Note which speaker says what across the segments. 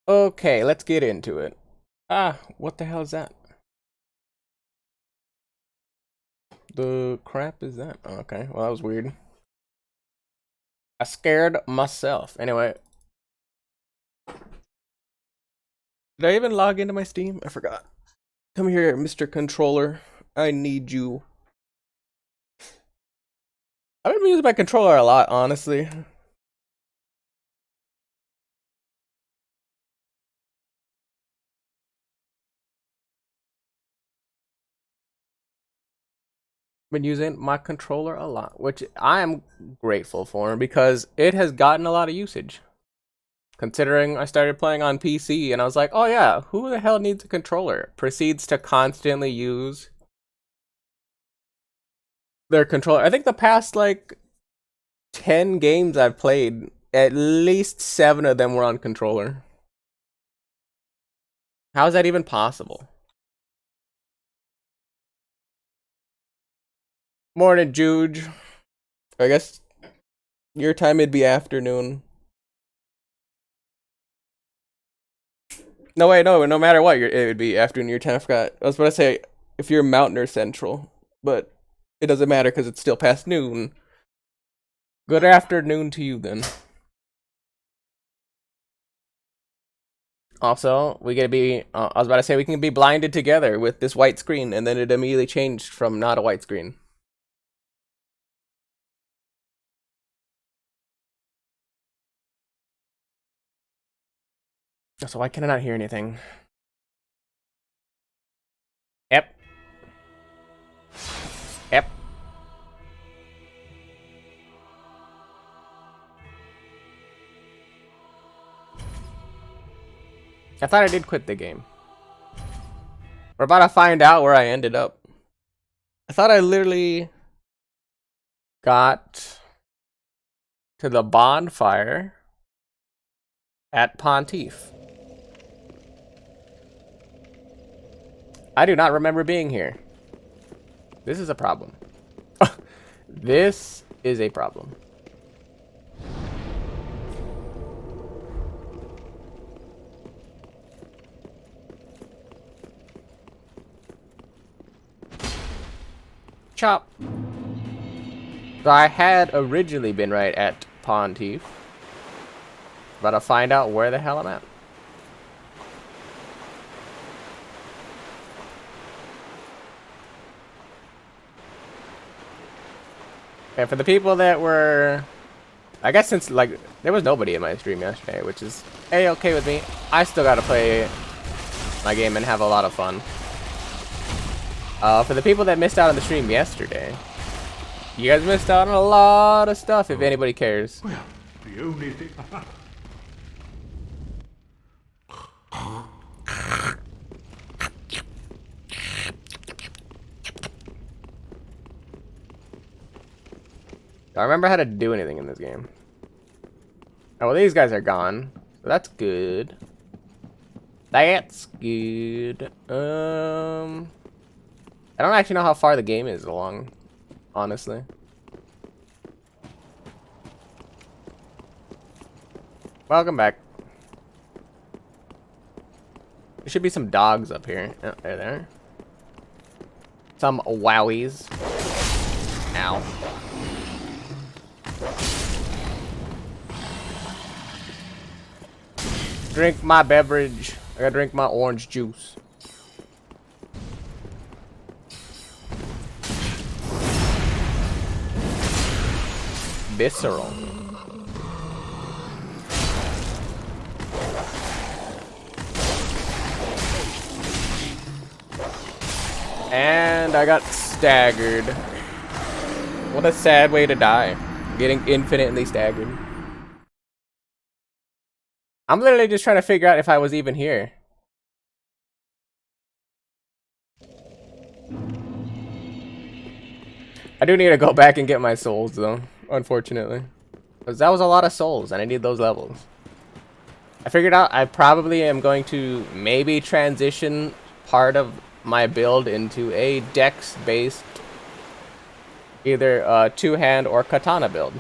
Speaker 1: Okay, let's get into it. Ah, what the hell is that? The crap is that? Okay, well, that was weird. I scared myself. Anyway, did I even log into my Steam? I forgot. Come here, Mr. Controller. I need you. I've been using my controller a lot, honestly. Been using my controller a lot, which I am grateful for because it has gotten a lot of usage. Considering I started playing on PC and I was like, oh yeah, who the hell needs a controller? Proceeds to constantly use their controller. I think the past like 10 games I've played, at least 7 of them were on controller. How is that even possible? Morning, Juge. I guess your time it'd be afternoon. No, wait, no matter what, it would be afternoon your time. I forgot. I was about to say if you're Mountain or Central, but it doesn't matter because it's still past noon. Good afternoon to you then. Also, we gotta be. I was about to say we can be blinded together with this white screen, and then it immediately changed from not a white screen. So why can I not hear anything? Yep. Yep. I thought I did quit the game. We're about to find out where I ended up. I thought I literally got to the bonfire at Pontiff. I do not remember being here. This is a problem. This is a problem. Chop. So I had originally been right at Pontiff. About to find out where the hell I'm at. And for the people that were, I guess since like there was nobody in my stream yesterday, which is a-okay with me. I still gotta play my game and have a lot of fun. For the people that missed out on the stream yesterday, you guys missed out on a lot of stuff. If anybody cares.
Speaker 2: Well, the only thing.
Speaker 1: Do I remember how to do anything in this game? Oh, well, these guys are gone. So that's good. That's good. I don't actually know how far the game is along, honestly. Welcome back. There should be some dogs up here. Oh, they're there. Some wowies. Ow. Drink my beverage. I gotta drink my orange juice. Visceral. And I got staggered. What a sad way to die. Getting infinitely staggered. I'm literally just trying to figure out if I was even here. I do need to go back and get my souls though, unfortunately. Because that was a lot of souls and I need those levels. I figured out I probably am going to maybe transition part of my build into a dex-based either two-hand or katana build.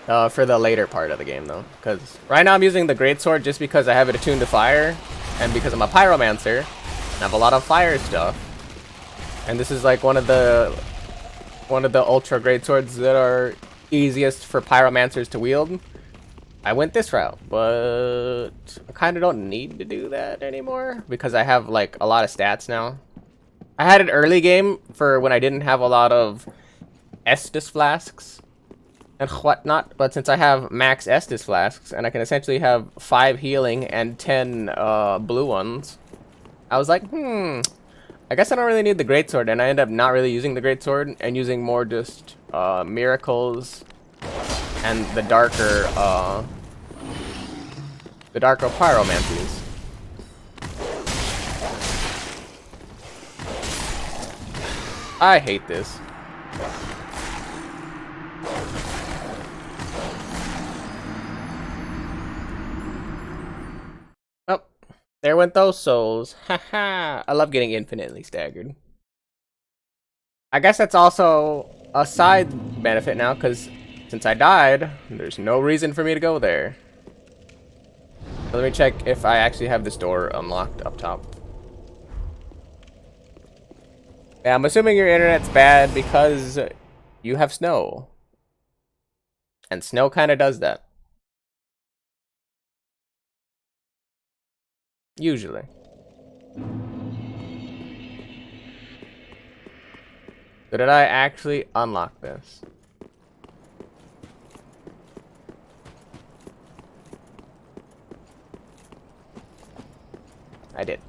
Speaker 1: For the later part of the game, though. Because right now I'm using the greatsword just because I have it attuned to fire, and because I'm a pyromancer, and I have a lot of fire stuff. And this is like one of the ultra greatswords that are easiest for pyromancers to wield. I went this route, but I kind of don't need to do that anymore because I have like a lot of stats now. I had an early game for when I didn't have a lot of Estus flasks and whatnot, but since I have max Estus flasks and I can essentially have 5 healing and 10 blue ones, I was like, I guess I don't really need the greatsword, and I end up not really using the greatsword and using more just miracles and the darker pyromancies. I hate this. Oh, there went those souls. Haha. I love getting infinitely staggered. I guess that's also a side benefit now, because since I died, there's no reason for me to go there. So let me check if I actually have this door unlocked up top. Yeah, I'm assuming your internet's bad because you have snow. And snow kind of does that. Usually. So did I actually unlock this? I did.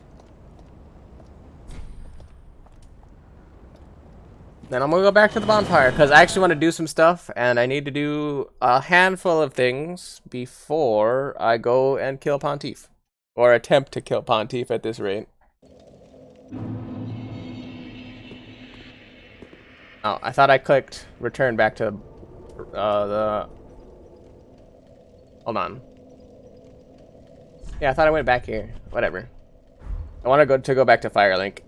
Speaker 1: Then I'm gonna go back to the bonfire because I actually want to do some stuff and I need to do a handful of things before I go and kill Pontiff. Or attempt to kill Pontiff at this rate. Oh, I thought I clicked return back to the... Hold on. Yeah, I thought I went back here. Whatever. I want to go back to Firelink.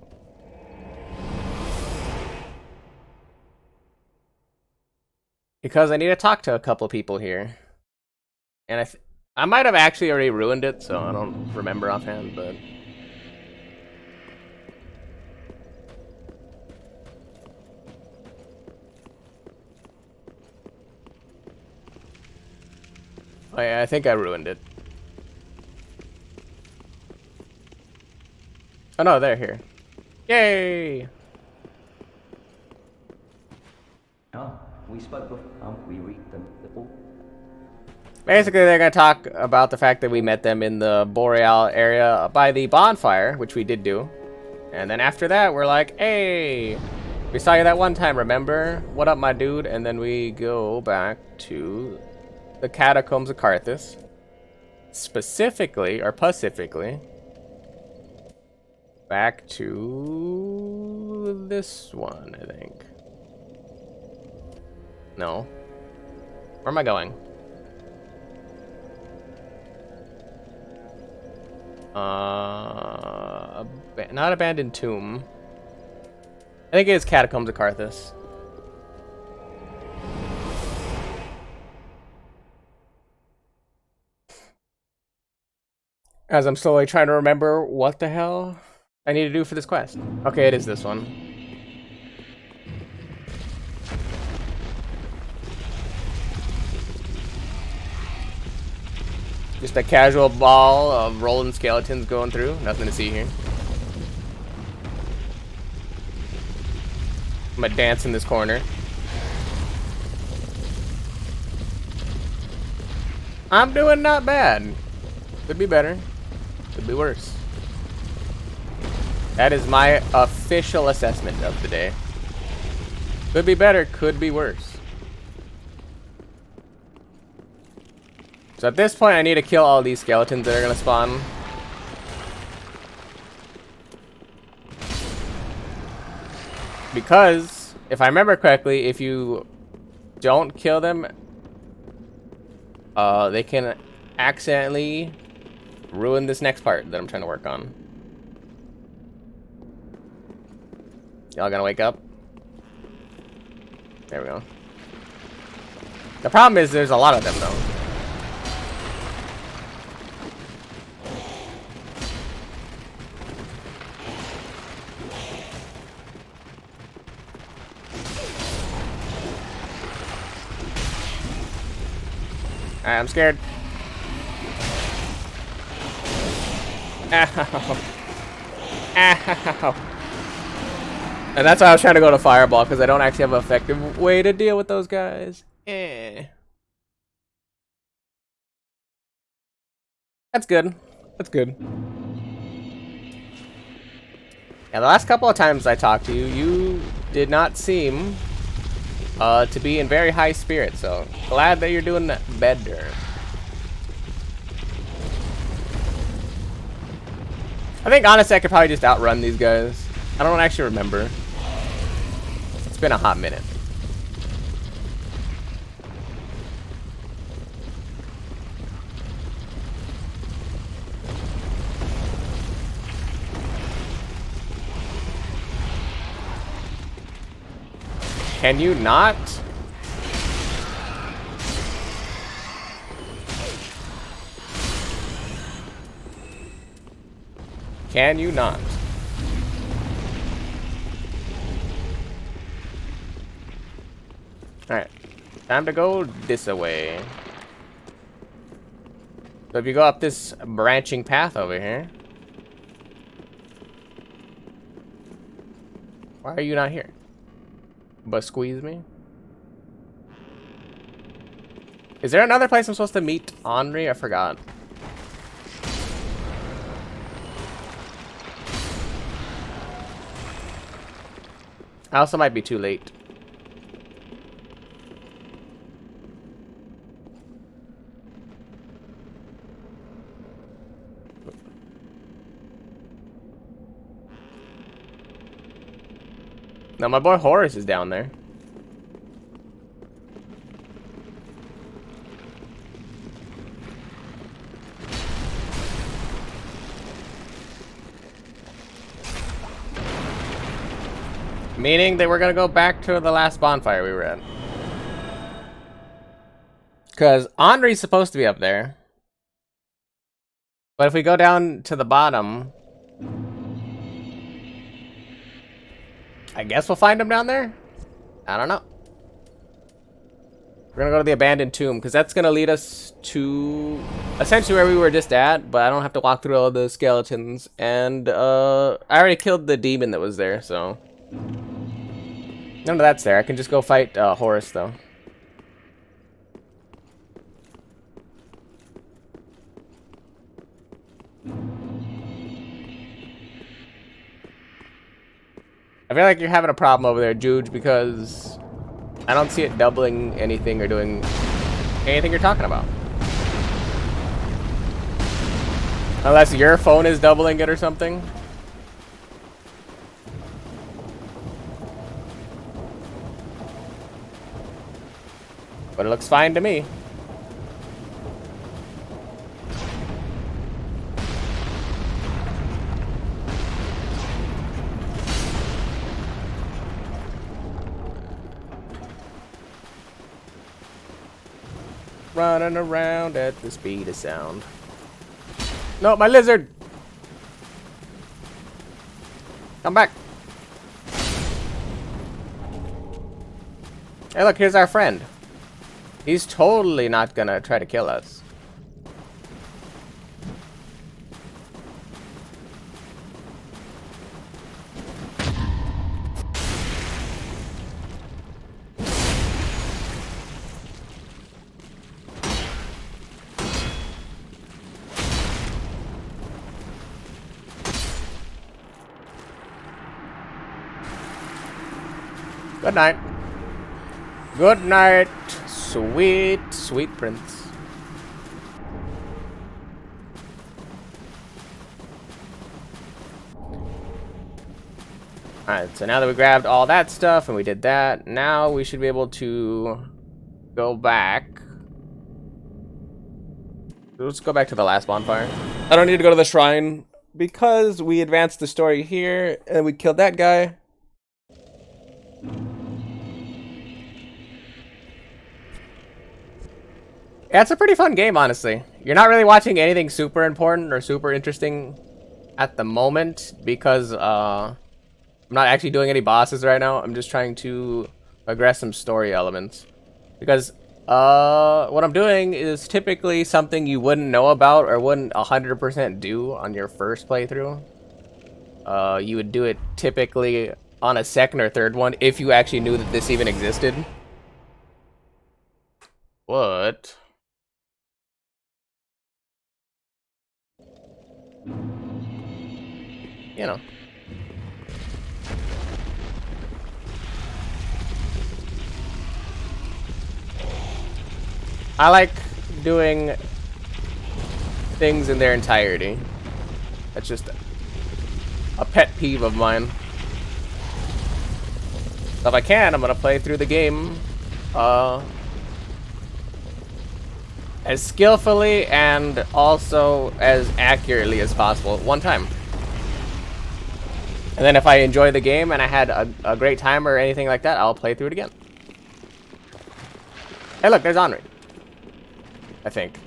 Speaker 1: Because I need to talk to a couple people here. And I might have actually already ruined it, so I don't remember offhand, but... Oh yeah, I think I ruined it. Oh no, they're here. Yay!
Speaker 2: Oh, we spoke before. We read the book.
Speaker 1: Basically, they're going to talk about the fact that we met them in the Boreal area by the bonfire, which we did do. And then after that, we're like, hey, we saw you that one time, remember? What up, my dude? And then we go back to the Catacombs of Carthus. Specifically, or pacifically, back to this one, I think. No. Where am I going? Not Abandoned Tomb. I think it is Catacombs of Carthus. As I'm slowly trying to remember what the hell I need to do for this quest. Okay, it is this one. Just a casual ball of rolling skeletons going through. Nothing to see here. I'm gonna dance in this corner. I'm doing not bad. Could be better. Could be worse. That is my official assessment of the day. Could be better, could be worse. So at this point, I need to kill all these skeletons that are gonna spawn. Because, if I remember correctly, if you don't kill them, they can accidentally ruin this next part that I'm trying to work on. Y'all gonna wake up? There we go. The problem is there's a lot of them though. Alright, I'm scared. Ow. Ow. And that's why I was trying to go to Fireball, because I don't actually have an effective way to deal with those guys. That's good. That's good. Yeah, the last couple of times I talked to you, you did not seem to be in very high spirits, so glad that you're doing better. I think honestly I could probably just outrun these guys. I don't actually remember. It's been a hot minute. Can you not? Can you not? Alright. Time to go this way. So if you go up this branching path over here. Why are you not here? But squeeze me? Is there another place I'm supposed to meet Henri? I forgot. I also might be too late. Now my boy Horace is down there. Meaning that we're gonna go back to the last bonfire we were at. Because Henri's supposed to be up there. But if we go down to the bottom, I guess we'll find him down there? I don't know. We're gonna go to the abandoned tomb, because that's gonna lead us to essentially where we were just at, but I don't have to walk through all the skeletons. And I already killed the demon that was there, so none of that's there. I can just go fight Horace though. I feel like you're having a problem over there, Juge, because I don't see it doubling anything or doing anything you're talking about. Unless your phone is doubling it or something. But it looks fine to me. Running around at the speed of sound. No, my lizard! Come back. Hey, look, here's our friend. He's totally not gonna try to kill us. Good night. Good night, sweet, sweet prince. Alright, so now that we grabbed all that stuff and we did that, now we should be able to go back. Let's go back to the last bonfire. I don't need to go to the shrine because we advanced the story here and we killed that guy. Yeah, it's a pretty fun game, honestly. You're not really watching anything super important or super interesting at the moment because I'm not actually doing any bosses right now. I'm just trying to progress some story elements. Because what I'm doing is typically something you wouldn't know about or wouldn't 100% do on your first playthrough. You would do it typically on a second or third one if you actually knew that this even existed. What? You know. I like doing things in their entirety. That's just a pet peeve of mine. So if I can, I'm gonna play through the game as skillfully and also as accurately as possible at one time. And then if I enjoy the game and I had a great time or anything like that, I'll play through it again. Hey look, there's Henri. I think.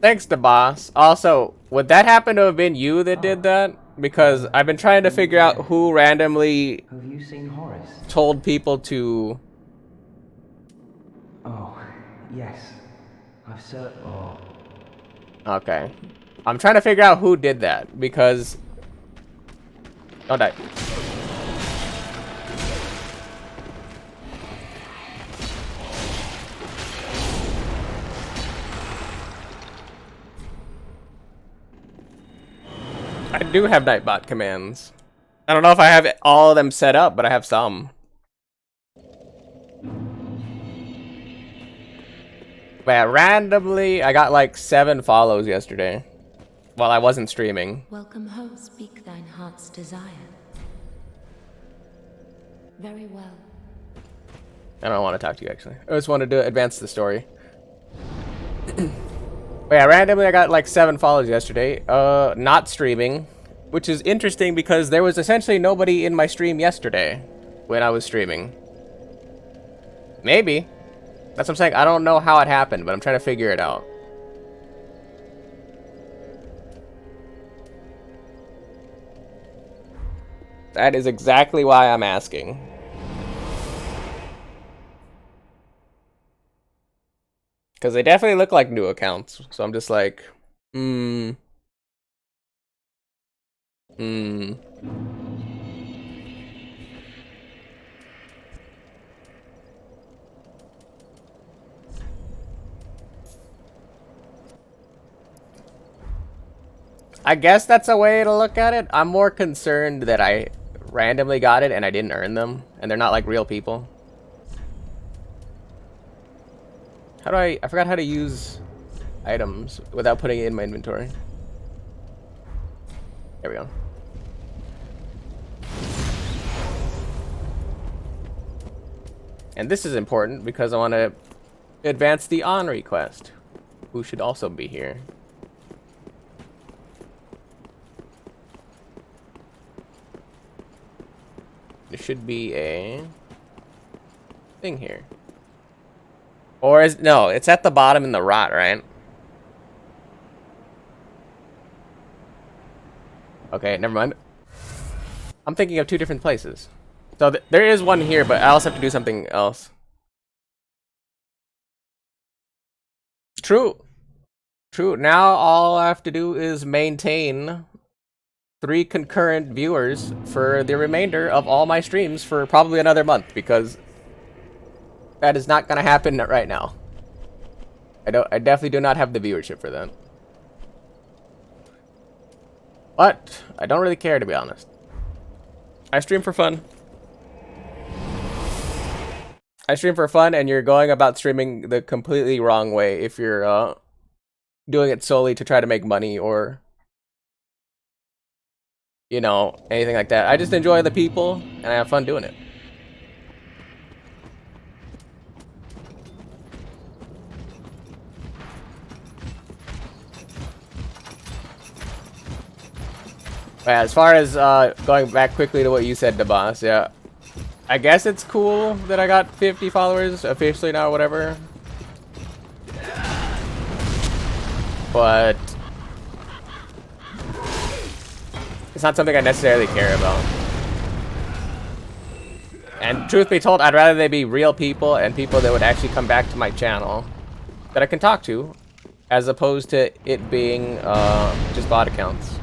Speaker 1: Thanks to boss. Also, would that happen to have been you that did that? Because I've been trying to figure out who randomly
Speaker 2: Have you seen Horace?
Speaker 1: told people to...
Speaker 2: Oh, yes. I've searched. Oh.
Speaker 1: Okay. I'm trying to figure out who did that, because... Don't die. I do have Nightbot commands. I don't know if I have all of them set up, but I have some. But yeah, randomly, I got like 7 follows yesterday while I wasn't streaming.
Speaker 3: Welcome home, speak thine heart's desire. Very well.
Speaker 1: I don't want to talk to you, actually. I just wanted to advance the story. But yeah, randomly I got like 7 follows yesterday. Not streaming. Which is interesting because there was essentially nobody in my stream yesterday when I was streaming. Maybe. That's what I'm saying. I don't know how it happened, but I'm trying to figure it out. That is exactly why I'm asking. Because they definitely look like new accounts. So I'm just like, I guess that's a way to look at it. I'm more concerned that I randomly got it and I didn't earn them. And they're not like real people. How do I forgot how to use items without putting it in my inventory. There we go. And this is important because I want to advance the Henri quest, who should also be here. There should be a thing here. Or is no, it's at the bottom in the rot, right? Okay, never mind. I'm thinking of 2 different places. So there is one here, but I also have to do something else. True. True. Now all I have to do is maintain 3 concurrent viewers for the remainder of all my streams for probably another month, because that is not going to happen right now. I definitely do not have the viewership for that. But I don't really care, to be honest. I stream for fun. I stream for fun, and you're going about streaming the completely wrong way if you're doing it solely to try to make money or, you know, anything like that. I just enjoy the people, and I have fun doing it. Yeah, as far as going back quickly to what you said, DeBoss, yeah. I guess it's cool that I got 50 followers officially now, whatever. But it's not something I necessarily care about. And truth be told, I'd rather they be real people and people that would actually come back to my channel that I can talk to, as opposed to it being just bot accounts.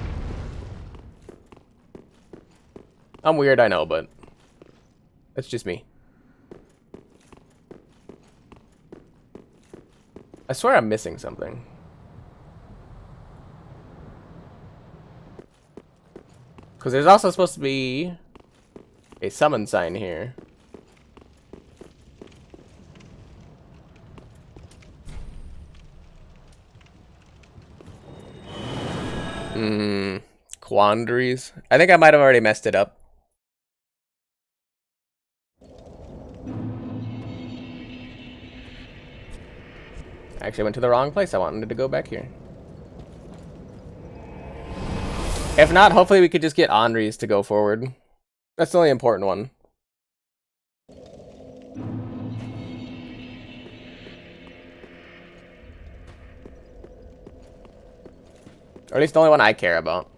Speaker 1: I'm weird, I know, but that's just me. I swear I'm missing something. Because there's also supposed to be a summon sign here. Quandaries. I think I might have already messed it up. Actually, I went to the wrong place. I wanted to go back here. If not, hopefully we could just get Andres to go forward. That's the only important one. Or at least the only one I care about.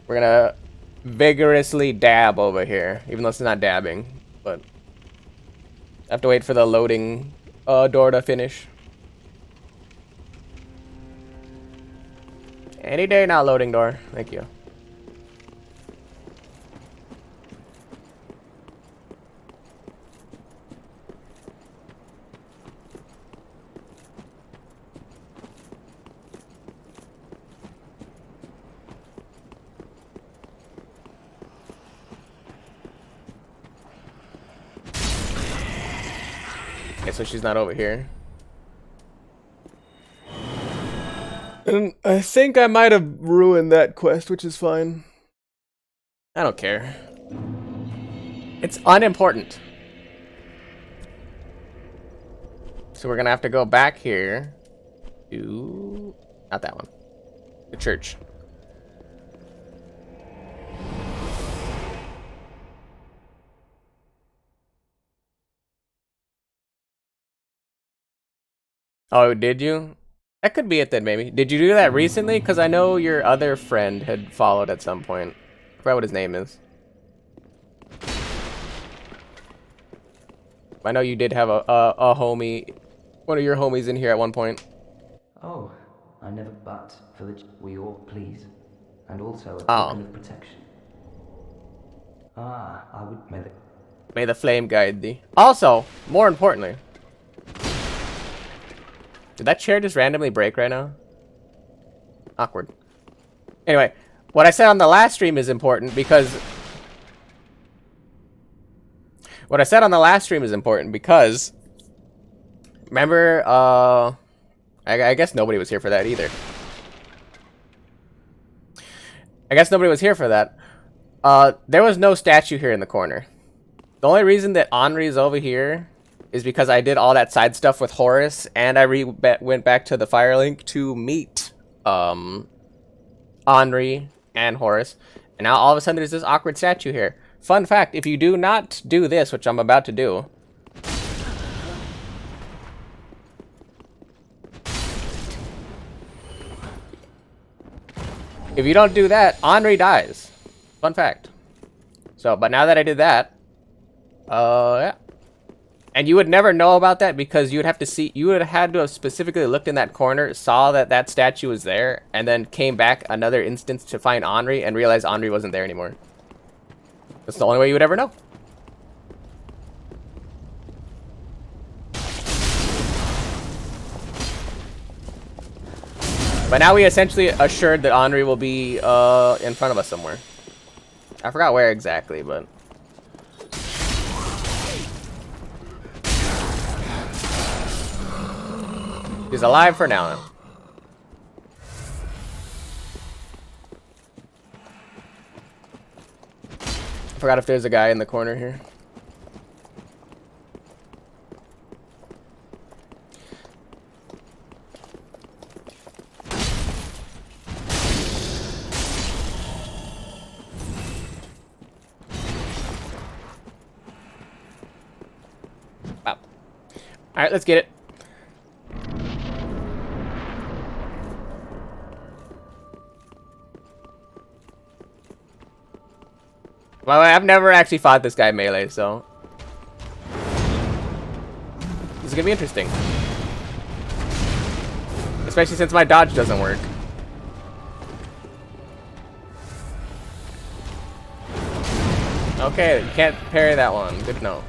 Speaker 1: We're gonna vigorously dab over here, even though it's not dabbing, but I have to wait for the loading door to finish. Any day now, loading door. Thank you. Okay, so she's not over here. And I think I might have ruined that quest, which is fine. I don't care. It's unimportant. So we're gonna have to go back here to... not that one. The church. Oh, did you? That could be it then, maybe. Did you do that recently? Because I know your other friend had followed at some point. I forgot what his name is. I know you did have a homie, one of your homies in here at one point.
Speaker 2: Oh, I never. But for the we all please, and also a
Speaker 1: Oh.
Speaker 2: token of protection. Ah, I would
Speaker 1: May the flame guide thee. Also, more importantly, did that chair just randomly break right now? Awkward. Anyway, what I said on the last stream is important because... What I said on the last stream is important because... Remember, I guess nobody was here for that either. I guess nobody was here for that. There was no statue here in the corner. The only reason that Henri is over here is because I did all that side stuff with Horus, and I went back to the Firelink to meet Henri and Horus, and now all of a sudden there's this awkward statue here. Fun fact, if you do not do this, which I'm about to do, if you don't do that, Henri dies. Fun fact. So, but now that I did that, yeah. And you would never know about that because you would have to see, you would have had to have specifically looked in that corner, saw that that statue was there, and then came back another instance to find Henri and realize Henri wasn't there anymore. That's the only way you would ever know. But now we essentially assured that Henri will be in front of us somewhere. I forgot where exactly, but... he's alive for now. I forgot if there's a guy in the corner here. Alright, let's get it. Well, I've never actually fought this guy melee, so this is gonna be interesting. Especially since my dodge doesn't work. Okay, you can't parry that one. Good to know.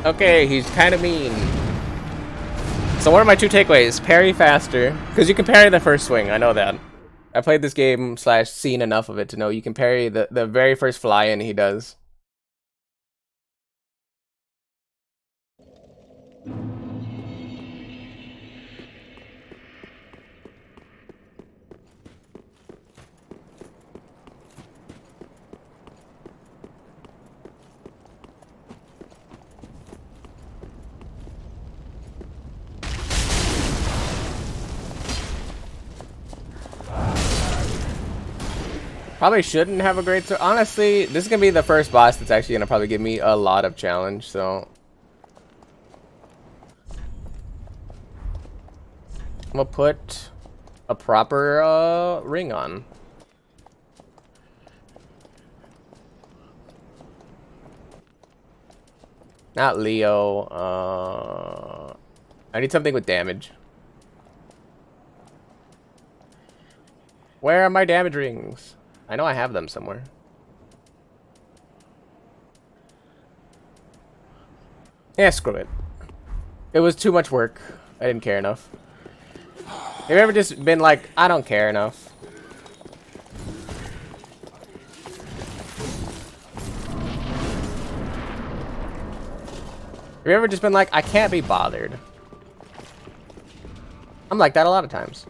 Speaker 1: Okay, he's kind of mean. So what are my two takeaways? Parry faster, because you can parry the first swing. I know that. I played this game / seen enough of it to know you can parry the very first fly-in he does. Probably shouldn't have a great... Honestly, this is going to be the first boss that's actually going to probably give me a lot of challenge, so... I'm going to put a proper ring on. Not Leo. I need something with damage. Where are my damage rings? I know I have them somewhere. Yeah, screw it. It was too much work. I didn't care enough. Have you ever just been like, I don't care enough? Have you ever just been like, I can't be bothered? I'm like that a lot of times.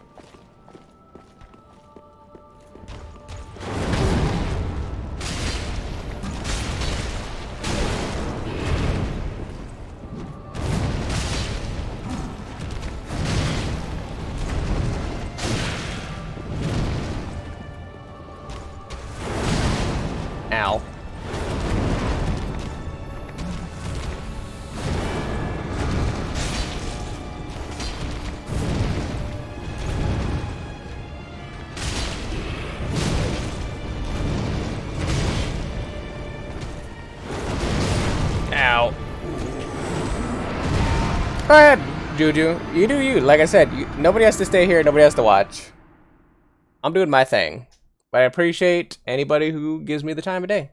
Speaker 1: Ow. Ow. Go ahead, Juju. You do you. Like I said, nobody has to stay here. Nobody has to watch. I'm doing my thing. But I appreciate anybody who gives me the time of day.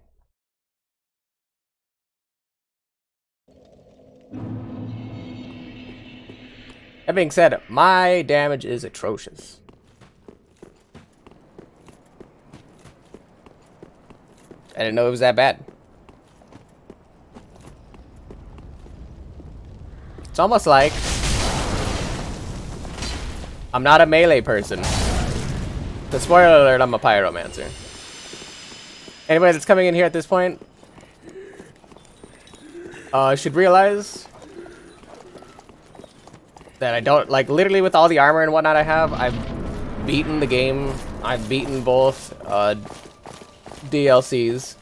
Speaker 1: That being said, my damage is atrocious. I didn't know it was that bad. It's almost like I'm not a melee person. The spoiler alert, I'm a pyromancer. Anybody that's coming in here at this point should realize that I don't, like, literally with all the armor and whatnot I have, I've beaten the game. I've beaten both DLCs.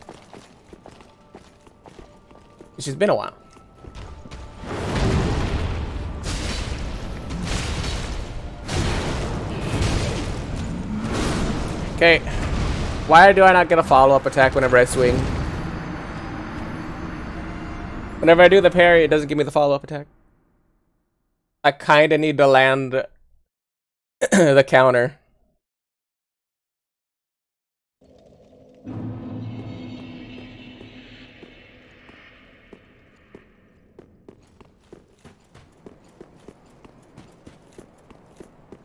Speaker 1: It's just been a while. Okay, why do I not get a follow-up attack whenever I swing? Whenever I do the parry, it doesn't give me the follow-up attack. I kinda need to land the counter.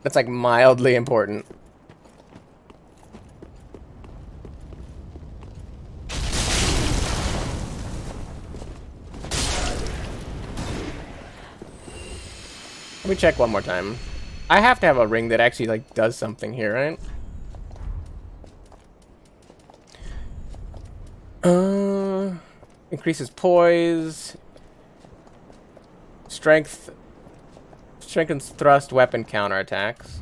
Speaker 1: That's like mildly important. Let me check one more time. I have to have a ring that actually like does something here, right? Increases poise, strength, strengthens thrust, weapon counterattacks.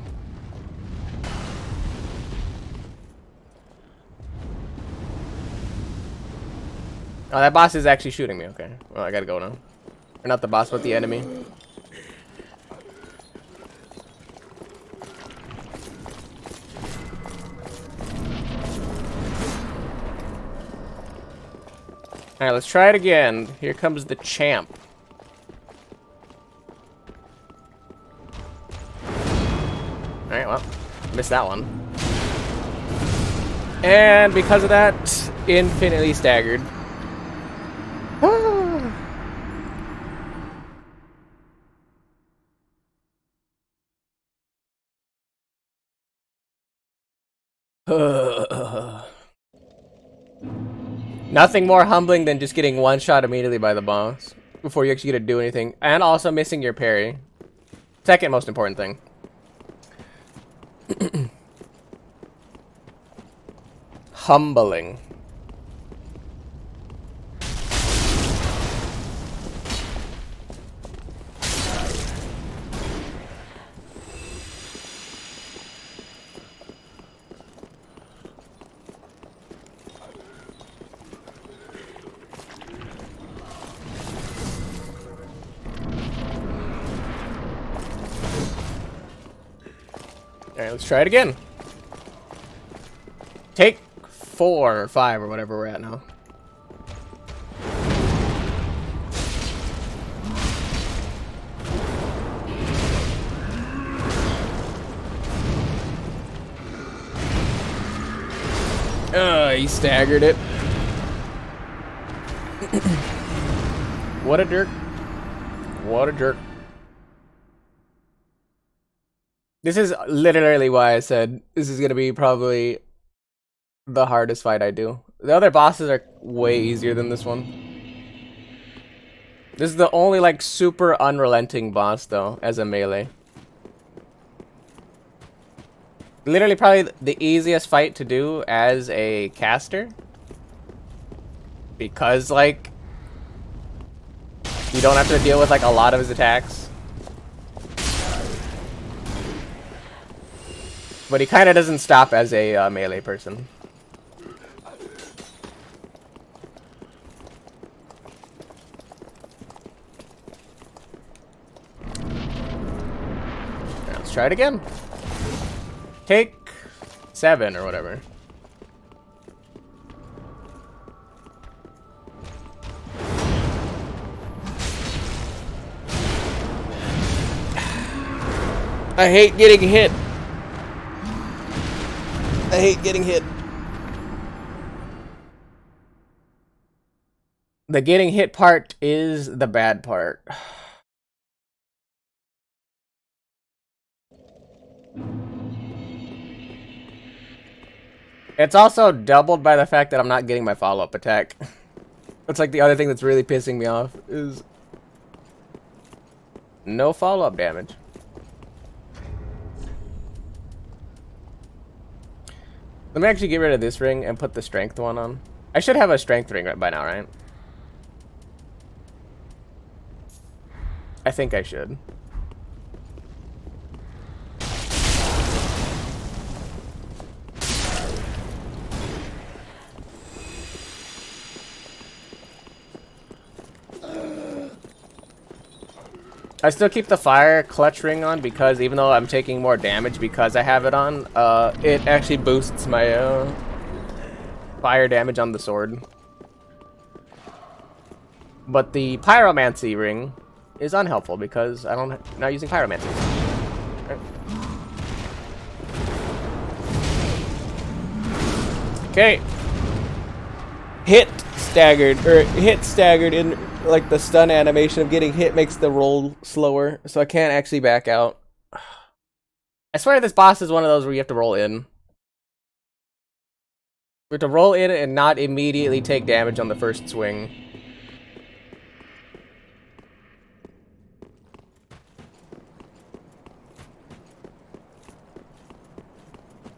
Speaker 1: Oh, that boss is actually shooting me. Okay. Well, I gotta go now. Or not the boss, but the enemy. Alright, let's try it again. Here comes the champ. Alright, well, missed that one. And because of that, infinitely staggered. Nothing more humbling than just getting one shot immediately by the boss before you actually get to do anything, and also missing your parry. Second most important thing. Humbling. Alright, let's try it again. Take 4 or 5 or whatever we're at now. He staggered it. What a jerk. What a jerk. This is literally why I said this is going to be probably the hardest fight I do. The other bosses are way easier than this one. This is the only, like, super unrelenting boss, though, as a melee. Literally probably the easiest fight to do as a caster. Because, like, you don't have to deal with, like, a lot of his attacks. But he kind of doesn't stop as a melee person. Now let's try it again. Take 7 or whatever. I hate getting hit. I hate getting hit. The getting hit part is the bad part. It's also doubled by the fact that I'm not getting my follow-up attack. It's like the other thing that's really pissing me off is no follow-up damage. Let me actually get rid of this ring and put the strength one on. I should have a strength ring by now, right? I think I should. I still keep the fire clutch ring on because even though I'm taking more damage because I have it on, it actually boosts my fire damage on the sword. But the pyromancy ring is unhelpful because I'm not using pyromancy. Right. Okay. Hit staggered in like the stun animation of getting hit makes the roll slower, so I can't actually back out. I swear this boss is one of those where you have to roll in. We have to roll in and not immediately take damage on the first swing.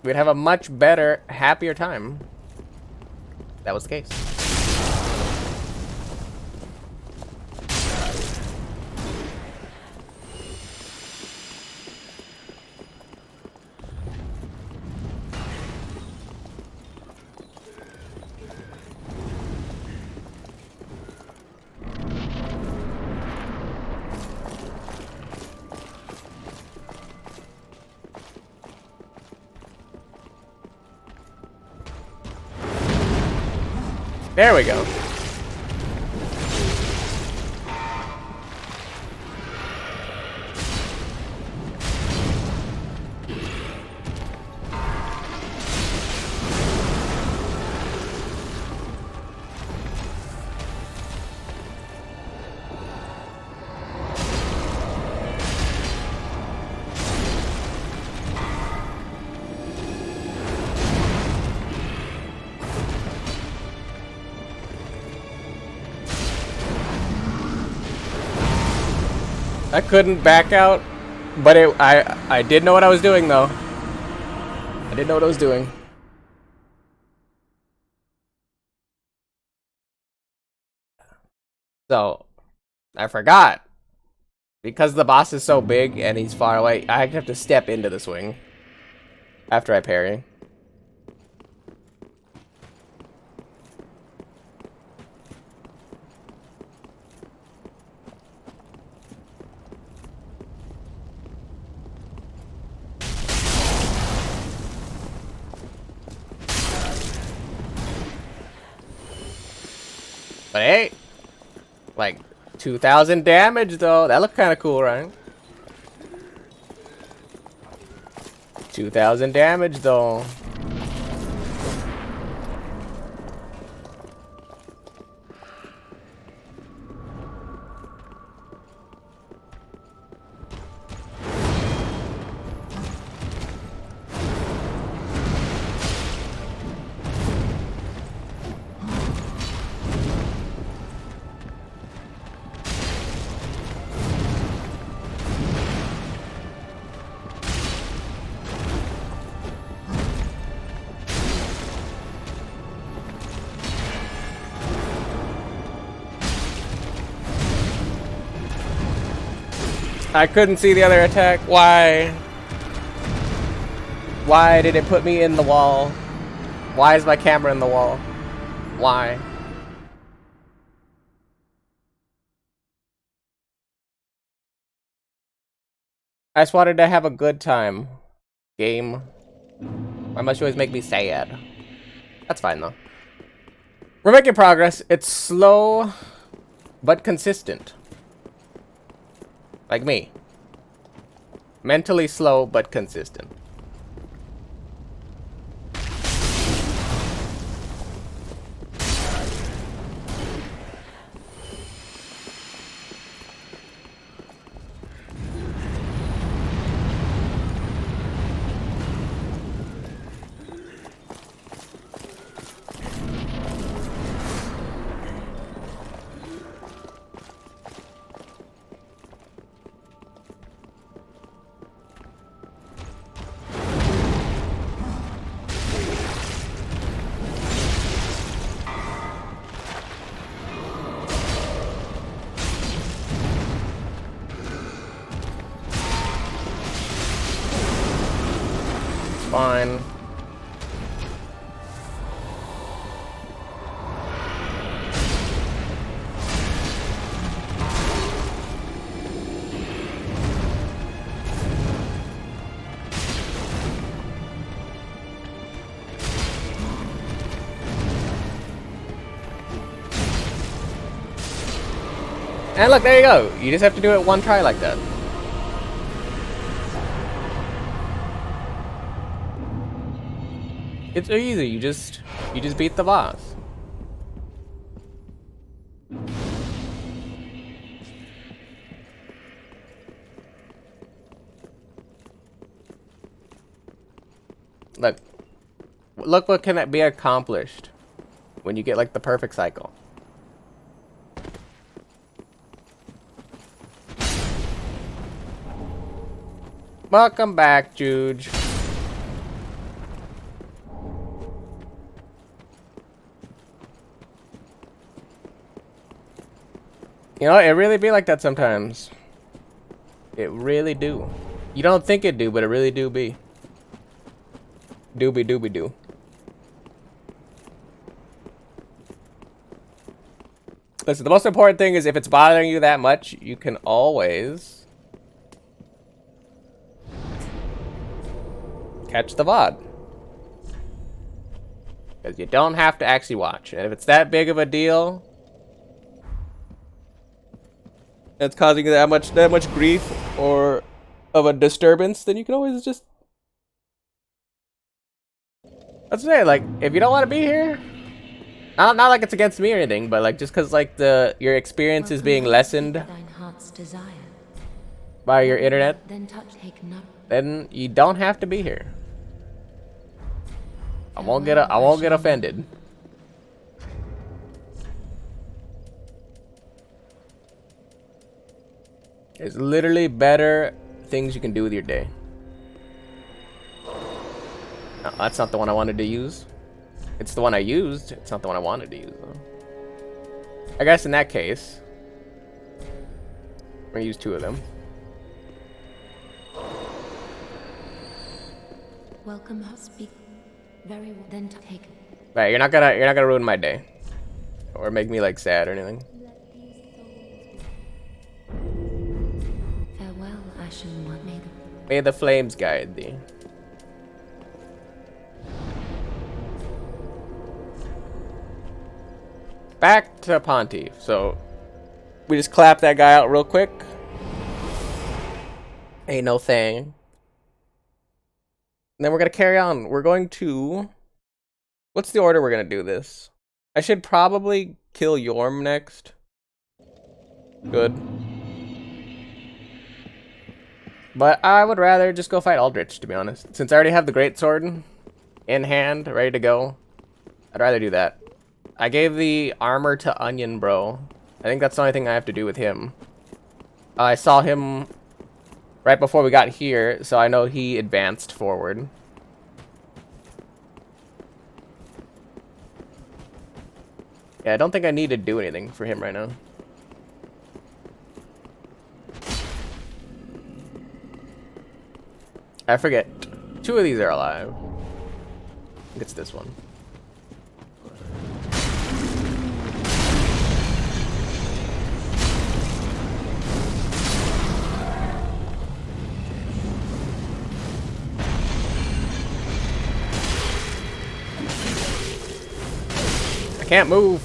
Speaker 1: We'd have a much better, happier time. That was the case. There we go. I couldn't back out, but I did know what I was doing though. I did know what I was doing. So, I forgot. Because the boss is so big and he's far away, I have to step into the swing after I parry. But hey, like 2,000 damage though. That looked kind of cool, right? 2,000 damage though. I couldn't see the other attack. Why? Why did it put me in the wall? Why is my camera in the wall? Why? I just wanted to have a good time. Game. Why must you always make me sad? That's fine though. We're making progress. It's slow, but consistent. Like me. Mentally slow, but consistent. Fine. And look, there you go. You just have to do it one try like that. It's easy. You just beat the boss. Look what can be accomplished when you get like the perfect cycle. Welcome back, Juge. You know, it really be like that sometimes. It really do. You don't think it do, but it really do be. Doobie doobie doo. Listen, the most important thing is if it's bothering you that much, you can always catch the VOD. Because you don't have to actually watch. And if it's that big of a deal, that's causing you that much grief or of a disturbance, then you can always just... Let's say, like, if you don't want to be here, not like it's against me or anything, but like just because like your experience is being lessened
Speaker 3: Thine heart's desire.
Speaker 1: by your internet,
Speaker 3: Then touch take not.
Speaker 1: then you don't have to be here. I won't get offended. There's literally better things you can do with your day. No, that's not the one I wanted to use. It's the one I used. It's not the one I wanted to use, though. I guess in that case, I'm gonna use 2 of them.
Speaker 3: Welcome, speak. Very well. Then take.
Speaker 1: Right, you're not gonna ruin my day, or make me like sad or anything.
Speaker 3: Farewell, Ashen One.
Speaker 1: May the flames guide thee. Back to Pontiff. So we just clap that guy out real quick. Ain't no thing. And then we're gonna carry on. We're going to... What's the order we're gonna do this? I should probably kill Yorm next. Good. But I would rather just go fight Aldrich, to be honest. Since I already have the Greatsword in hand, ready to go, I'd rather do that. I gave the armor to Onion Bro. I think that's the only thing I have to do with him. I saw him right before we got here, so I know he advanced forward. Yeah, I don't think I need to do anything for him right now. I forget. 2 of these are alive. I think it's this one. I can't move.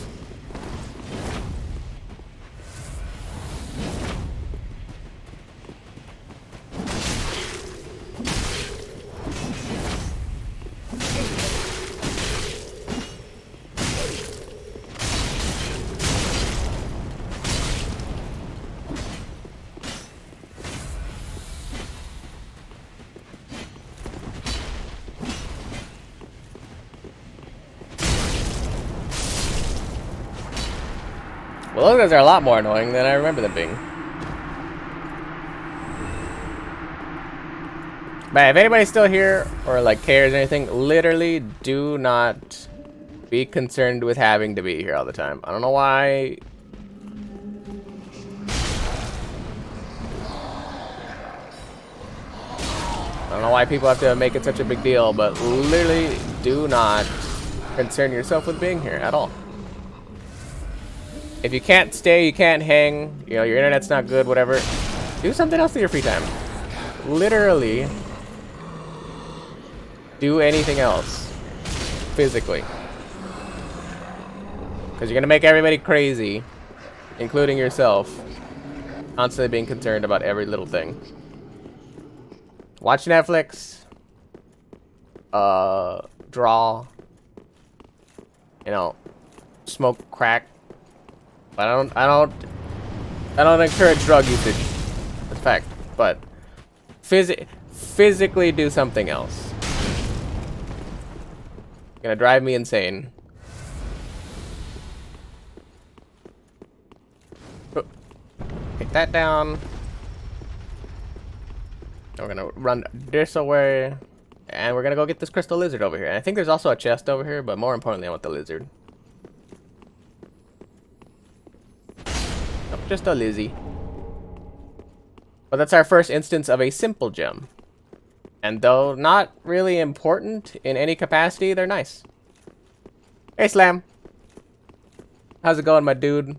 Speaker 1: Well, those guys are a lot more annoying than I remember them being. But if anybody's still here or like cares or anything, literally do not be concerned with having to be here all the time. I don't know why. I don't know why people have to make it such a big deal, but literally do not concern yourself with being here at all. If you can't stay, you can't hang, you know, your internet's not good, whatever, do something else in your free time. Literally do anything else physically. Because you're going to make everybody crazy, including yourself, constantly being concerned about every little thing. Watch Netflix, draw, you know, smoke crack. But I don't encourage drug usage. That's a fact. But physically do something else. Gonna drive me insane. Oh, take that down. We're gonna run this away, and we're gonna go get this crystal lizard over here. And I think there's also a chest over here, but more importantly, I want the lizard. Just a Lizzie. But that's our first instance of a simple gem. And though not really important in any capacity, they're nice. Hey, Slam. How's it going, my dude?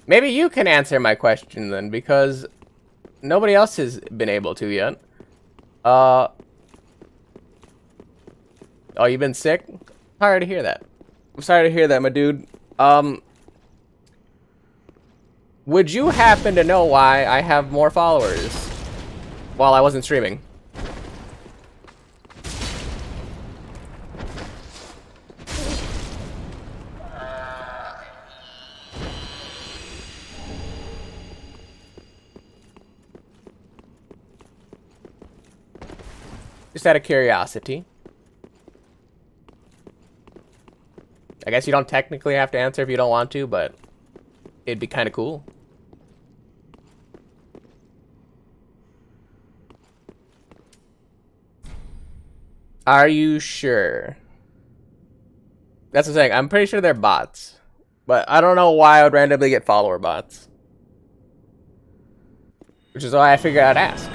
Speaker 1: Maybe you can answer my question then, because nobody else has been able to yet. Oh, you've been sick? Sorry to hear that. I'm sorry to hear that, my dude. Would you happen to know why I have more followers while I wasn't streaming? Just out of curiosity. I guess you don't technically have to answer if you don't want to, but it'd be kind of cool. Are you sure? That's the thing. I'm pretty sure they're bots. But I don't know why I would randomly get follower bots. Which is why I figured I'd ask.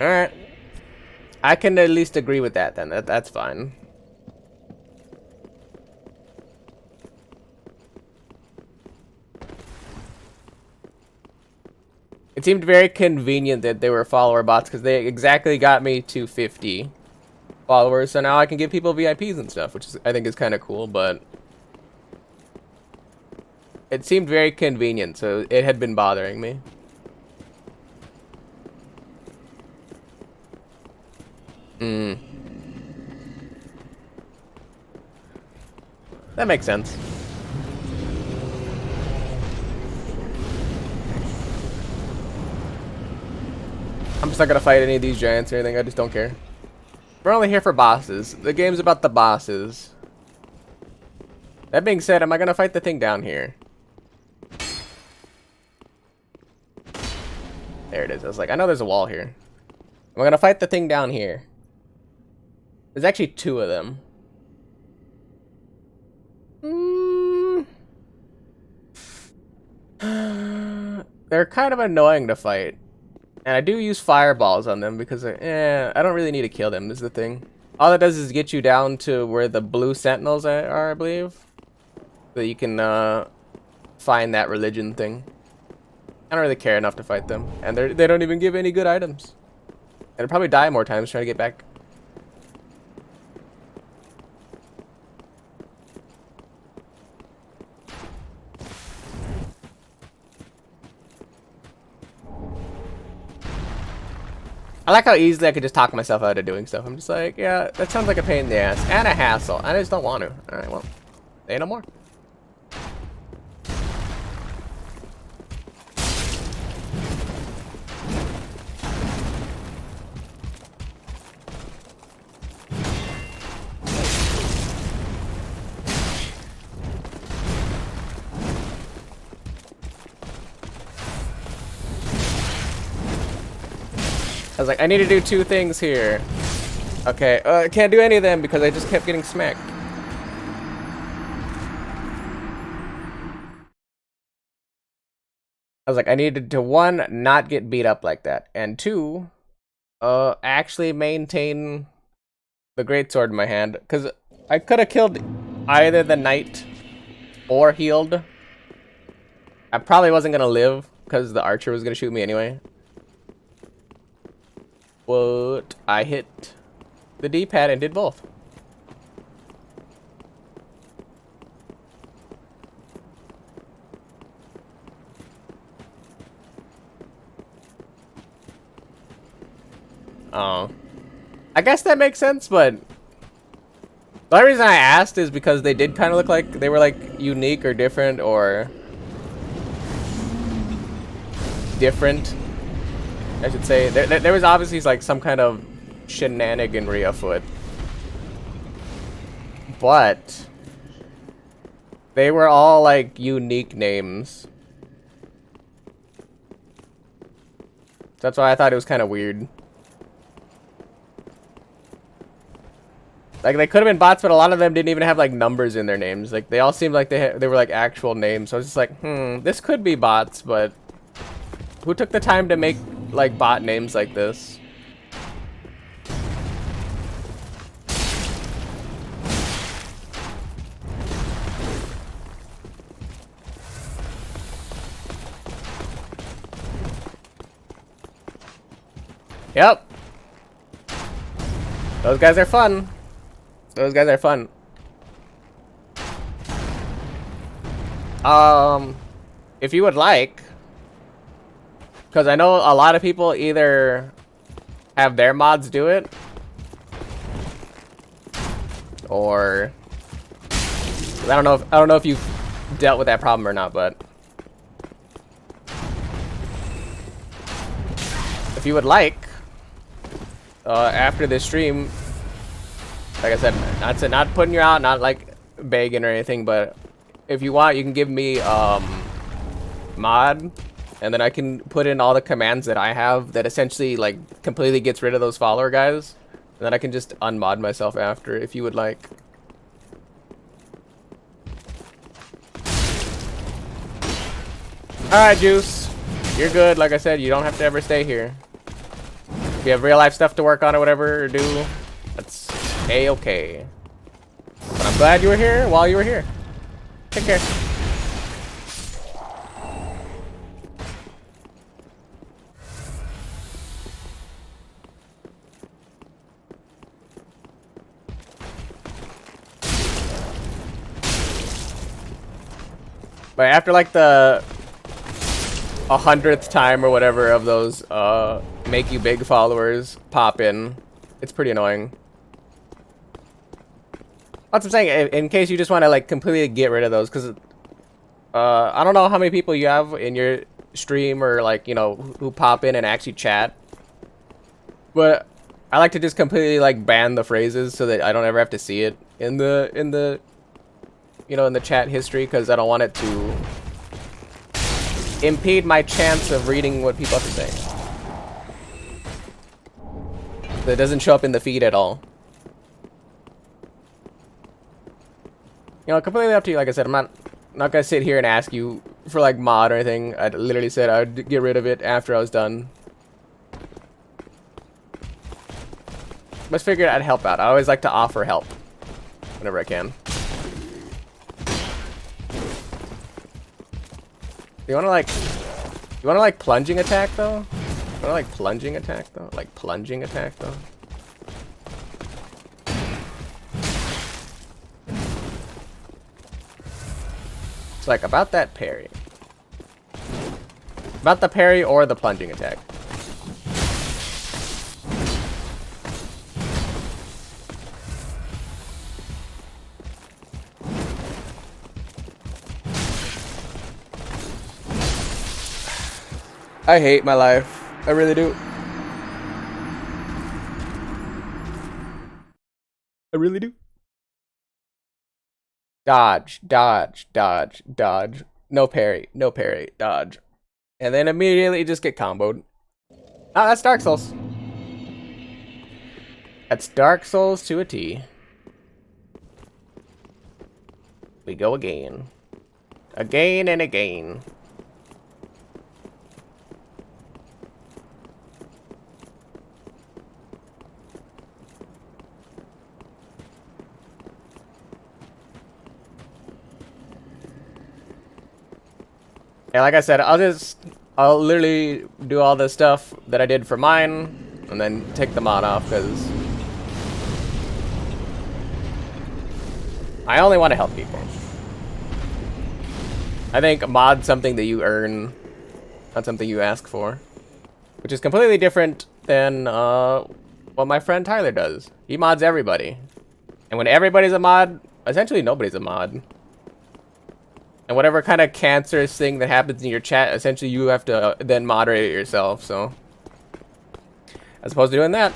Speaker 1: Alright. I can at least agree with that then. That's fine. It seemed very convenient that they were follower bots because they exactly got me to 50 followers. So now I can give people VIPs and stuff, which is, I think is kind of cool, but it seemed very convenient, so it had been bothering me. That makes sense. I'm just not gonna fight any of these giants or anything, I just don't care. We're only here for bosses. The game's about the bosses. That being said, am I gonna fight the thing down here? There it is. I was like, I know there's a wall here. Am I gonna fight the thing down here? There's actually 2 of them. They're kind of annoying to fight. And I do use fireballs on them because I don't really need to kill them, is the thing. All that does is get you down to where the blue sentinels are, I believe. So you can find that religion thing. I don't really care enough to fight them. And they don't even give any good items. And I'd probably die more times trying to get back. I like how easily I could just talk myself out of doing stuff. I'm just like, yeah, that sounds like a pain in the ass. And a hassle. And I just don't want to. Alright, well. Say no more. I was like, I need to do 2 things here. Okay, I can't do any of them because I just kept getting smacked. I was like, I needed to 1, not get beat up like that, and 2, actually maintain the greatsword in my hand, because I could have killed either the knight or healed. I probably wasn't gonna live because the archer was gonna shoot me anyway. But I hit the D-pad and did both. Oh. I guess that makes sense, but the only reason I asked is because they did kind of look like they were like unique or different or different. I should say there was obviously like some kind of shenaniganry afoot, but they were all like unique names. That's why I thought it was kind of weird. Like they could have been bots, but a lot of them didn't even have like numbers in their names. Like they all seemed like they were like actual names. So I was just like, this could be bots, but who took the time to make like bot names like this. Yep. Those guys are fun. Those guys are fun. If you would like, because I know a lot of people either have their mods do it, or I don't know if you've dealt with that problem or not, but if you would like, after this stream, like I said, not putting you out, not like begging or anything, but if you want, you can give me mod, and then I can put in all the commands that I have that essentially like completely gets rid of those follower guys, and then I can just unmod myself after if you would like. Alright, Juice, you're good. Like I said, you don't have to ever stay here. If you have real life stuff to work on or whatever, or do, that's a-okay. But I'm glad you were here while you were here. Take care. But after like the 100th time or whatever of those make you big followers pop in, it's pretty annoying. That's what I'm saying, in case you just want to like completely get rid of those, because I don't know how many people you have in your stream or like, you know, who pop in and actually chat, but I like to just completely like ban the phrases so that I don't ever have to see it in the you know, in the chat history, because I don't want it to impede my chance of reading what people have to say. That doesn't show up in the feed at all. You know, completely up to you. Like I said, I'm not gonna sit here and ask you for like mod or anything. I literally said I'd get rid of it after I was done. Just figured I'd help out. I always like to offer help whenever I can. You wanna like plunging attack though? You wanna like plunging attack though? Like plunging attack though? It's like about that parry. About the parry or the plunging attack. I hate my life. I really do. I really do. Dodge, dodge, dodge, dodge. No parry, no parry, dodge. And then immediately just get comboed. Oh, that's Dark Souls. That's Dark Souls to a T. We go again. Again and again. And like I said, I'll literally do all the stuff that I did for mine, and then take the mod off, because I only want to help people. I think mod's something that you earn, not something you ask for, which is completely different than what my friend Tyler does. He mods everybody, and when everybody's a mod, essentially nobody's a mod. And whatever kind of cancerous thing that happens in your chat, essentially you have to then moderate it yourself, so. As opposed to doing that.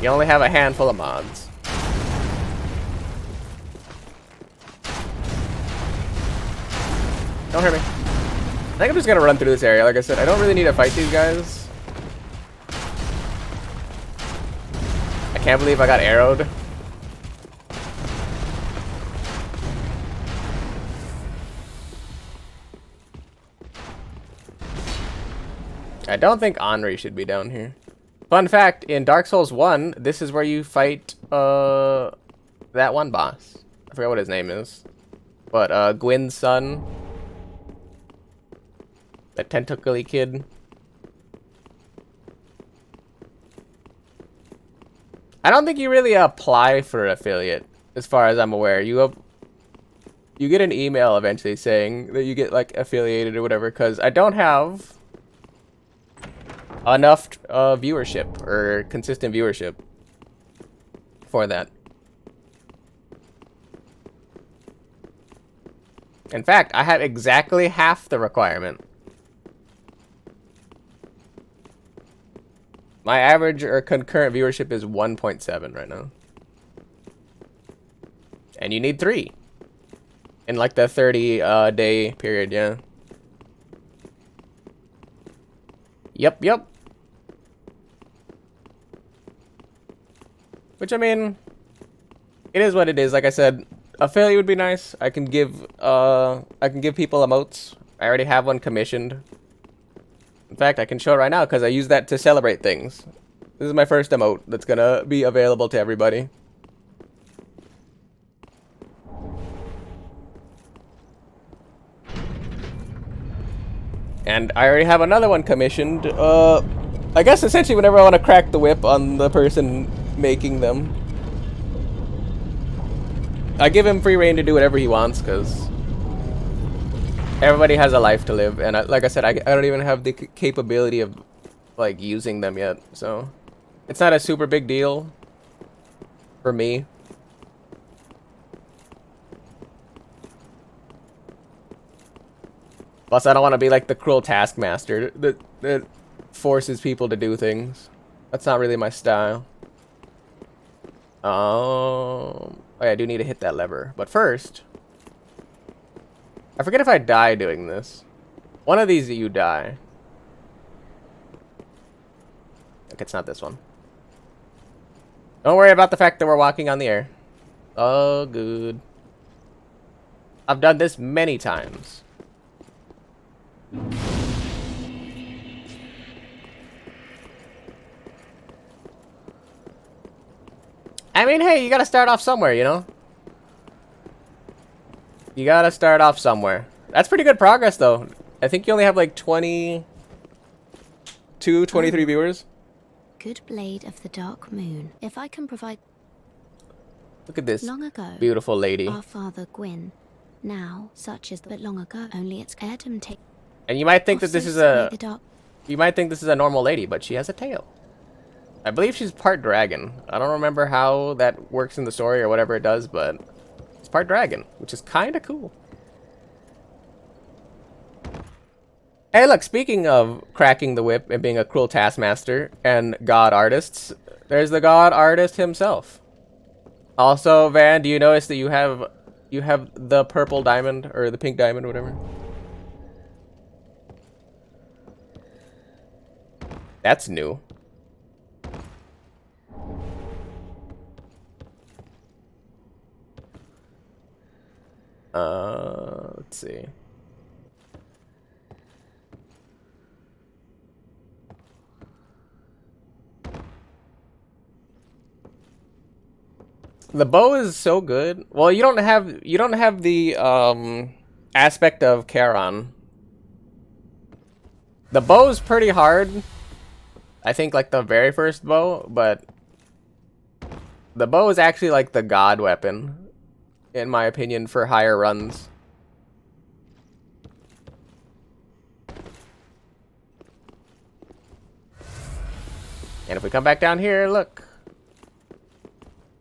Speaker 1: You only have a handful of mods. Don't hurt me. I think I'm just gonna run through this area. Like I said, I don't really need to fight these guys. I can't believe I got arrowed. I don't think Henri should be down here. Fun fact, in Dark Souls 1, this is where you fight that one boss. I forgot what his name is. But Gwyn's son. The tentacly kid. I don't think you really apply for affiliate, as far as I'm aware. You get an email eventually saying that you get like affiliated or whatever, because I don't have enough viewership or consistent viewership for that. In fact, I have exactly half the requirement. My average or concurrent viewership is 1.7 right now. And you need 3. In like the 30 day period, yeah. Yep. Which, I mean, it is what it is. Like I said, affiliate would be nice. I can give people emotes. I already have one commissioned. In fact, I can show it right now because I use that to celebrate things. This is my first emote that's gonna be available to everybody. And I already have another one commissioned. I guess essentially whenever I want to crack the whip on the person making them, I give him free reign to do whatever he wants, because everybody has a life to live, and like I said, I don't even have the capability of like using them yet, so it's not a super big deal for me. Plus, I don't want to be like the cruel taskmaster that forces people to do things. That's not really my style. Oh yeah, I do need to hit that lever, but first, I forget if I die doing this. One of these you die. Okay, it's not this one. Don't worry about the fact that we're walking on the air. Oh, good. I've done this many times. I mean, hey, you gotta start off somewhere, you know? You gotta start off somewhere. That's pretty good progress, though. I think you only have like 23 viewers.
Speaker 3: Good blade of the dark moon. If I can provide...
Speaker 1: Look at this
Speaker 3: Long ago,
Speaker 1: beautiful lady.
Speaker 3: our father Gwyn, now such as but long ago, only its Edom take...
Speaker 1: And you might think that this is a...
Speaker 3: The dark...
Speaker 1: You might think this is a normal lady, but she has a tail. I believe she's part dragon. I don't remember how that works in the story or whatever it does, but it's part dragon, which is kind of cool. Hey, look, speaking of cracking the whip and being a cruel taskmaster and god artists, there's the god artist himself. Also, Van, do you notice that you have the purple diamond or the pink diamond, whatever? That's new. Let's see. The bow is so good. Well, you don't have the aspect of Charon. The bow is pretty hard. I think like the very first bow, but the bow is actually like the god weapon, in my opinion, for higher runs. And if we come back down here, look.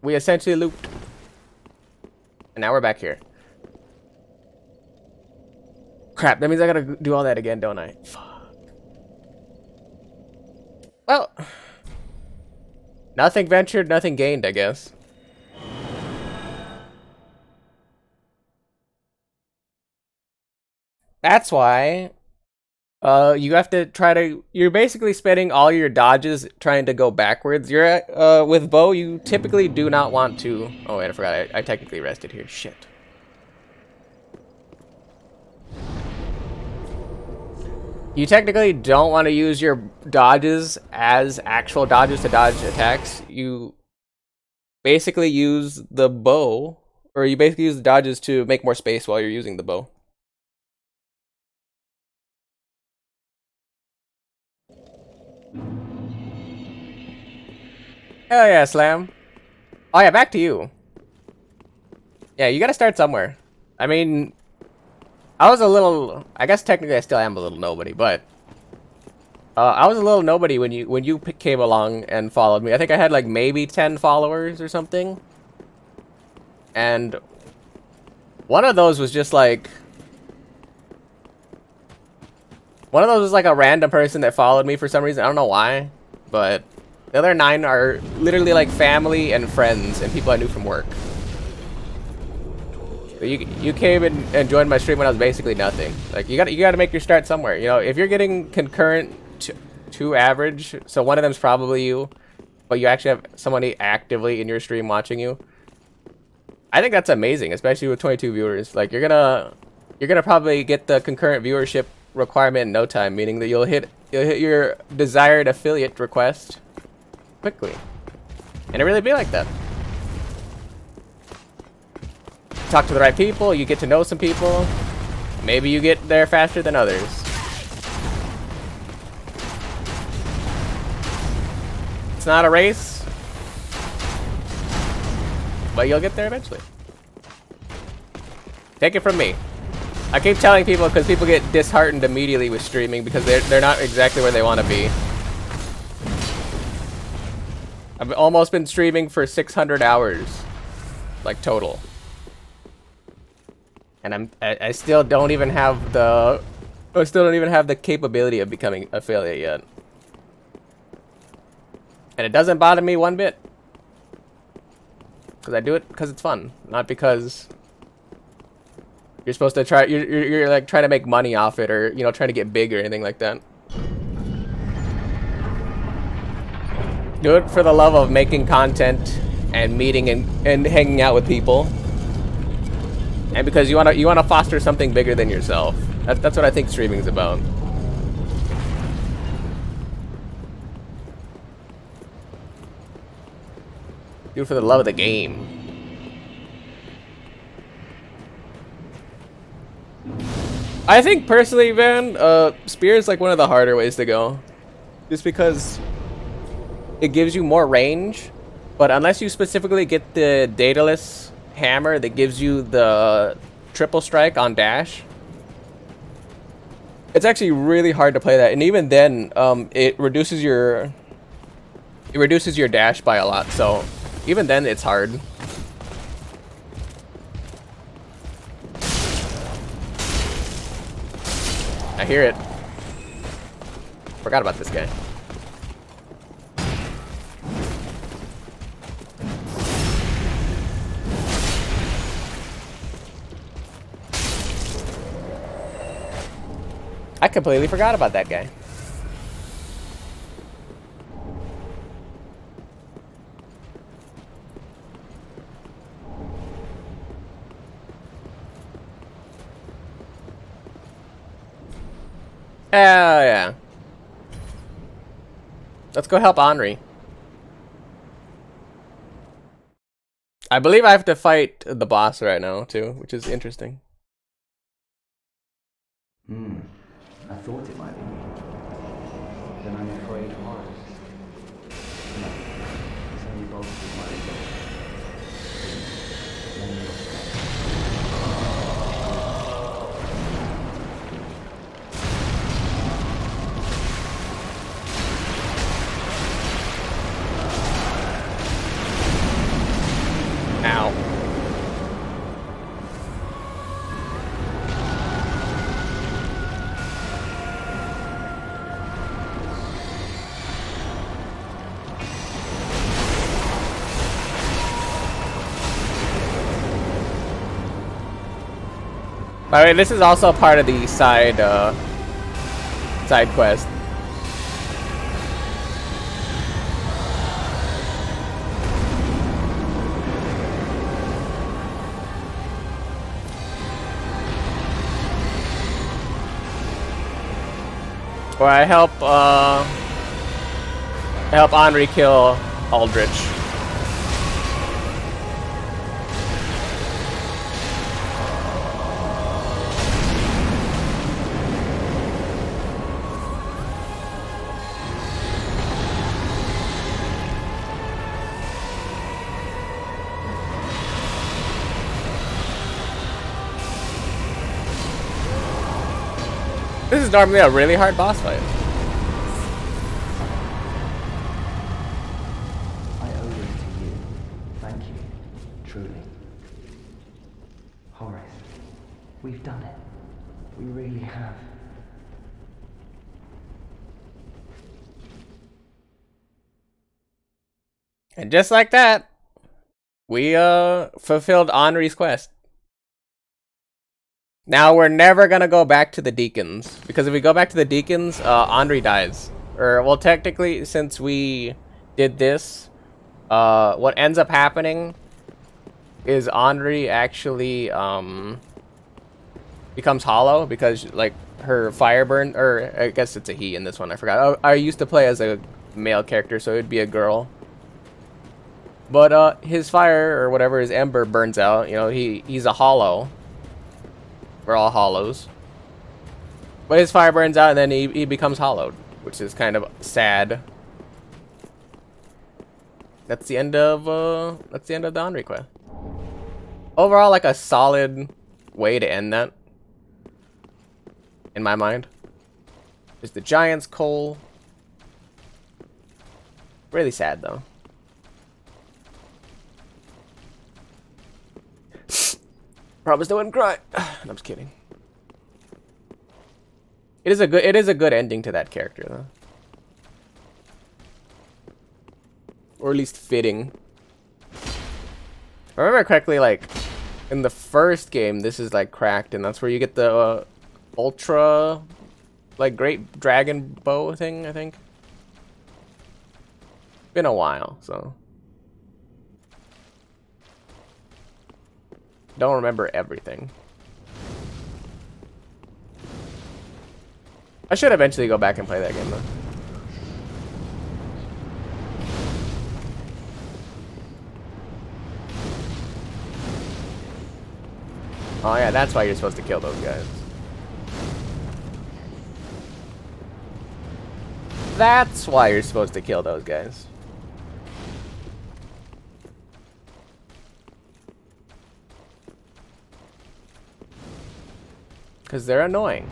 Speaker 1: We essentially looped. And now we're back here. Crap, that means I gotta do all that again, don't I? Fuck. Well, nothing ventured, nothing gained, I guess. That's why you have to try to... You're basically spending all your dodges trying to go backwards. You're at, with bow, you typically do not want to... Oh, wait, I forgot. I technically rested here. Shit. You technically don't want to use your dodges as actual dodges to dodge attacks. You basically use the bow, or you basically use the dodges to make more space while you're using the bow. Hell yeah, Slam. Oh yeah, back to you. Yeah, you gotta start somewhere. I mean, I guess technically I still am a little nobody, but I was a little nobody when you came along and followed me. I think I had like maybe 10 followers or something. And one of those was just like... One of those was like a random person that followed me for some reason. I don't know why, but the other 9 are literally like family and friends and people I knew from work. You came and joined my stream when I was basically nothing. Like you gotta make your start somewhere. You know, if you're getting concurrent to average, so one of them's probably you, but you actually have somebody actively in your stream watching you. I think that's amazing, especially with 22 viewers. Like you're gonna probably get the concurrent viewership requirement in no time, meaning that you'll hit your desired affiliate request quickly, and it really be like that. Talk to the right people, you get to know some people. Maybe you get there faster than others. It's not a race, but you'll get there eventually. Take it from me. I keep telling people because people get disheartened immediately with streaming because they're not exactly where they want to be. I've almost been streaming for 600 hours, like total. And I still don't even have the capability of becoming affiliate yet. And it doesn't bother me one bit. Because I do it because it's fun, not because you're supposed to try you're like trying to make money off it, or you know, trying to get big or anything like that. Do it for the love of making content and meeting and hanging out with people. And because you wanna foster something bigger than yourself. That's what I think streaming is about. Do it for the love of the game. I think personally, man, spear is like one of the harder ways to go, just because it gives you more range. But unless you specifically get the Daedalus hammer that gives you the triple strike on dash, it's actually really hard to play that. And even then, it reduces your dash by a lot. So even then, it's hard. I hear it. Forgot about this guy. I completely forgot about that guy. Yeah. Let's go help Henri. I believe I have to fight the boss right now, too, which is interesting.
Speaker 2: I thought it might be me. Then I'm afraid it was. No, it's only bolstered my resolve. Please, lend me your strength.
Speaker 1: Ow. By the way, this is also part of the side quest. Where I help Henri kill Aldrich. This is normally a really hard boss fight.
Speaker 2: I owe this to you. Thank you. Truly. Horace, we've done it. We really have.
Speaker 1: And just like that, we fulfilled Henri's quest. Now we're never gonna go back to the Deacons, because if we go back to the Deacons, Henri dies. Or, well, technically, since we did this, what ends up happening is Henri actually becomes hollow, because like her fire burn, or I guess it's a he in this one, I forgot. I used to play as a male character, so it'd be a girl. But his fire, or whatever, his ember burns out. You know, he's a hollow. We're all hollows. But his fire burns out and then he becomes hollowed, which is kind of sad. That's the end of the Henri quest. Overall, like a solid way to end that, in my mind. Is the Giant's Coal. Really sad though. Promise I wouldn't cry. I'm just kidding. It is a good ending to that character though. Or at least fitting. If I remember correctly, like in the first game, this is like cracked, and that's where you get the ultra, like, great dragon bow thing, I think. Been a while, so don't remember everything. I should eventually go back and play that game though. Oh yeah, that's why you're supposed to kill those guys. That's why you're supposed to kill those guys. Because they're annoying.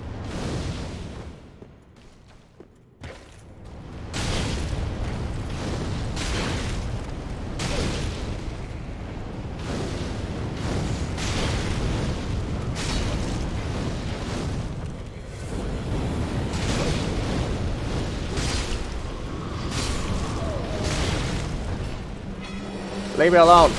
Speaker 1: Leave me alone.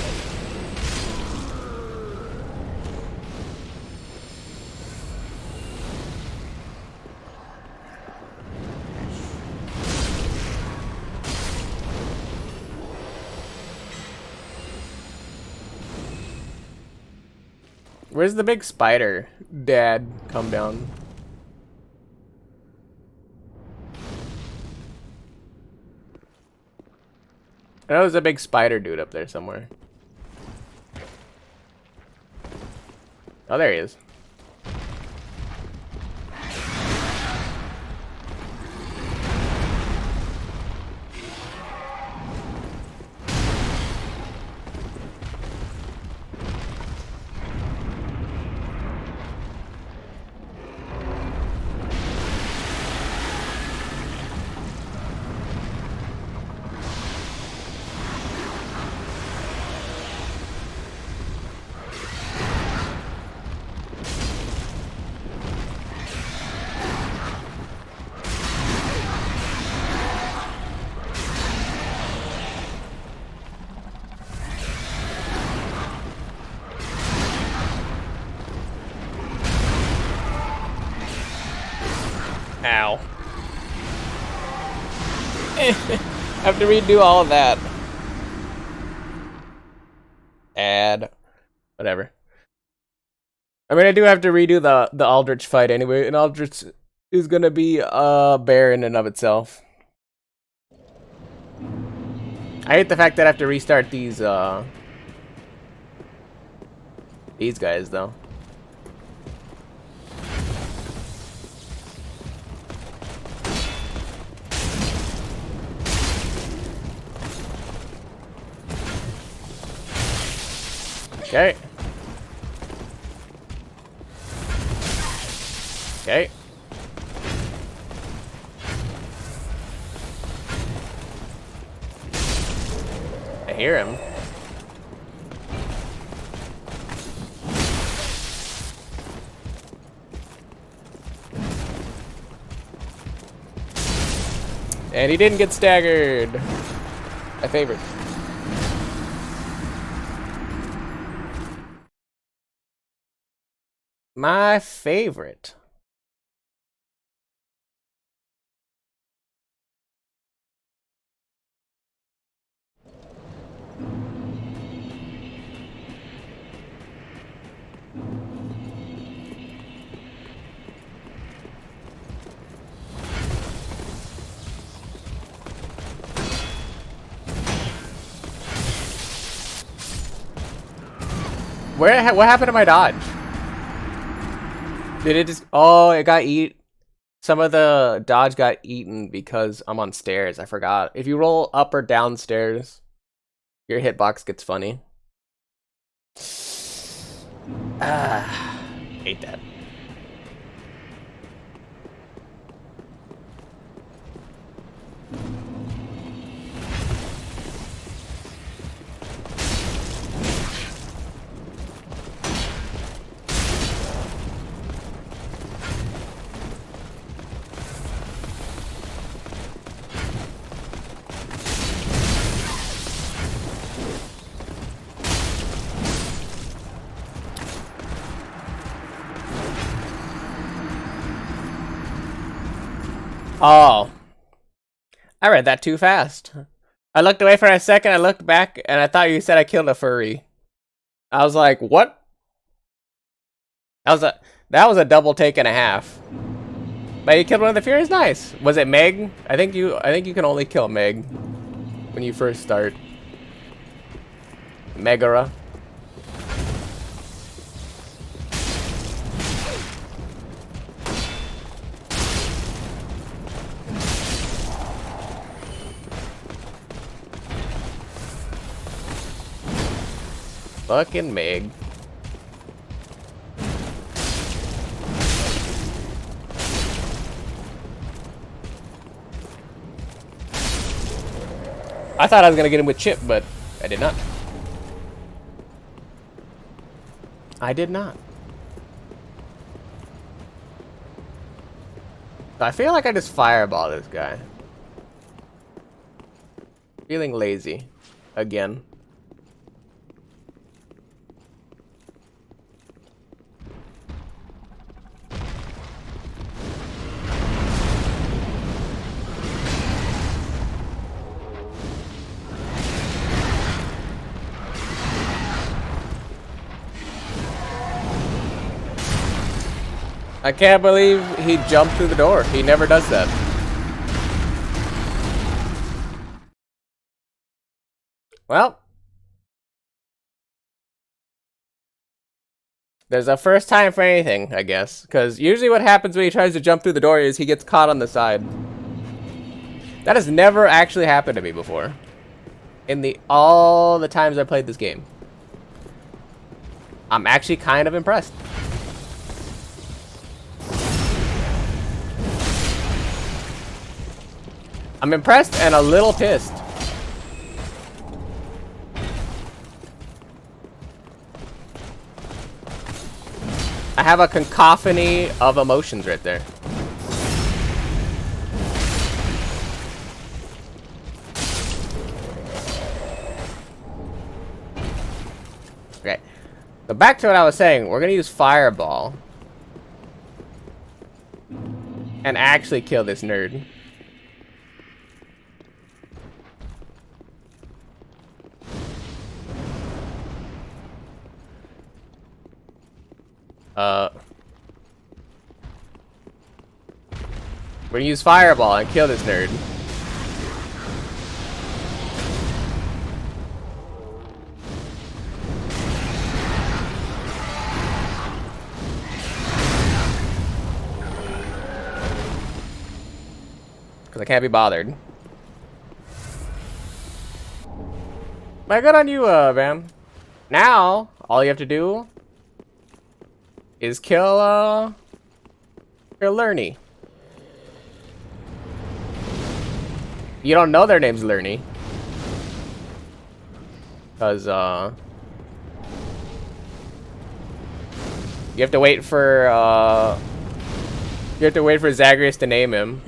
Speaker 1: Where's the big spider? Dad, come down. I know there's a big spider dude up there somewhere. Oh, there he is. Ow. I have to redo all of that. Add. Whatever. I mean, I do have to redo the Aldrich fight anyway, and Aldrich is gonna be a bear in and of itself. I hate the fact that I have to restart these guys though. Okay. Okay. I hear him. And he didn't get staggered. My favorite. My favorite. What happened to my dodge? Did it just... Oh, it got some of the dodge got eaten because I'm on stairs. I forgot. If you roll up or down stairs, your hitbox gets funny. Hate that. Oh. I read that too fast. I looked away for a second, I looked back, and I thought you said I killed a furry. I was like, what? That was a double take and a half. But you killed one of the Furies? Nice. Was it Meg? I think you can only kill Meg when you first start. Megara. Fucking Meg. I thought I was gonna get him with Chip, but I did not. I did not. I feel like I just fireball this guy. Feeling lazy. Again. I can't believe he jumped through the door. He never does that. Well. There's a first time for anything, I guess. Because usually what happens when he tries to jump through the door is he gets caught on the side. That has never actually happened to me before. In all the times I played this game. I'm actually kind of impressed. I'm impressed and a little pissed. I have a cacophony of emotions right there. Okay. So back to what I was saying. We're gonna use Fireball. And actually kill this nerd. We're gonna use Fireball and kill this nerd. Because I can't be bothered. My good on you, Van. Now, all you have to do is kill Lerny. You don't know their name's Lerny. Because, you have to wait for, Zagreus to name him.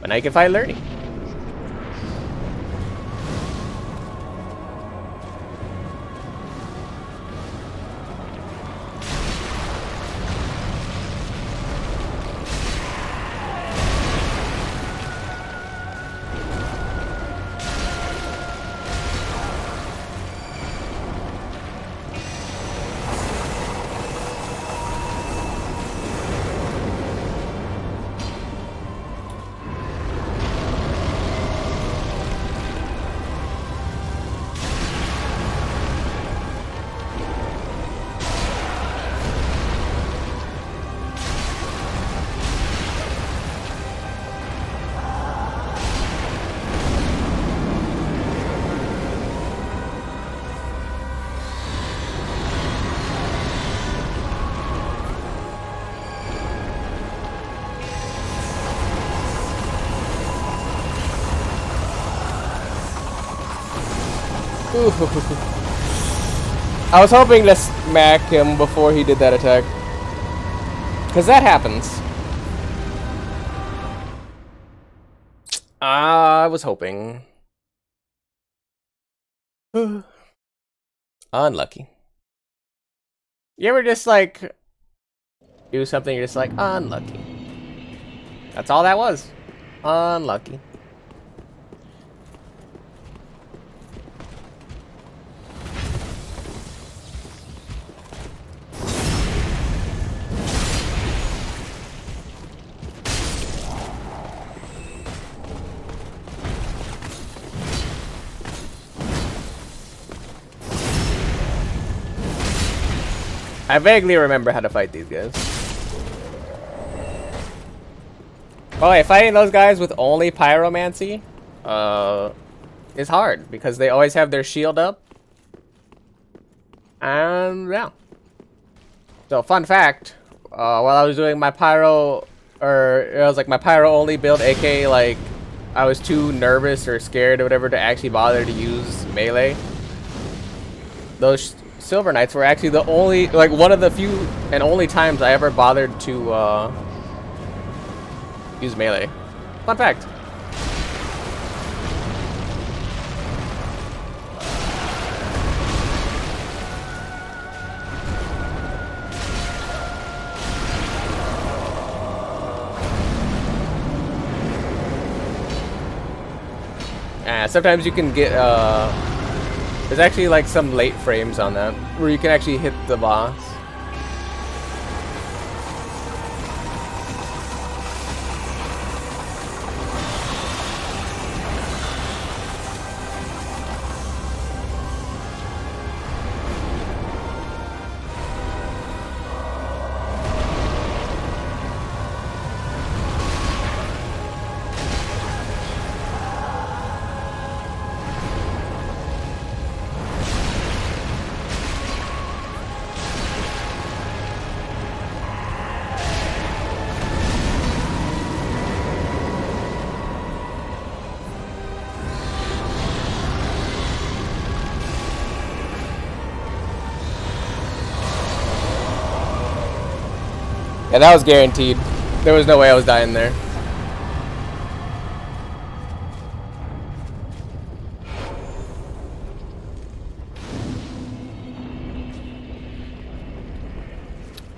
Speaker 1: But now you can fight Lerny. I was hoping to smack him before he did that attack. Because that happens. I was hoping. Unlucky. You ever just like do something you're just like unlucky? That's all that was. Unlucky. I vaguely remember how to fight these guys. Oh, wait, fighting those guys with only pyromancy is hard because they always have their shield up. And yeah. So fun fact, while I was doing my pyro, or it was like my pyro only build, aka like I was too nervous or scared or whatever to actually bother to use melee. Those Silver Knights were actually the only, like one of the few and only times I ever bothered to use melee. Fun fact. Sometimes you can get there's actually like some late frames on that where you can actually hit the boss. Yeah, that was guaranteed. There was no way I was dying there.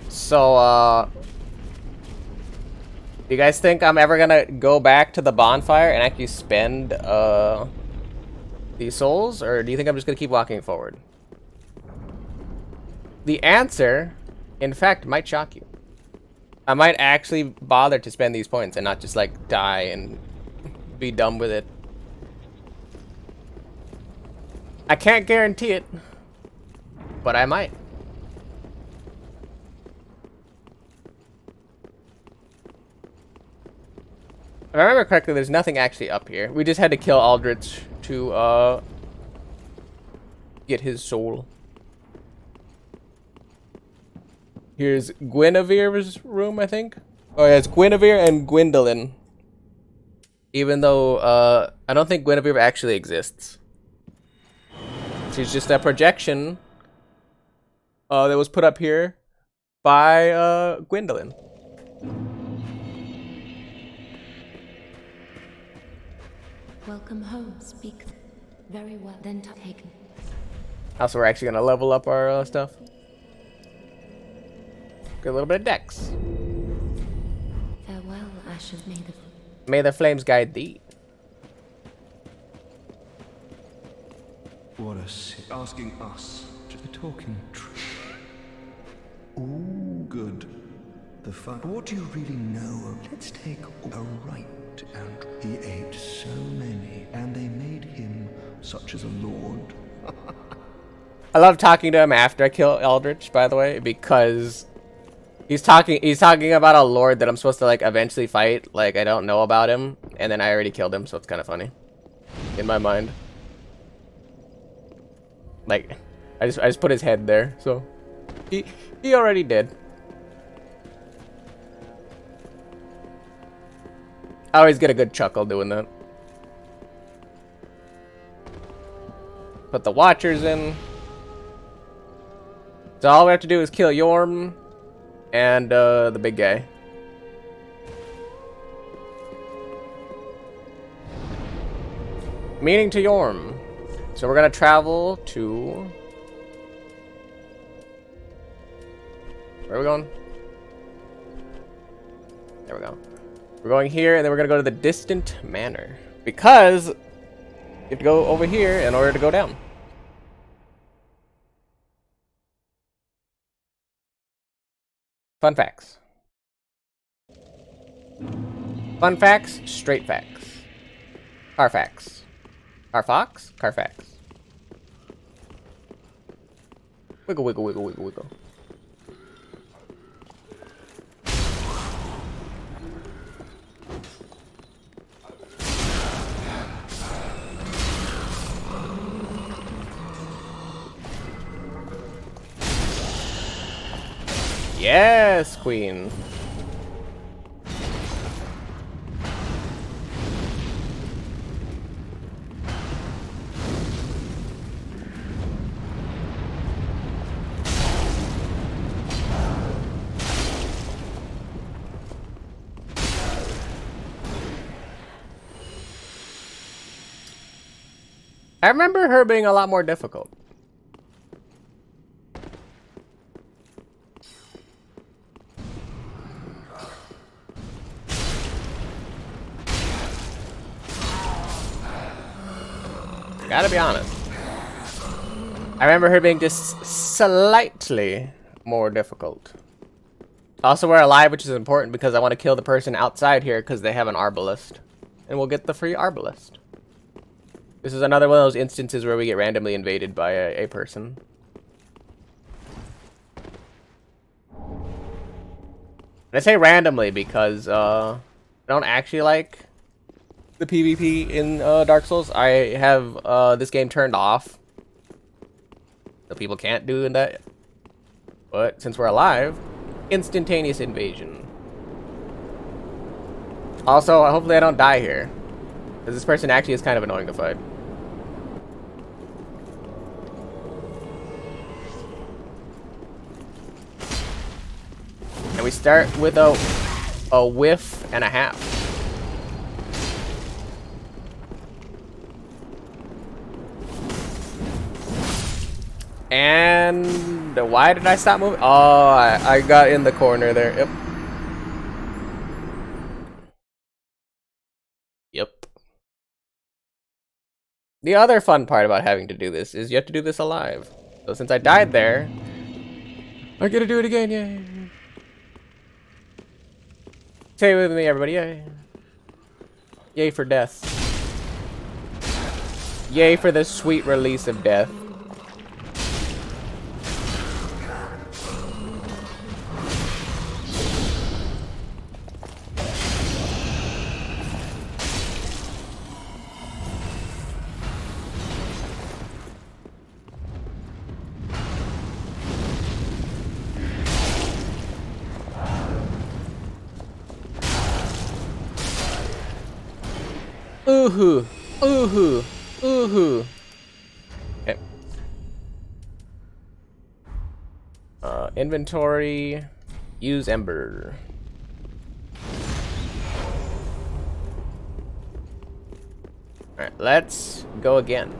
Speaker 1: So, do you guys think I'm ever gonna go back to the bonfire and actually spend, these souls? Or do you think I'm just gonna keep walking forward? The answer, in fact, might shock you. I might actually bother to spend these points and not just like die and be done with it. I can't guarantee it, but I might. If I remember correctly, there's nothing actually up here. We just had to kill Aldrich to get his soul. Here's Guinevere's room, I think. Oh yeah, it's Guinevere and Gwendolyn. Even though I don't think Guinevere actually exists. She's just a projection that was put up here by Gwendolyn.
Speaker 3: Welcome home, speak. Very well, then taken.
Speaker 1: Also, we're actually gonna level up our stuff. Get a little bit of dex.
Speaker 3: Farewell, Ash of May.
Speaker 1: May the flames guide thee.
Speaker 4: What a asking us to the talking truth. Ooh, good. The fun. What do you really know of? Let's take a right, and he ate so many, and they made him such as a lord.
Speaker 1: I love talking to him after I kill Eldritch, by the way, because he's talking about a lord that I'm supposed to like eventually fight. Like I don't know about him, and then I already killed him, so it's kind of funny in my mind. Like I just put his head there, so he already did. I always get a good chuckle doing that. Put the Watchers in. So all we have to do is kill Yorm and the big guy. Meaning to Yorm. So we're gonna travel to... Where are we going? There we go. We're going here, and then we're gonna go to the Distant Manor. Because you have to go over here in order to go down. Fun facts. Fun facts, straight facts. Carfax. Carfax? Carfax. Wiggle, wiggle, wiggle, wiggle, wiggle. Yes, queen. I remember her being a lot more difficult. Gotta be honest. I remember her being just slightly more difficult. Also, we're alive, which is important because I want to kill the person outside here because they have an arbalist. And we'll get the free arbalist. This is another one of those instances where we get randomly invaded by a person. And I say randomly because I don't actually like the PvP in Dark Souls. I have this game turned off, so people can't do that. But since we're alive, instantaneous invasion. Also, hopefully I don't die here, because this person actually is kind of annoying to fight. And we start with a whiff and a half. And why did I stop moving? Oh, I got in the corner there. Yep. Yep. The other fun part about having to do this is you have to do this alive. So since I died there, I get to do it again. Yay. Say it with me, everybody. Yay. Yay for death. Yay for the sweet release of death. Ooh-hoo. Ooh-hoo. Ooh-hoo. Okay. Inventory. Use Ember. Alright, let's go again.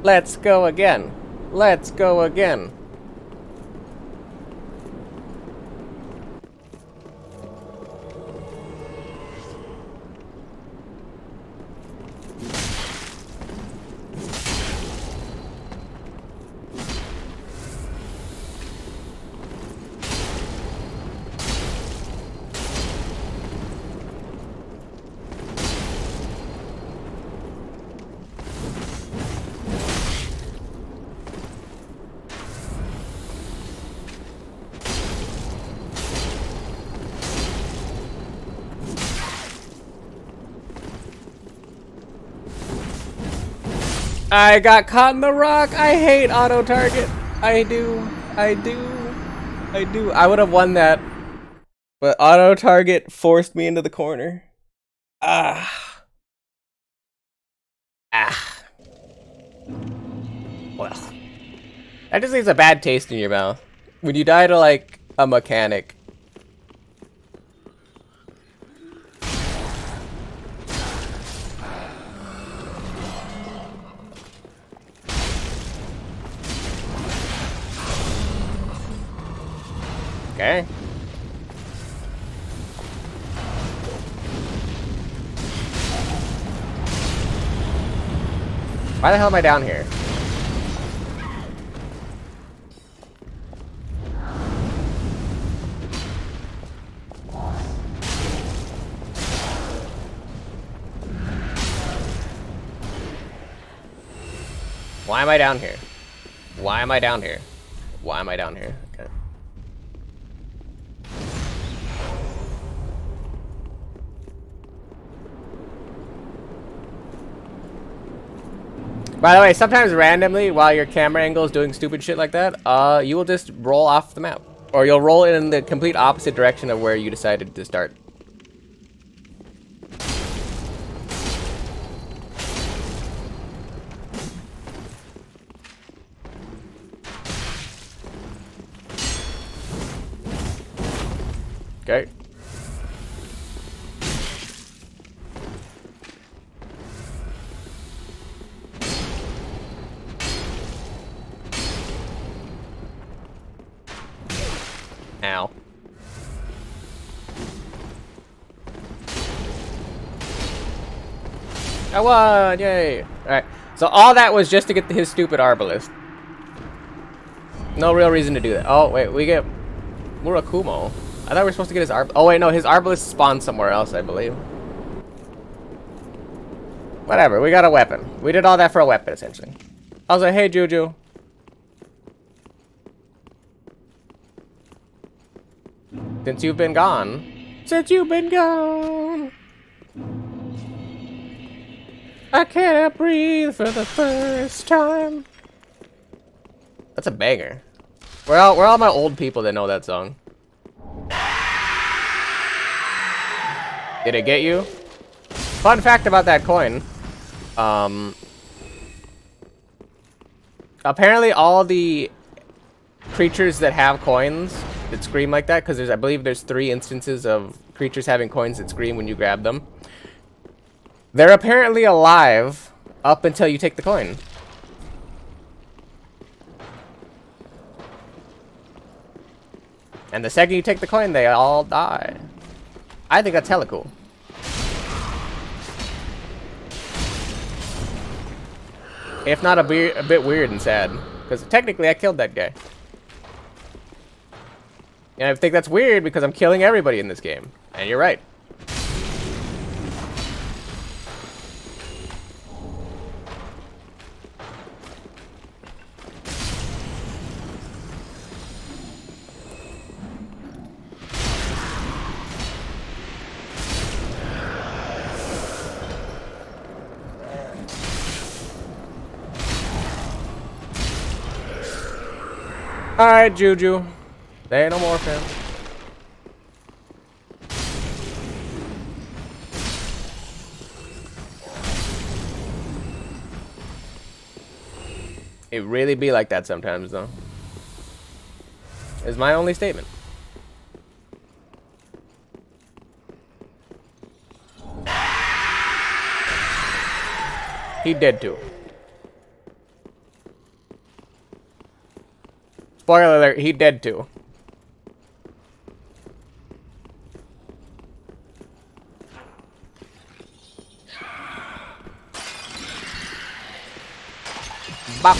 Speaker 1: Let's go again. Let's go again. I got caught in the rock. I hate auto target. I do. I would have won that, but auto target forced me into the corner. Ah. Well, that just leaves a bad taste in your mouth when you die to like a mechanic. Okay. Why the hell am I down here? Why am I down here? Why am I down here? Why am I down here? Okay. By the way, sometimes randomly, while your camera angle is doing stupid shit like that, you will just roll off the map. Or you'll roll in the complete opposite direction of where you decided to start. Okay. Ow. I won! Yay! Alright, so all that was just to get his stupid Arbalest. No real reason to do that. Oh, wait, we get Murakumo. I thought we were supposed to get his Arbalest. Oh, wait, no, his Arbalest spawned somewhere else, I believe. Whatever, we got a weapon. We did all that for a weapon, essentially. I was like, hey, Juju. Since you've been gone. Since you've been gone. I can't breathe for the first time. That's a banger. Where all my old people that know that song? Did it get you? Fun fact about that coin. Apparently all the creatures that have coins that scream like that, because I believe there's 3 instances of creatures having coins that scream when you grab them. They're apparently alive up until you take the coin. And the second you take the coin, they all die. I think that's hella cool. If not a bit weird and sad. Because technically I killed that guy. And I think that's weird because I'm killing everybody in this game. And you're right. Alright, Juju. Say no more, fam. It really be like that sometimes, though. Is my only statement. He dead too. Spoiler alert, he dead too. Bop.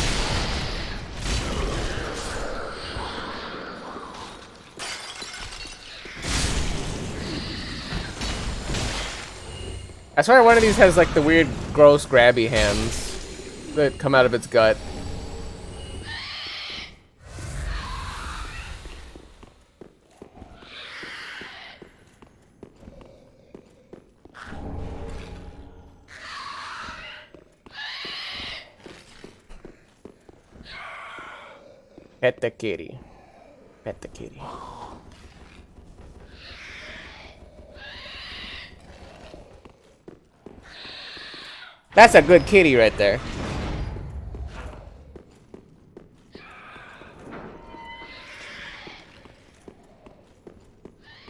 Speaker 1: I swear one of these has like the weird, gross, grabby hands that come out of its gut. Pet the kitty. Pet the kitty. That's a good kitty right there.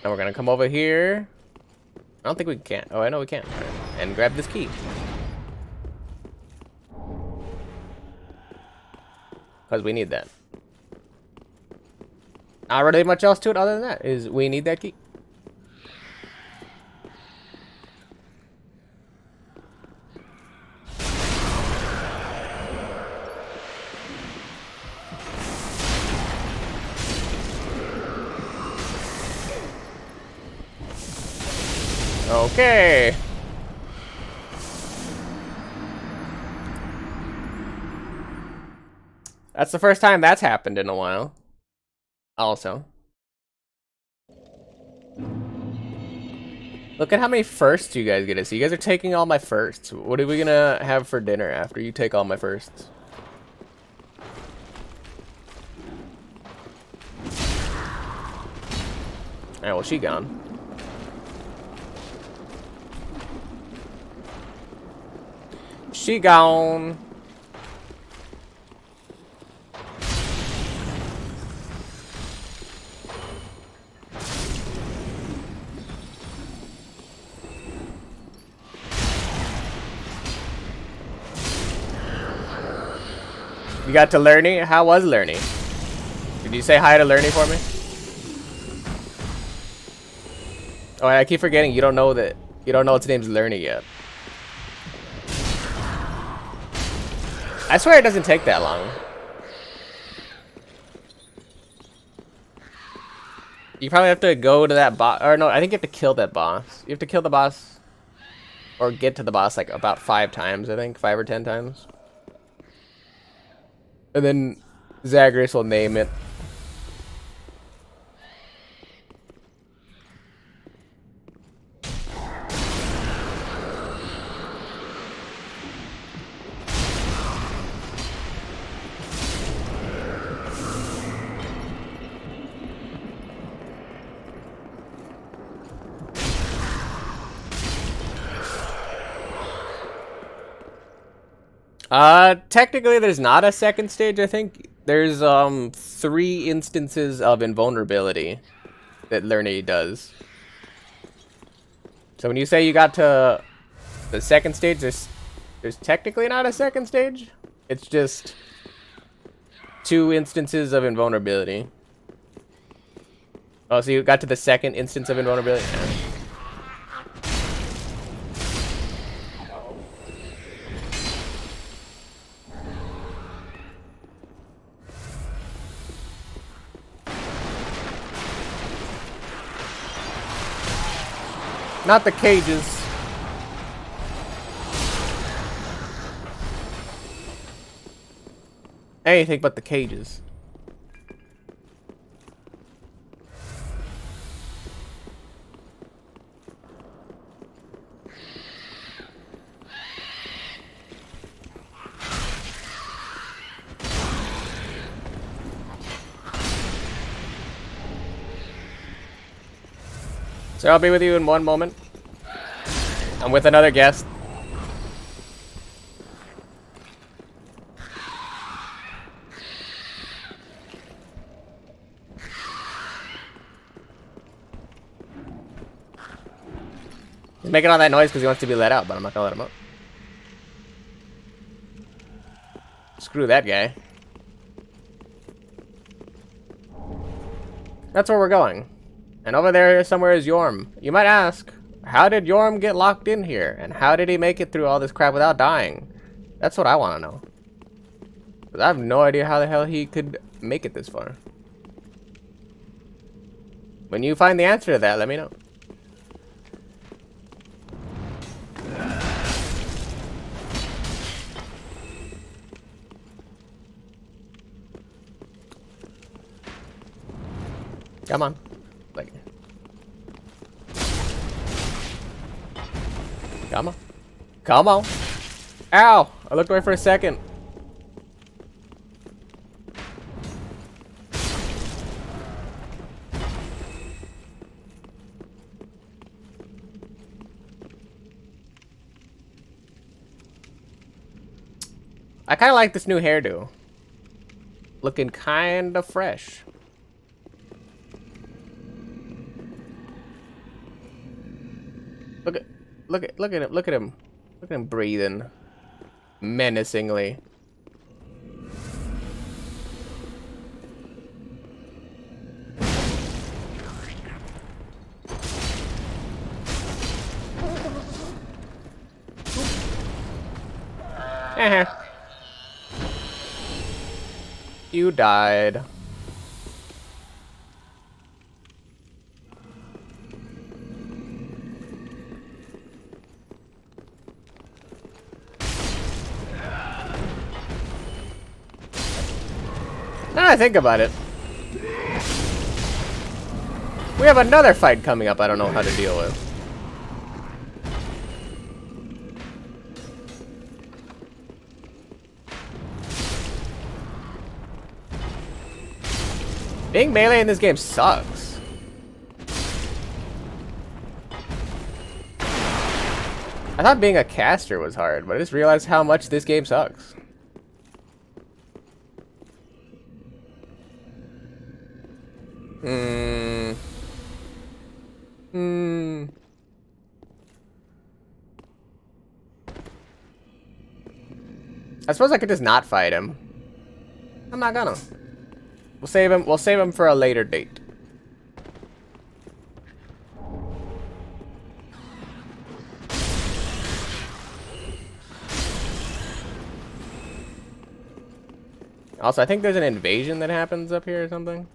Speaker 1: Now we're gonna come over here. I don't think we can. Oh, I know we can. Right. And grab this key. Because we need that. Not really much else to it other than that. Is we need that key. Okay. That's the first time that's happened in a while. Also. Look at how many firsts you guys get to see. You guys are taking all my firsts. What are we gonna have for dinner after you take all my firsts? Alright, well, she gone. She gone. You got to Lerny? How was Lerny? Did you say hi to Lerny for me? Oh, I keep forgetting you don't know that its name's Lerny yet. I swear it doesn't take that long. You probably have to go to that boss, or no, I think you have to kill that boss. You have to kill the boss, or get to the boss like about 5 times, I think, 5 or 10 times. And then Zagreus will name it. Technically there's not a second stage, I think. There's 3 instances of invulnerability that Lerny does. So when you say you got to the second stage, there's technically not a second stage. It's just 2 instances of invulnerability. Oh, so you got to the second instance of invulnerability? Yeah. Not the cages. Anything but the cages. So I'll be with you in one moment. I'm with another guest. He's making all that noise because he wants to be let out, but I'm not gonna let him out. Screw that guy. That's where we're going. And over there somewhere is Yorm. You might ask, how did Yorm get locked in here? And how did he make it through all this crap without dying? That's what I want to know. Because I have no idea how the hell he could make it this far. When you find the answer to that, let me know. Come on. Like, come on. Come on. Ow! I looked away for a second. I kind of like this new hairdo. Looking kind of fresh. Look at him breathing menacingly. You died. Now I think about it, we have another fight coming up I don't know how to deal with. Being melee in this game sucks. I thought being a caster was hard, but I just realized how much this game sucks. I suppose I could just not fight him. I'm not gonna. We'll save him for a later date. Also, I think there's an invasion that happens up here or something.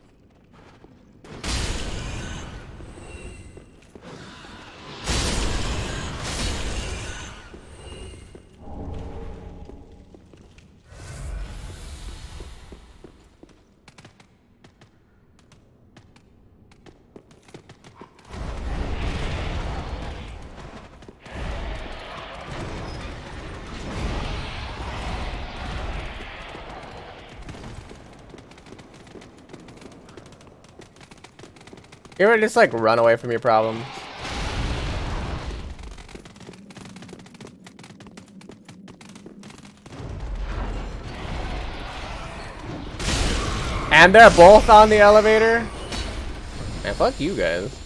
Speaker 1: You ever just like run away from your problems? And they're both on the elevator? Man, fuck you guys.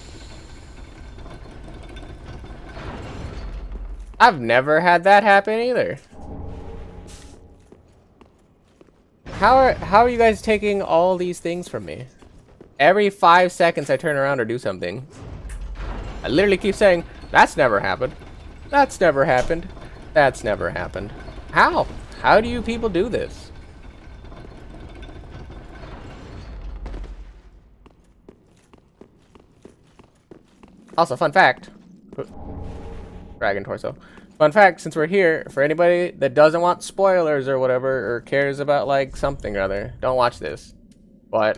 Speaker 1: I've never had that happen either. How are you guys taking all these things from me? Every 5 seconds I turn around or do something, I literally keep saying, that's never happened. That's never happened. That's never happened. How? How do you people do this? Also, fun fact, dragon torso. Fun fact, since we're here, for anybody that doesn't want spoilers or whatever, or cares about like something or other, don't watch this. But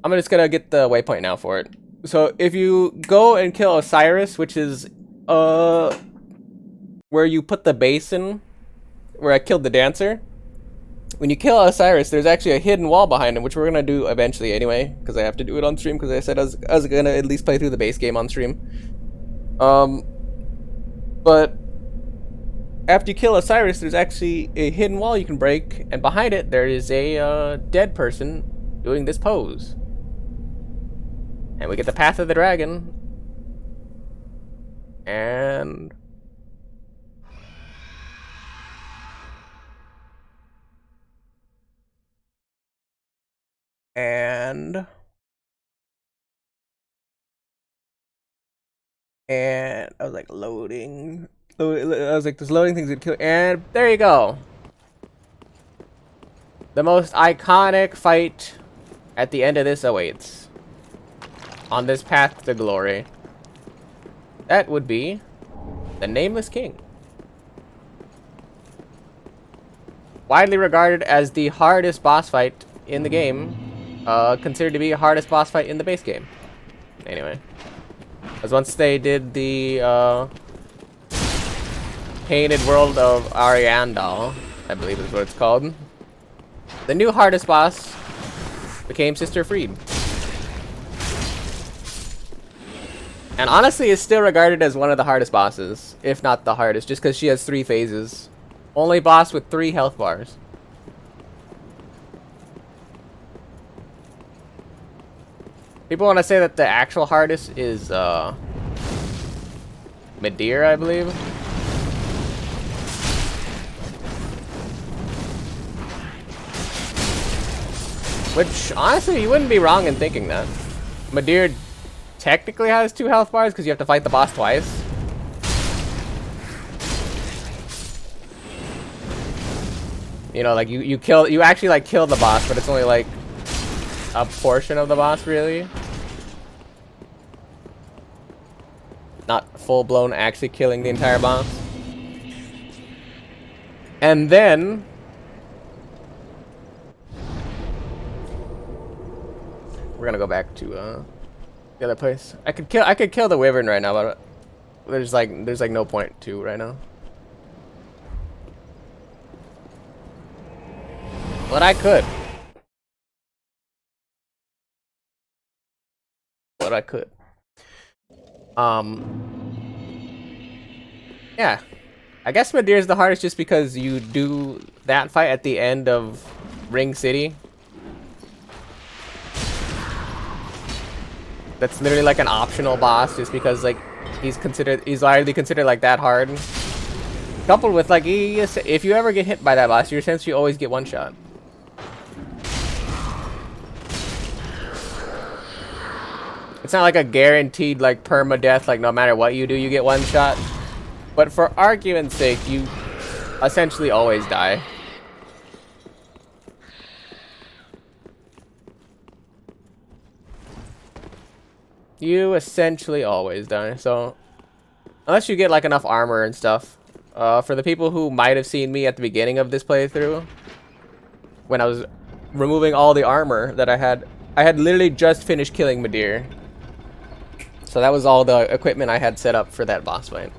Speaker 1: I'm just gonna get the waypoint now for it. So if you go and kill Osiris, which is where you put the basin, where I killed the dancer. When you kill Osiris, there's actually a hidden wall behind him, which we're gonna do eventually anyway, because I have to do it on stream, because I said I was gonna at least play through the base game on stream. But after you kill Osiris, there's actually a hidden wall you can break, and behind it there is a dead person doing this pose. And we get the Path of the Dragon. And I was like loading. I was like, there's loading things that kill. And there you go. The most iconic fight at the end of this awaits. On this path to glory. That would be the Nameless King. Widely regarded as the hardest boss fight in the game. Considered to be the hardest boss fight in the base game. Anyway. Because once they did the Painted World of Ariandel, I believe is what it's called, the new hardest boss became Sister Fried. And honestly is still regarded as one of the hardest bosses, if not the hardest, just because she has 3 phases. Only boss with 3 health bars. People want to say that the actual hardest is Midir, I believe. Which, honestly, you wouldn't be wrong in thinking that. Midir technically has 2 health bars because you have to fight the boss twice. You know, like you actually like kill the boss, but it's only like a portion of the boss, really. Not full-blown actually killing the entire boss. And then we're gonna go back to the other place. I could kill the wyvern right now, but there's like no point to right now. But I could. But I could. Yeah. I guess Midir is the hardest just because you do that fight at the end of Ring City. That's literally like an optional boss just because like he's widely considered like that hard. Coupled with like if you ever get hit by that boss, you essentially always get one shot. It's not like a guaranteed like permadeath, like no matter what you do, you get one shot. But for argument's sake, you essentially always die. You essentially always die. So unless you get like enough armor and stuff. For the people who might have seen me at the beginning of this playthrough, when I was removing all the armor that I had literally just finished killing Midir. So that was all the equipment I had set up for that boss fight.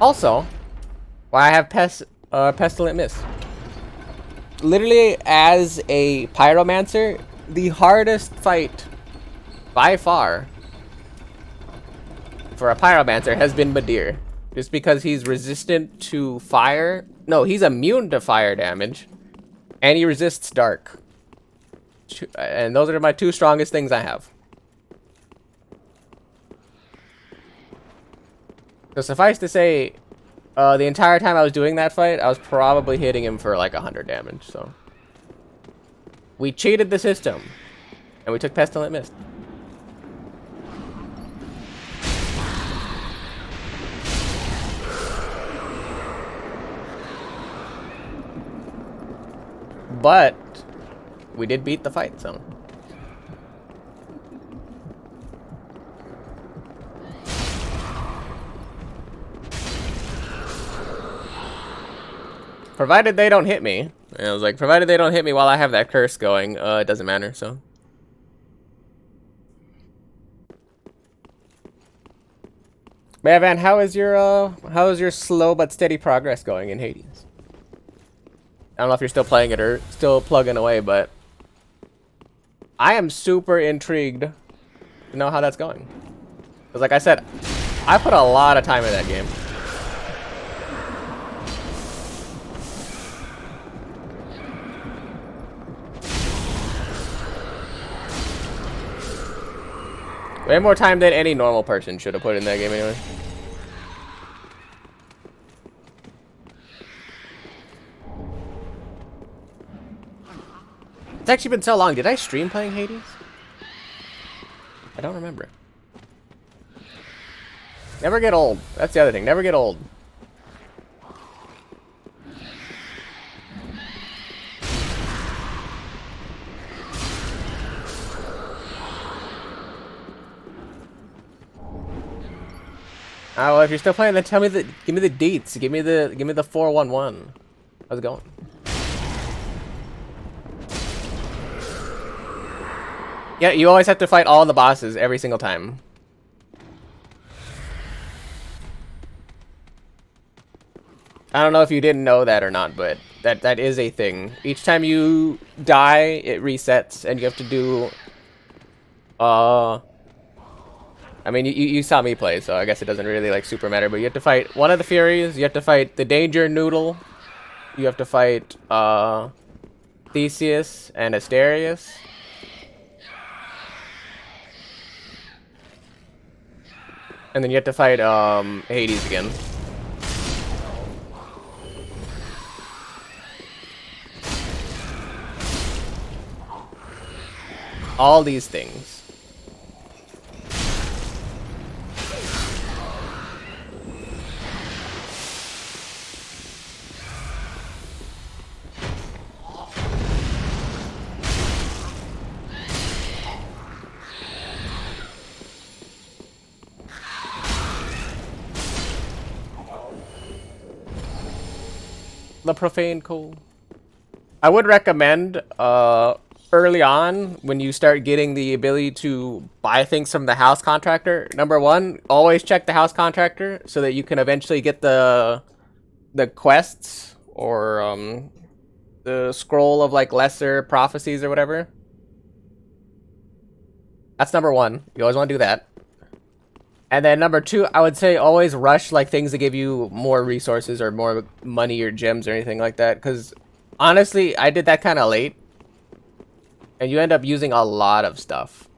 Speaker 1: Also, why I have Pestilent Mist. Literally, as a pyromancer, the hardest fight by far for a pyromancer has been Midir. Just because he's resistant to fire. No, he's immune to fire damage. And he resists dark. And those are my 2 strongest things I have. So suffice to say, the entire time I was doing that fight, I was probably hitting him for like 100 damage, so. We cheated the system. And we took Pestilent Mist. But we did beat the fight, so. Provided they don't hit me. And I was like, provided they don't hit me while I have that curse going, it doesn't matter, so. But yeah, Van, how is your slow but steady progress going in Hades? I don't know if you're still playing it or still plugging away, but I am super intrigued to know how that's going. Because like I said, I put a lot of time in that game. Way more time than any normal person should have put in that game anyway. It's actually been so long. Did I stream playing Hades? I don't remember. Never get old. That's the other thing. Never get old. Oh, well, if you're still playing, then tell me give me the deets. Give me the 411. How's it going? Yeah, you always have to fight all the bosses every single time. I don't know if you didn't know that or not, but that is a thing. Each time you die, it resets, and you have to do. I mean, you saw me play, so I guess it doesn't really like super matter. But you have to fight one of the Furies. You have to fight the Danger Noodle. You have to fight Theseus and Asterius. And then you have to fight Hades again. All these things. The Profane Coal. I would recommend early on when you start getting the ability to buy things from the house contractor. Number one, always check the house contractor so that you can eventually get the quests or the scroll of like lesser prophecies or whatever. That's number one. You always want to do that. And then number two, I would say always rush like things that give you more resources or more money or gems or anything like that. Because honestly, I did that kind of late. And you end up using a lot of stuff.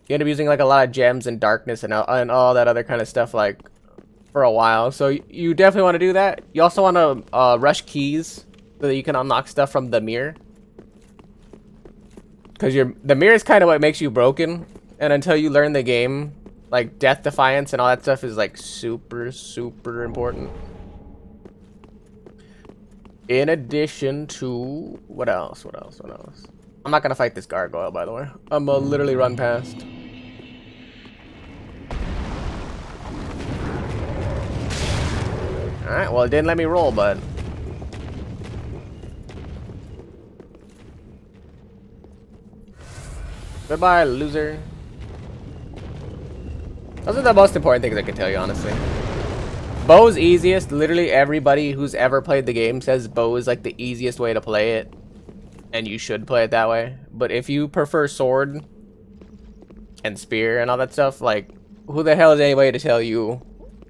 Speaker 1: You end up using like a lot of gems and darkness and all that other kind of stuff like for a while. So you definitely want to do that. You also want to rush keys so that you can unlock stuff from the mirror. Because the mirror is kind of what makes you broken. And until you learn the game, like Death Defiance and all that stuff is like super, super important. In addition to... What else? I'm not going to fight this gargoyle, by the way. I'm going to literally run past. Alright, well it didn't let me roll, but... Goodbye, loser. Those are the most important things I can tell you, honestly. Bow's easiest. Literally everybody who's ever played the game says bow is like the easiest way to play it. And you should play it that way. But if you prefer sword and spear and all that stuff, like, who the hell is anybody to tell you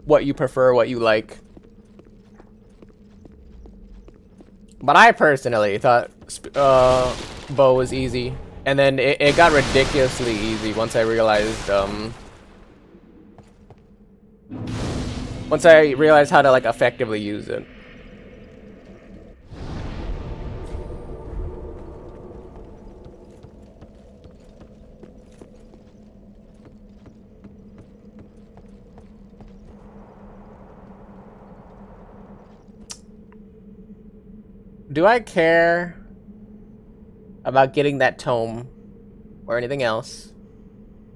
Speaker 1: what you prefer, what you like? But I personally thought bow was easy. And then it got ridiculously easy once I realized, how to, like, effectively use it. Do I care about getting that tome or anything else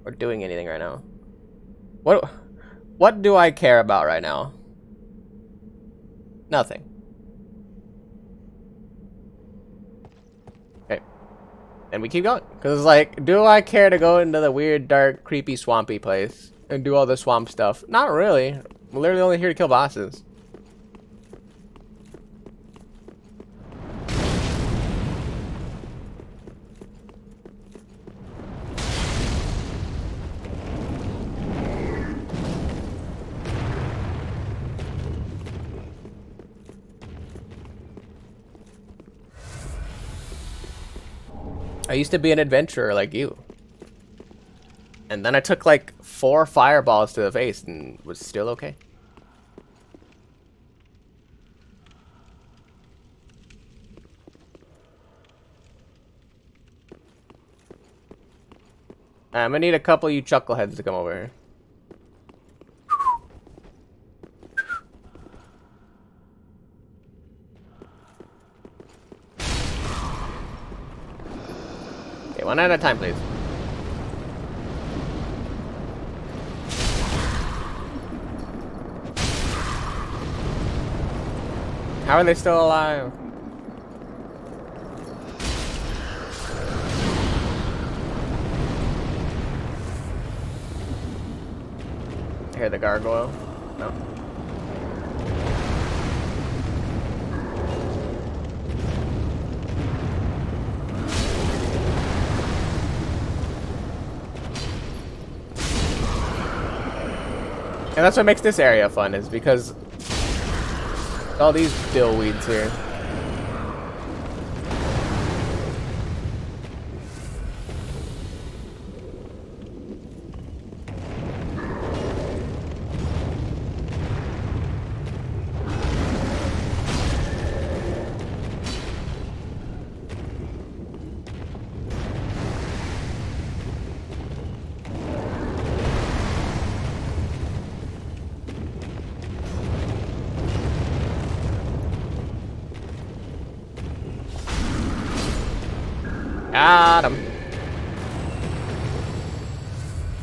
Speaker 1: or doing anything right now? What do I care about right now? Nothing. Okay. And we keep going. Because it's like, do I care to go into the weird, dark, creepy, swampy place and do all the swamp stuff? Not really. I'm literally only here to kill bosses. I used to be an adventurer like you. And then I took like 4 fireballs to the face and was still okay. I'm gonna need a couple of you chuckleheads to come over here. Okay, one at a time, please. How are they still alive? I hear the gargoyle. No. And that's what makes this area fun, is because all these dillweeds here. Got him.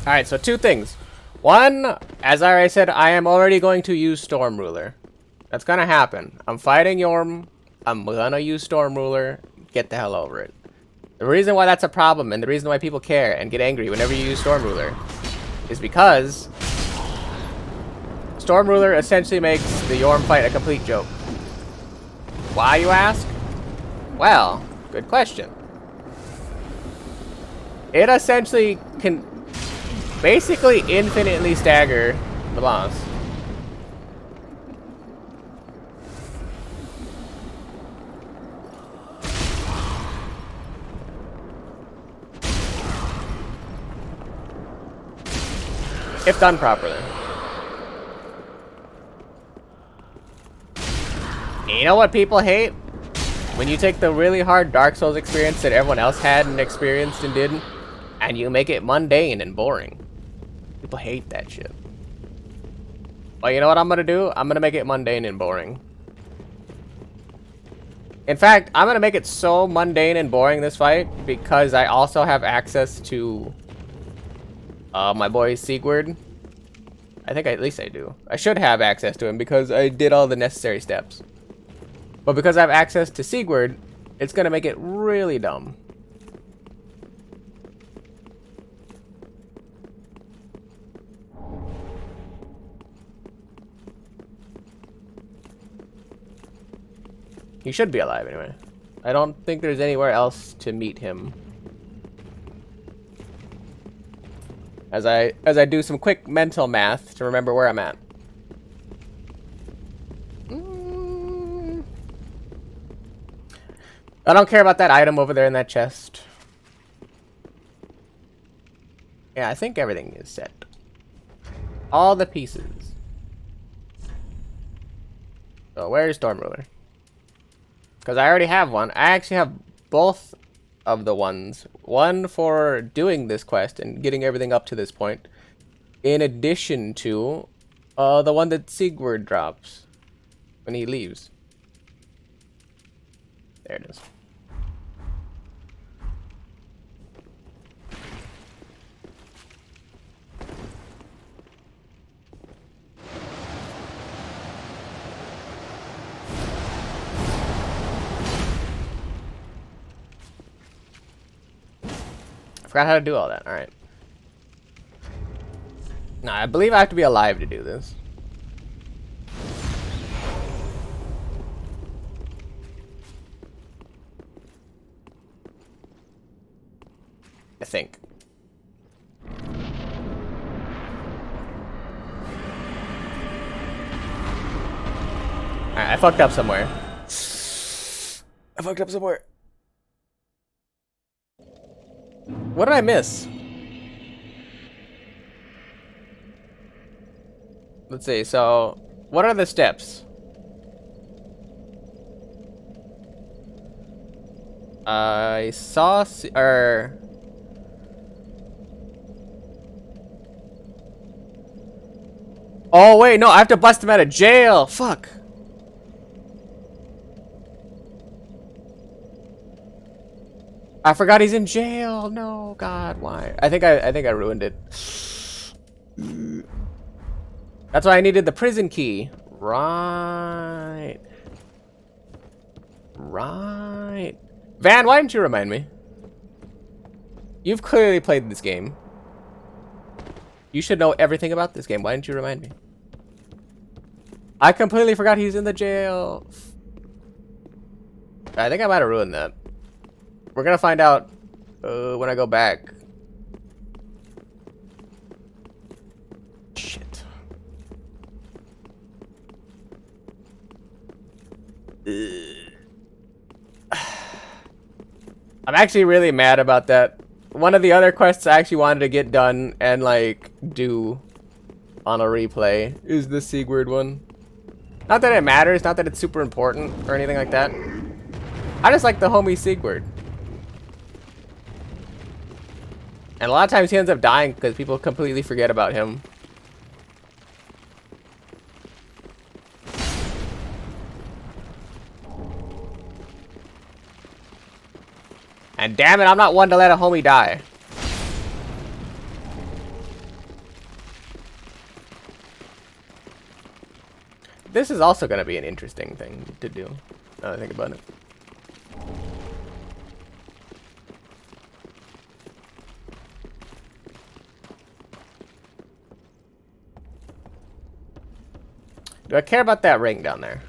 Speaker 1: Alright, so 2 things. One, as I already said, I am already going to use Storm Ruler. That's gonna happen. I'm fighting Yorm. I'm gonna use Storm Ruler. Get the hell over it. The reason why that's a problem, and the reason why people care and get angry whenever you use Storm Ruler, is because Storm Ruler essentially makes the Yorm fight a complete joke. Why, you ask? Well, good question. It essentially can basically infinitely stagger the boss. If done properly. You know what people hate? When you take the really hard Dark Souls experience that everyone else had and experienced and didn't, and you make it mundane and boring. People hate that shit. Well, you know what I'm gonna do? I'm gonna make it mundane and boring. In fact, I'm gonna make it so mundane and boring this fight because I also have access to my boy Sigurd. I think at least I do. I should have access to him because I did all the necessary steps. But because I have access to Sigurd, it's gonna make it really dumb. He should be alive anyway. I don't think there's anywhere else to meet him. As I do some quick mental math to remember where I'm at. I don't care about that item over there in that chest. Yeah, I think everything is set. All the pieces. So where's Storm Ruler? Because I already have one. I actually have both of the ones. One for doing this quest and getting everything up to this point. In addition to the one that Sigurd drops when he leaves. There it is. forgot how to do all that. All right. Nah, I believe I have to be alive to do this. I think. Alright, I fucked up somewhere. I fucked up somewhere. What did I miss? Let's see, so what are the steps? I saw or oh wait, no, I have to bust him out of jail. Fuck. I forgot he's in jail. No, God, why? I think I ruined it. That's why I needed the prison key. Right. Right. Van, why didn't you remind me? You've clearly played this game. You should know everything about this game. Why didn't you remind me? I completely forgot he's in the jail. I think I might have ruined that. We're gonna find out when I go back. Shit. I'm actually really mad about that. One of the other quests I actually wanted to get done and like do on a replay is the Sigurd one. Not that it matters, not that it's super important or anything like that. I just like the homie Sigurd. And a lot of times he ends up dying because people completely forget about him. And damn it, I'm not one to let a homie die. This is also going to be an interesting thing to do, now that I think about it. Do I care about that ring down there?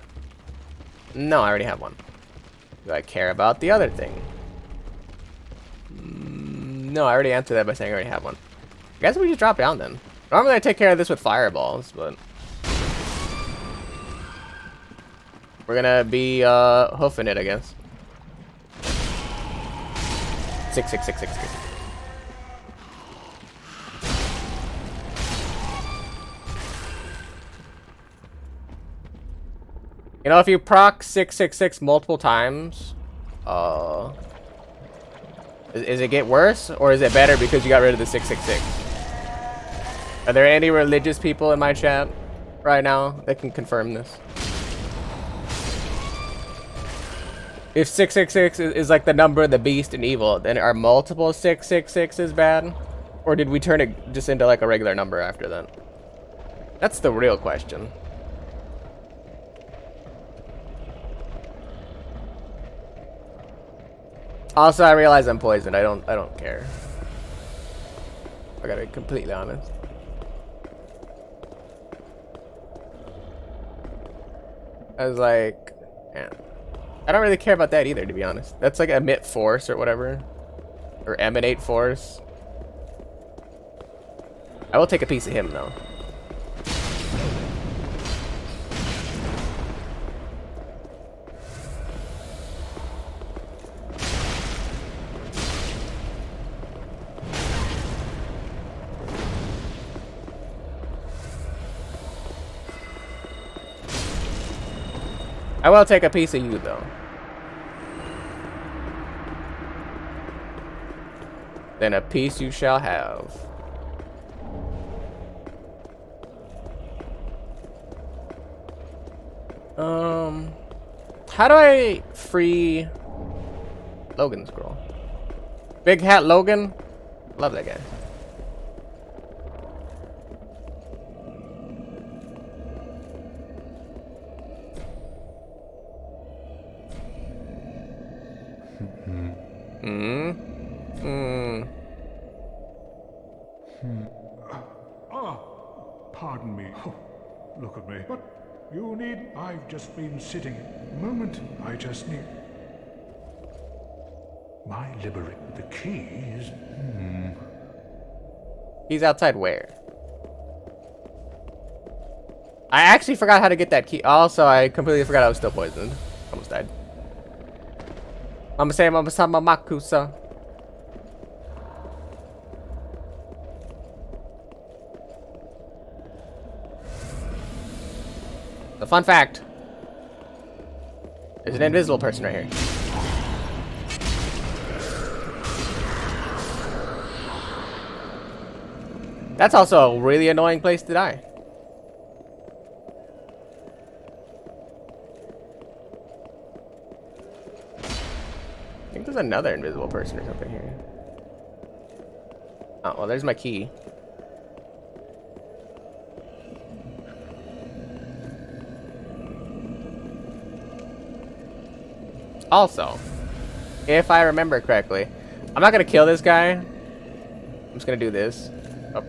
Speaker 1: No, I already have one. Do I care about the other thing? No, I already answered that by saying I already have one. I guess we just drop down then. Normally I take care of this with fireballs, but we're gonna be hoofing it, I guess. 6, 6, 6, 6, 6. You know, if you proc 666 multiple times, is it get worse or is it better because you got rid of the 666? Are there any religious people in my chat right now that can confirm this? If 666 is like the number of the beast and evil, then are multiple 666s bad? Or did we turn it just into like a regular number after that? That's the real question. Also, I realize I'm poisoned. I don't care. I gotta be completely honest. I was like, yeah. I don't really care about that either, to be honest. That's like emit force or whatever. Or emanate force. I will take a piece of him though. I will take a piece of you, though. Then a piece you shall have. How do I free Logan scroll? Big Hat Logan? Love that guy.
Speaker 5: look at me. But you need... I've just been sitting. A moment. I just need... My liberate. The key is...
Speaker 1: He's outside where? I actually forgot how to get that key. Also, I completely forgot I was still poisoned. Almost died. Mama say Mama Sama Makusa. The fun fact. There's an invisible person right here. That's also a really annoying place to die. I think there's another invisible person or something here. Oh, well, there's my key. Also, if I remember correctly, I'm not gonna kill this guy. I'm just gonna do this. Oh.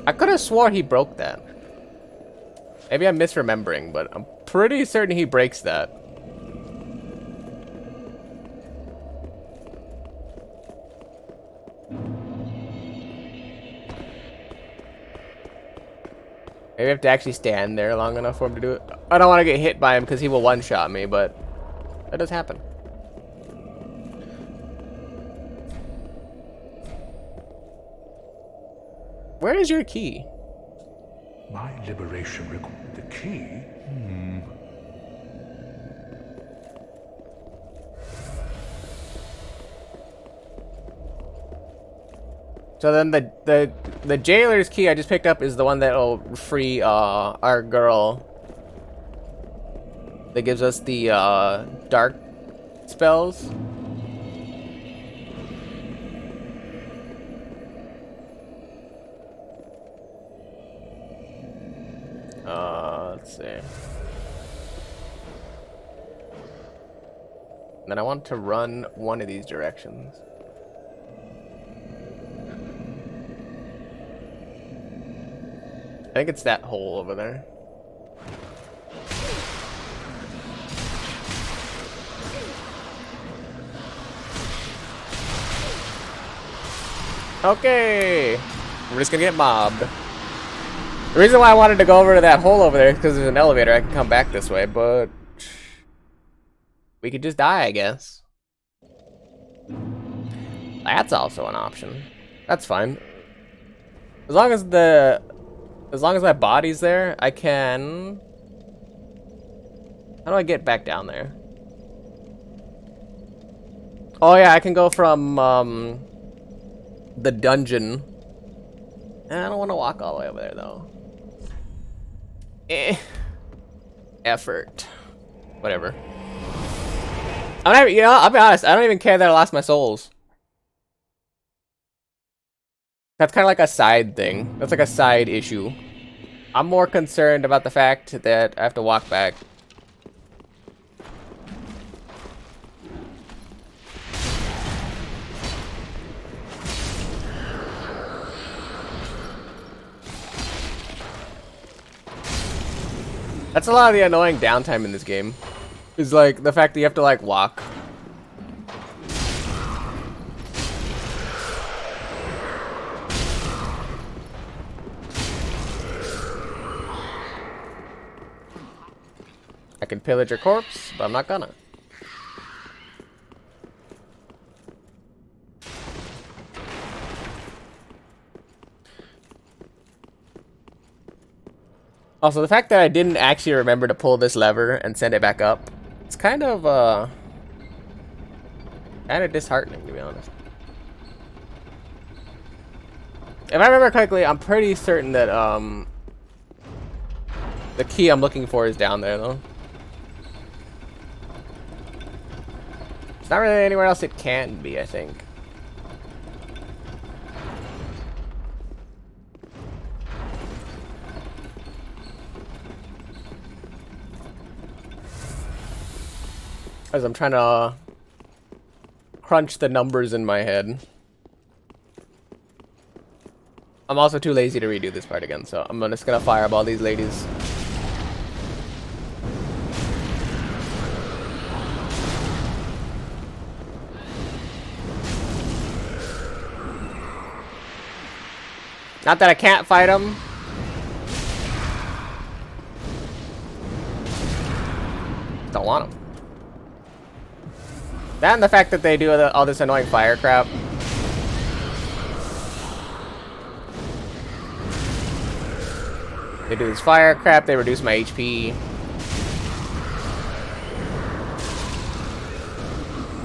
Speaker 1: I could have swore he broke that. Maybe I'm misremembering, but I'm pretty certain he breaks that. Maybe I have to actually stand there long enough for him to do it. I don't want to get hit by him because he will one-shot me, but that does happen. Where is your key?
Speaker 5: My liberation the key?
Speaker 1: So then the jailer's key I just picked up is the one that'll free our girl. That gives us the dark spells. Let's see. Then I want to run one of these directions. I think it's that hole over there. Okay, we're just gonna get mobbed. The reason why I wanted to go over to that hole over there is because there's an elevator. I can come back this way, but we could just die, I guess. That's also an option. That's fine. As long as my body's there, I can... How do I get back down there? Oh yeah, I can go from the dungeon. I don't want to walk all the way over there though. Effort. Whatever. I'm not, you know, I'll be honest, I don't even care that I lost my souls. That's kind of like a side thing. That's like a side issue. I'm more concerned about the fact that I have to walk back. That's a lot of the annoying downtime in this game. Is like the fact that you have to like walk. I can pillage your corpse, but I'm not gonna. Also, the fact that I didn't actually remember to pull this lever and send it back up, it's kind of disheartening, to be honest. If I remember correctly, I'm pretty certain that the key I'm looking for is down there, though. It's not really anywhere else it can be, I think. As I'm trying to crunch the numbers in my head. I'm also too lazy to redo this part again, so I'm just gonna fireball these ladies. Not that I can't fight them. Don't want them. That and the fact that they do all this annoying fire crap. They do this fire crap, they reduce my HP.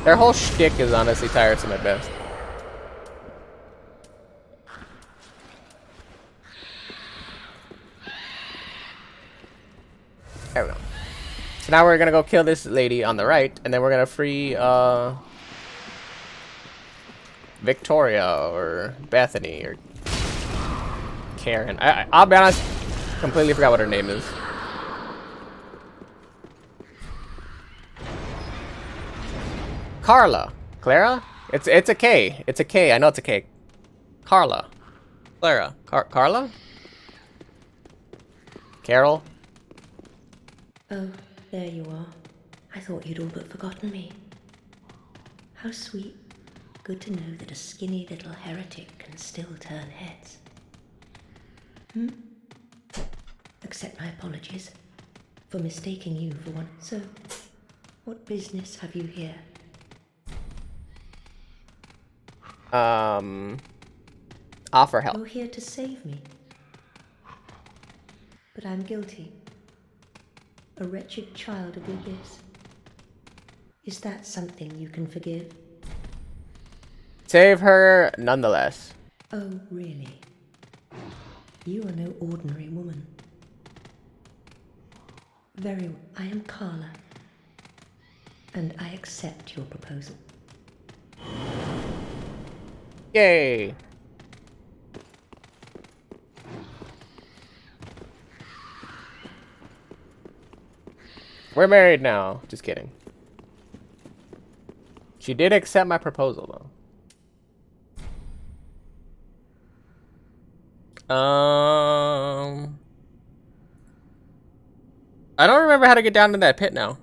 Speaker 1: Their whole shtick is honestly tiresome at best. There we go. So now we're gonna go kill this lady on the right, and then we're gonna free Victoria or Bethany or Karen. I'll be honest, completely forgot what her name is. Carla. Clara? It's a K. It's a K. I know it's a K. Carla. Clara. Carla? Carol?
Speaker 6: Oh, there you are. I thought you'd all but forgotten me. How sweet. Good to know that a skinny little heretic can still turn heads. Accept my apologies for mistaking you for one. So, what business have you here?
Speaker 1: Offer help.
Speaker 6: Oh, here to save me. But I'm guilty. A wretched child of the abyss. Is that something you can forgive?
Speaker 1: Save her nonetheless.
Speaker 6: Oh, really? You are no ordinary woman. Very well. I am Carla. And I accept your proposal.
Speaker 1: Yay! We're married now. Just kidding. She did accept my proposal, though. I don't remember how to get down to that pit now.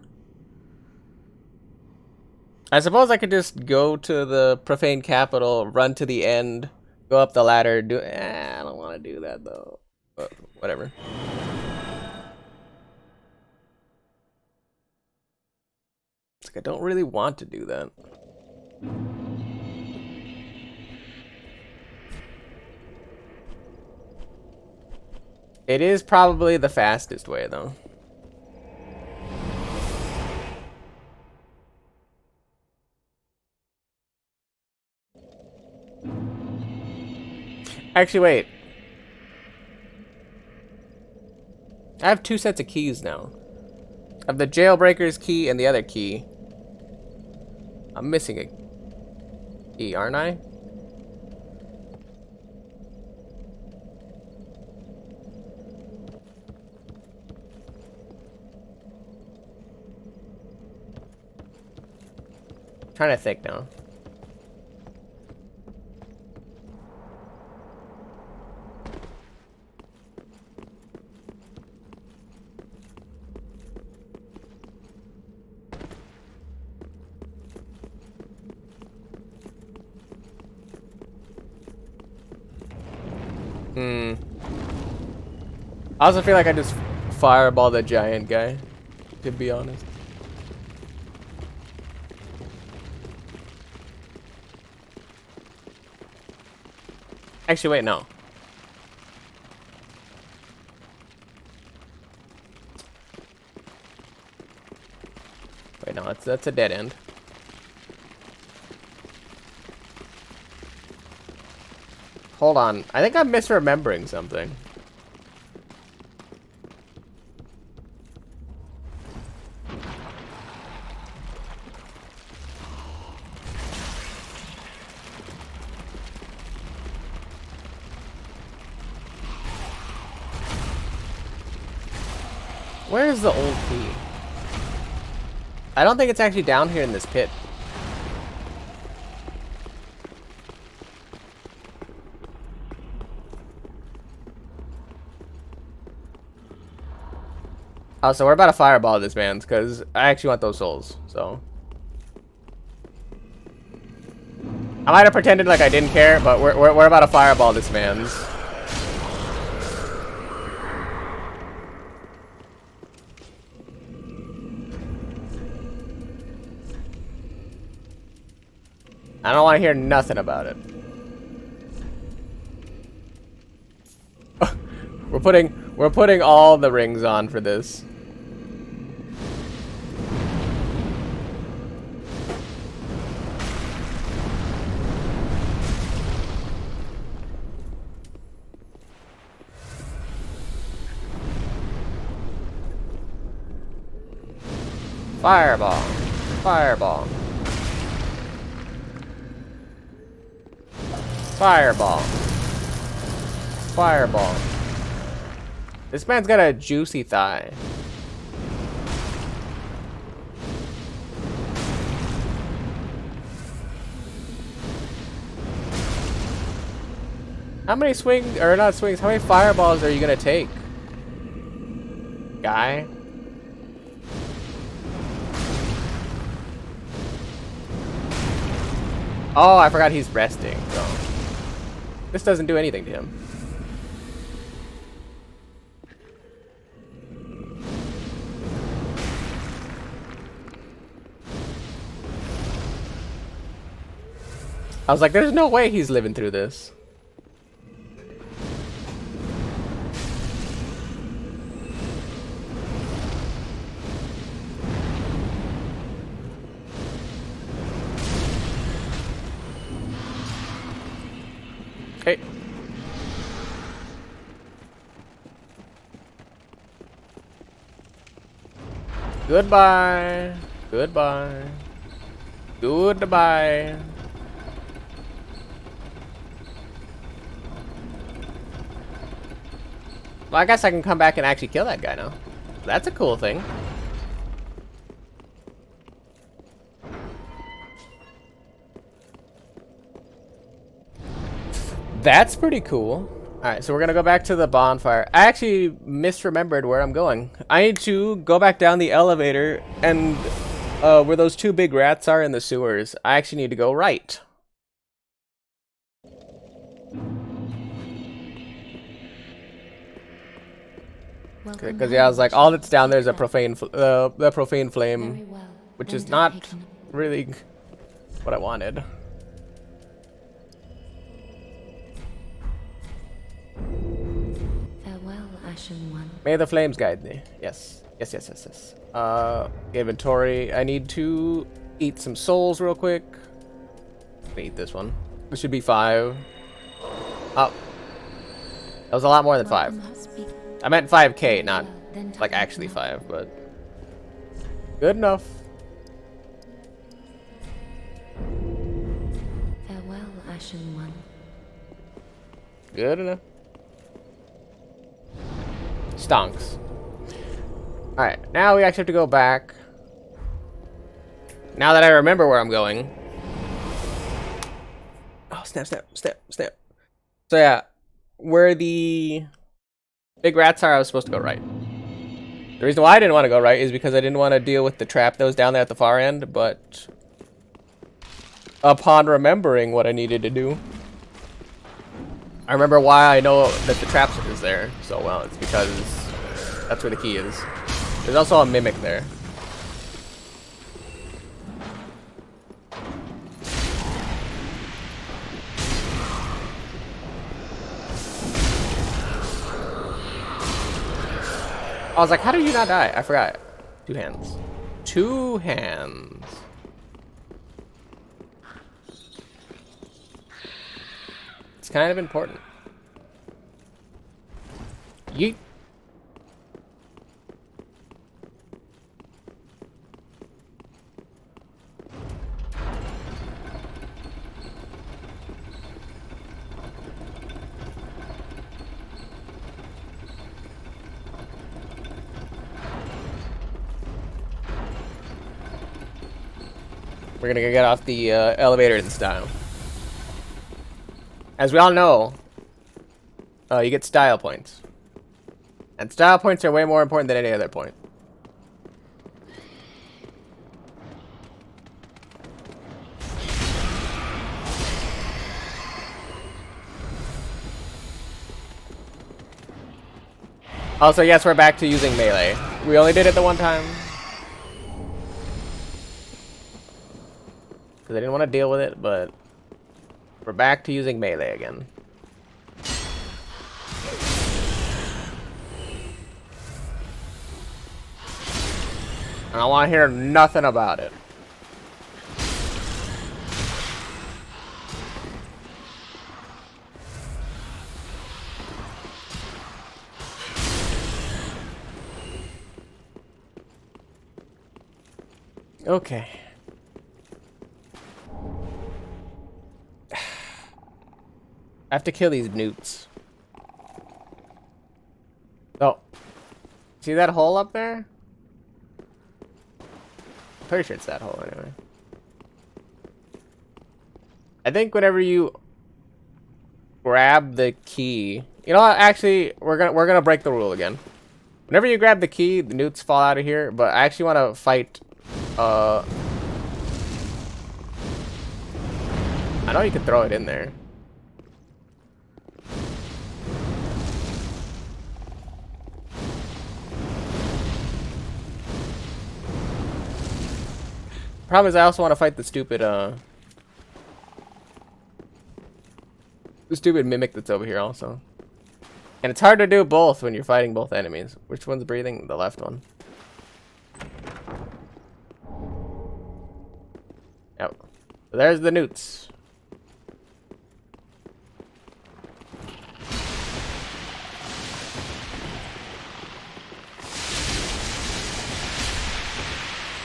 Speaker 1: I suppose I could just go to the profane capital, run to the end, go up the ladder, do... I don't want to do that, though. But whatever. It's like I don't really want to do that. It is probably the fastest way, though. Actually, wait. I have two sets of keys now. I have the jailbreaker's key and the other key. I'm missing a key, aren't I? Trying to think now. I also feel like I just fireball the giant guy, to be honest. Actually, wait, no. Wait, no, that's a dead end. Hold on, I think I'm misremembering something. Where's the old key? I don't think it's actually down here in this pit. Oh, so we're about to fireball this man's, because I actually want those souls, so. I might have pretended like I didn't care, but we're about to fireball this man's. I don't want to hear nothing about it. We're putting all the rings on for this. Fireball. Fireball. Fireball. Fireball. This man's got a juicy thigh. How many swings, or not swings, how many fireballs are you gonna take? Guy? Oh, I forgot he's resting, so. This doesn't do anything to him. I was like, there's no way he's living through this. Okay. Goodbye. Goodbye. Goodbye. Well, I guess I can come back and actually kill that guy now. That's a cool thing. That's pretty cool. Alright, so we're gonna go back to the bonfire. I actually misremembered where I'm going. I need to go back down the elevator and where those two big rats are in the sewers. I actually need to go right. Because yeah, I was like, all that's down there is a profane, the profane flame, which is not really what I wanted.
Speaker 6: Farewell, Ashen One.
Speaker 1: May the flames guide me. Yes, yes, yes, yes, yes. Inventory. I need to eat some souls real quick. Let me eat this one. This should be 5. Oh, that was a lot more than 5. I meant 5K, not like actually 5, but good enough.
Speaker 6: Farewell, Ashen One.
Speaker 1: Good enough. Stonks. Alright, now we actually have to go back. Now that I remember where I'm going. Oh, snap, snap, snap, snap. So yeah, where the big rats are, I was supposed to go right. The reason why I didn't want to go right is because I didn't want to deal with the trap that was down there at the far end, but upon remembering what I needed to do, I remember why I know that the trap is there so well. It's because that's where the key is. There's also a mimic there. I was like, how do you not die? I forgot. 2 hands. 2 hands. It's kind of important. Yeet. We're gonna get off the elevator in style. As we all know, you get style points. And style points are way more important than any other point. Also, yes, we're back to using melee. We only did it the one time. Because I didn't want to deal with it, but we're back to using melee again. And I want to hear nothing about it. Okay. I have to kill these newts. Oh. See that hole up there? I'm pretty sure it's that hole anyway. I think whenever you grab the key, you know what, actually we're gonna break the rule again. Whenever you grab the key, the newts fall out of here, but I actually wanna fight I know you can throw it in there. Problem is I also want to fight the stupid mimic that's over here also. And it's hard to do both when you're fighting both enemies. Which one's breathing? The left one. Yep. So there's the newts.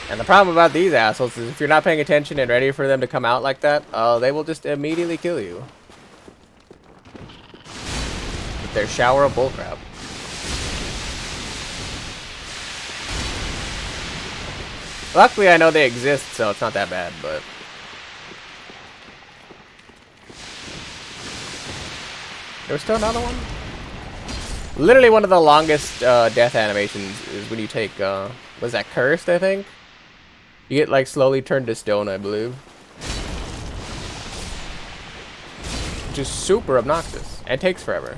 Speaker 1: And the problem about these assholes is if you're not paying attention and ready for them to come out like that, they will just immediately kill you. With their shower of bullcrap. Luckily, I know they exist, so it's not that bad, but... There was still another one? Literally one of the longest death animations is when you take, was that Cursed, I think? You get, like, slowly turned to stone, I believe. Which is super obnoxious. And takes forever.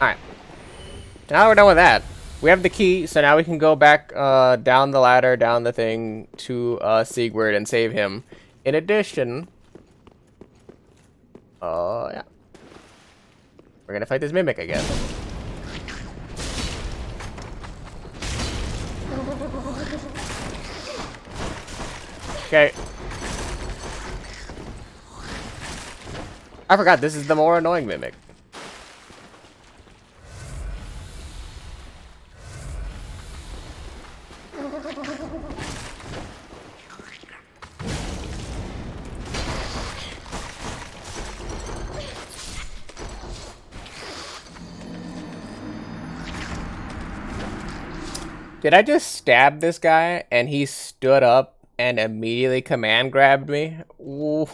Speaker 1: Alright. Now we're done with that. We have the key, so now we can go back down the ladder, down the thing, to Siegward and save him. In addition... yeah. We're gonna fight this mimic again. Okay. I forgot, this is the more annoying mimic. Did I just stab this guy and he stood up and immediately command grabbed me? Ooh.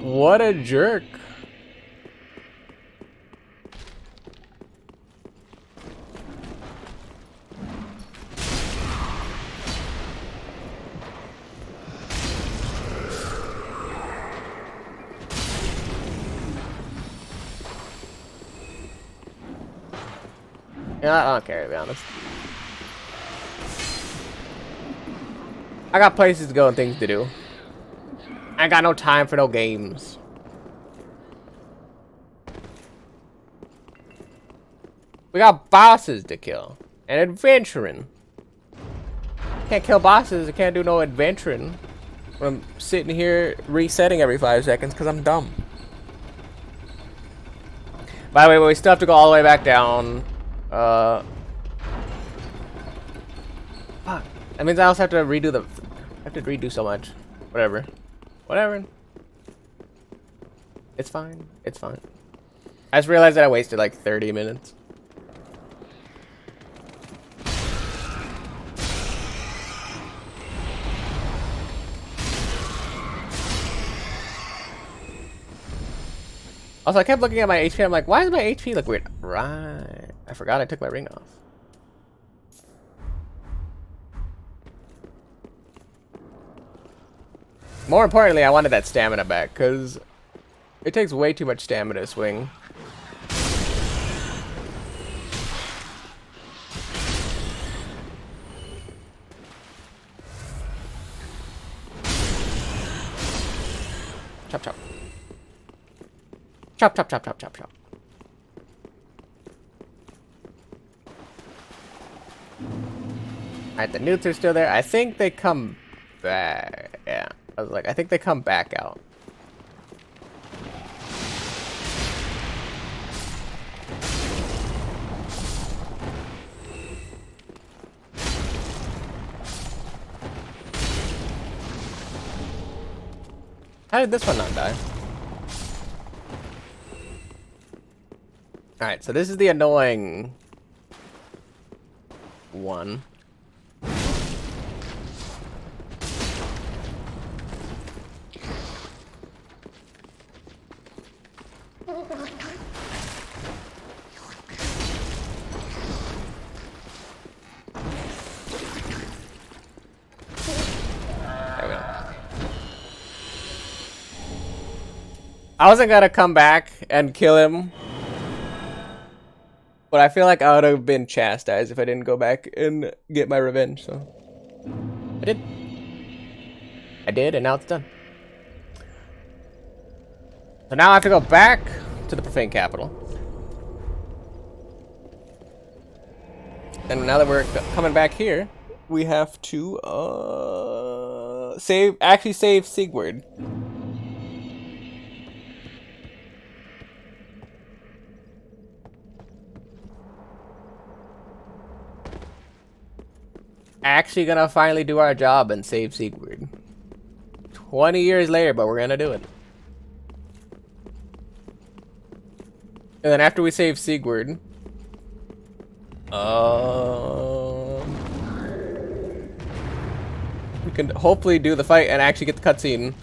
Speaker 1: What a jerk. Yeah, I don't care, to be honest. I got places to go and things to do. I got no time for no games. We got bosses to kill. And adventuring. Can't kill bosses, I can't do no adventuring. When I'm sitting here resetting every 5 seconds because I'm dumb. By the way, we still have to go all the way back down. Fuck. That means I also have to redo the... I have to redo so much. Whatever. Whatever. It's fine. It's fine. I just realized that I wasted like 30 minutes. Also, I kept looking at my HP. I'm like, why does my HP look weird? Right. I forgot I took my ring off. More importantly, I wanted that stamina back, because it takes way too much stamina to swing. Chop, chop. Chop, chop, chop, chop, chop, chop. Alright, the newts are still there. I think they come back. Yeah. I was like, I think they come back out. How did this one not die? Alright, so this is the annoying one. I wasn't gonna come back and kill him, but I feel like I would have been chastised if I didn't go back and get my revenge, so I did. I did, and now it's done. So now I have to go back to the Profane Capital. And now that we're coming back here, we have to actually save Sigurd. Actually gonna finally do our job and save Sigurd. 20 years later, but we're gonna do it. And then after we save Sigurd, we can hopefully do the fight and actually get the cutscene.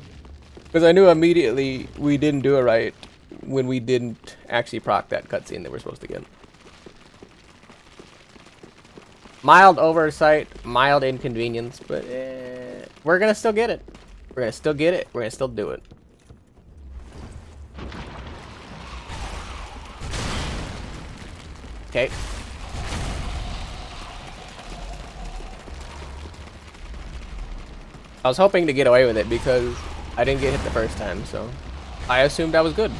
Speaker 1: Because I knew immediately we didn't do it right when we didn't actually proc that cutscene that we're supposed to get. Mild oversight, mild inconvenience, but we're gonna still get it. We're gonna still get it. We're gonna still do it. Okay. I was hoping to get away with it because I didn't get hit the first time, so I assumed I was good.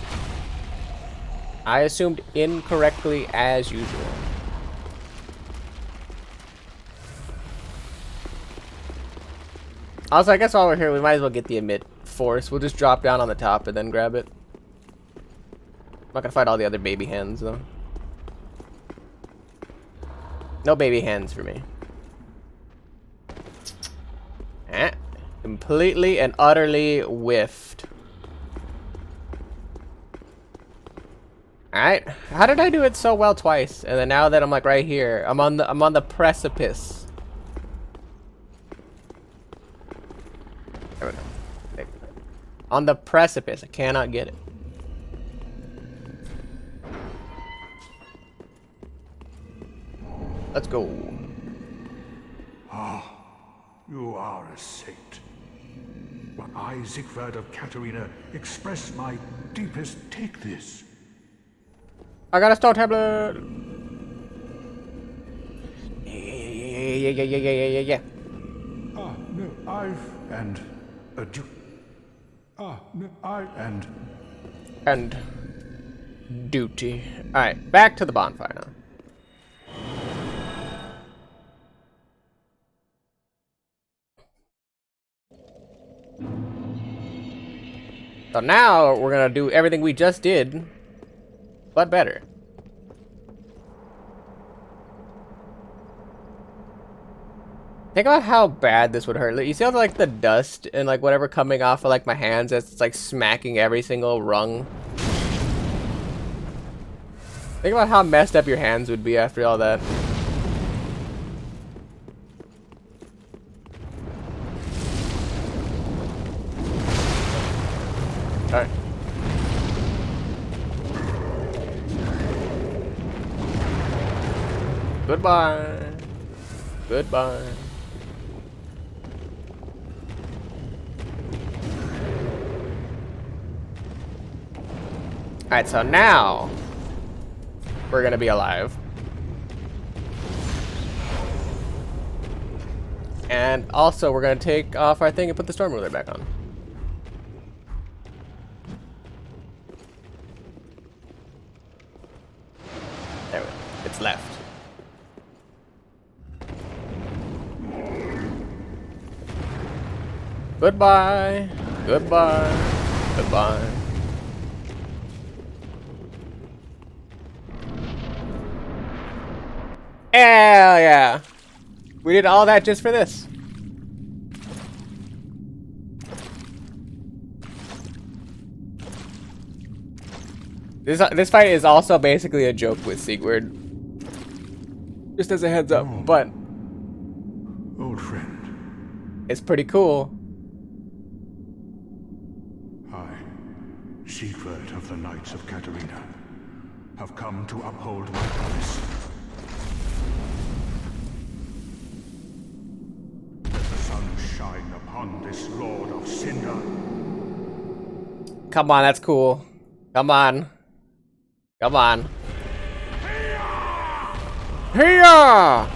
Speaker 1: I assumed incorrectly as usual. Also, I guess while we're here, we might as well get the emit force. We'll just drop down on the top and then grab it. I'm not gonna fight all the other baby hands, though. No baby hands for me. Completely and utterly whiffed. Alright. How did I do it so well twice? And then now that I'm like right here, I'm on the precipice. There we go. On the precipice. I cannot get it. Let's go.
Speaker 5: Ah, you are a saint. But I, Siegfried of Katarina, express my deepest take this.
Speaker 1: I got a stone tablet. Yeah.
Speaker 5: Ah, no, and a duke. Ah, no,
Speaker 1: And duty. Alright, back to the bonfire now. So now we're gonna do everything we just did, but better. Think about how bad this would hurt. You see all like the dust and like whatever coming off of like my hands as it's like smacking every single rung. Think about how messed up your hands would be after all that. Alright. Goodbye. Goodbye. Alright, so now we're gonna be alive. And also we're gonna take off our thing and put the Storm Ruler back on. There we go. It's left. Goodbye. Goodbye. Goodbye. Hell yeah. We did all that just for this. This fight is also basically a joke with Sigurd. Just as a heads up, but
Speaker 5: Old friend,
Speaker 1: it's pretty cool.
Speaker 5: I, Siegward of the Knights of Katarina, have come to uphold my promise. Let the sun shine upon this Lord of Cinder.
Speaker 1: Come on, that's cool. Come on. Come on. Hiya!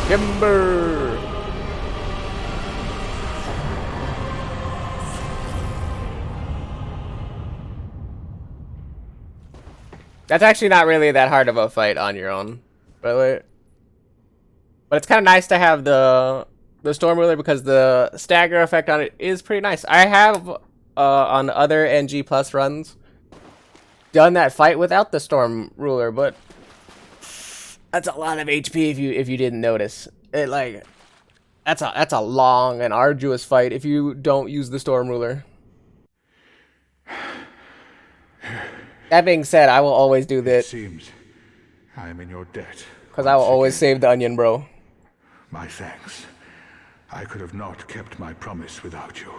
Speaker 1: Timber. That's actually not really that hard of a fight on your own, but it's kind of nice to have the Storm Ruler because the stagger effect on it is pretty nice. I have on other NG Plus runs done that fight without the Storm Ruler, but that's a lot of HP if you didn't notice. It like that's a long and arduous fight if you don't use the Storm Ruler. That being said, I will always do
Speaker 5: It
Speaker 1: that
Speaker 5: seems I am in your debt.
Speaker 1: because I will
Speaker 5: once
Speaker 1: always
Speaker 5: again.
Speaker 1: save the onion, bro.
Speaker 5: My thanks. I could have not kept my promise without you.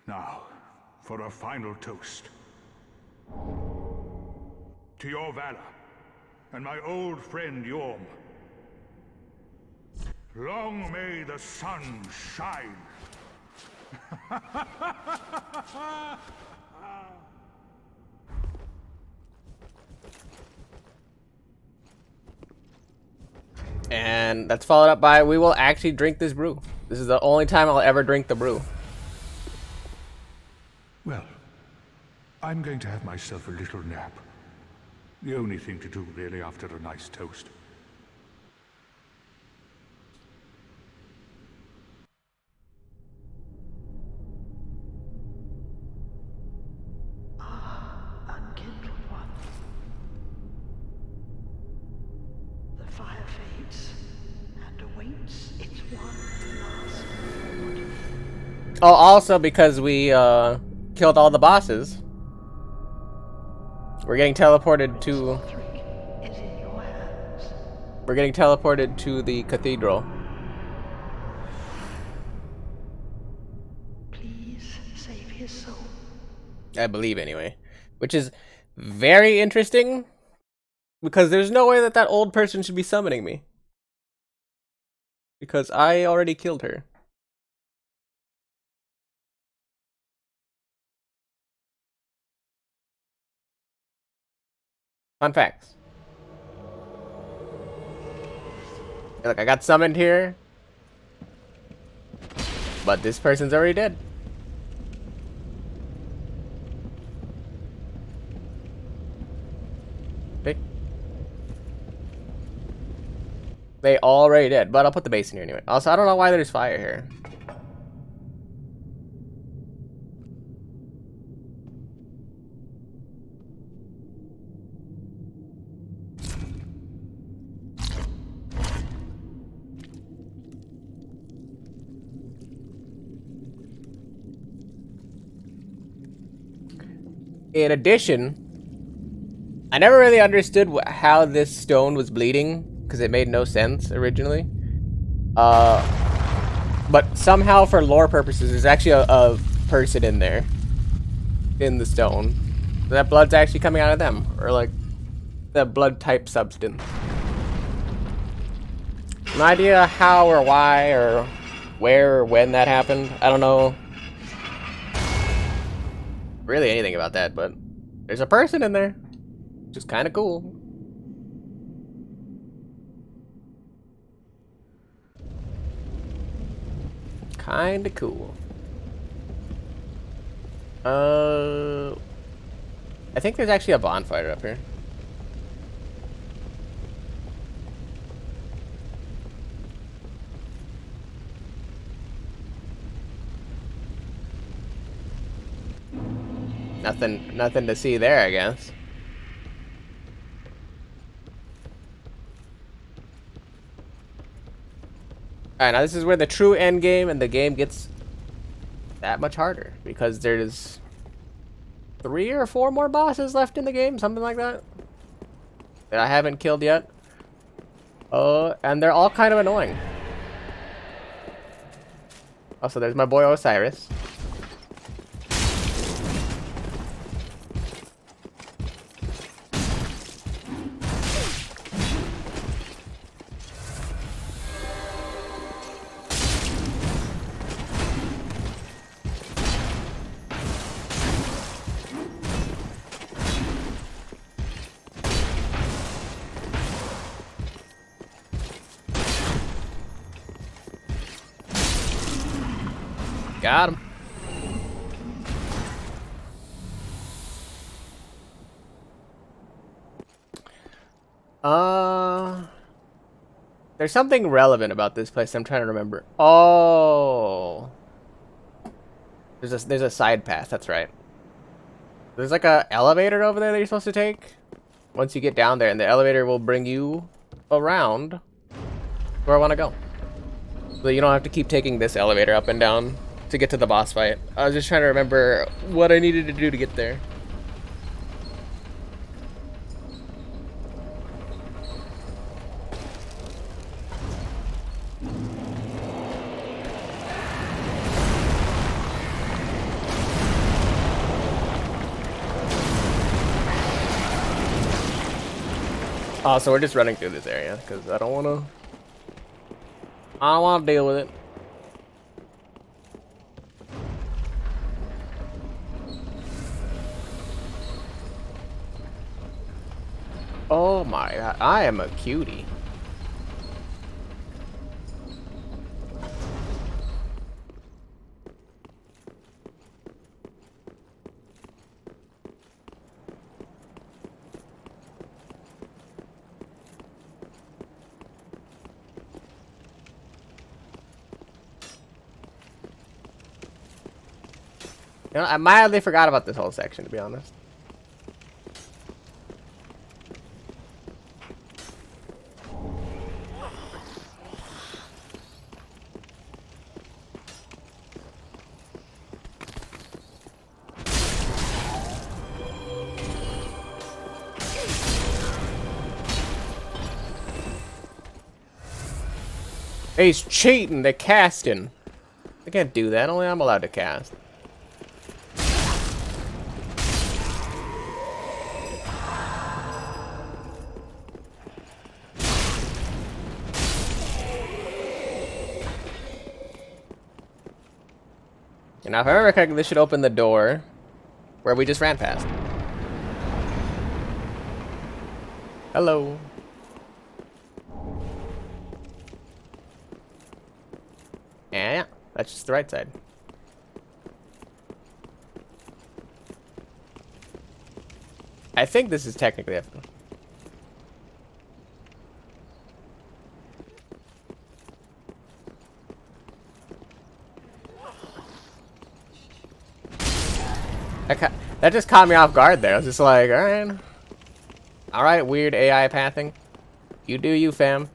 Speaker 5: Now, for a final toast. To your valor, and my old friend Yorm. Long may the sun shine.
Speaker 1: And that's followed up by, we will actually drink this brew. This is the only time I'll ever drink the brew.
Speaker 5: Well, I'm going to have myself a little nap. The only thing to do, really, after a nice toast.
Speaker 7: Unkindled one. The fire fades and awaits its one last reward.
Speaker 1: Oh, also because we killed all the bosses, we're getting teleported to
Speaker 7: Lothric is in your hands.
Speaker 1: we're getting teleported to the cathedral.
Speaker 7: save his soul.
Speaker 1: I believe anyway. Which is very interesting. Because there's no way that that old person should be summoning me. Because I already killed her. Fun facts. Look, I got summoned here. But this person's already dead. Okay. They already did, but I'll put the base in here anyway. Also, I don't know why there's fire here. In addition, I never really understood how this stone was bleeding, because it made no sense originally. But somehow, for lore purposes, there's actually a person in there, in the stone. So that blood's actually coming out of them, or like the blood type substance. No idea how or why or where or when that happened. I don't know really anything about that, but there's a person in there, which is kind of cool. Kind of cool. I think there's actually a bonfire up here. Nothing to see there, I guess. Alright, now this is where the true end game and the game gets that much harder, because there's 3 or 4 more bosses left in the game, something like that I haven't killed yet. And they're all kind of annoying. Also, there's my boy Osiris. Got him. There's something relevant about this place. I'm trying to remember. Oh, there's a side path. That's right. There's like a elevator over there that you're supposed to take. Once you get down there, and the elevator will bring you around where I want to go. So you don't have to keep taking this elevator up and down to get to the boss fight. I was just trying to remember what I needed to do to get there. Oh, so we're just running through this area because I don't want to deal with it. Oh my god, I am a cutie. You know, I mildly forgot about this whole section, to be honest. He's cheating, they're casting. I can't do that, only I'm allowed to cast. And now if I remember correctly, this should open the door where we just ran past. Hello. Yeah, that's just the right side. I think this is technically it. That just caught me off guard there. I was just like, alright, weird AI pathing. You do you, fam.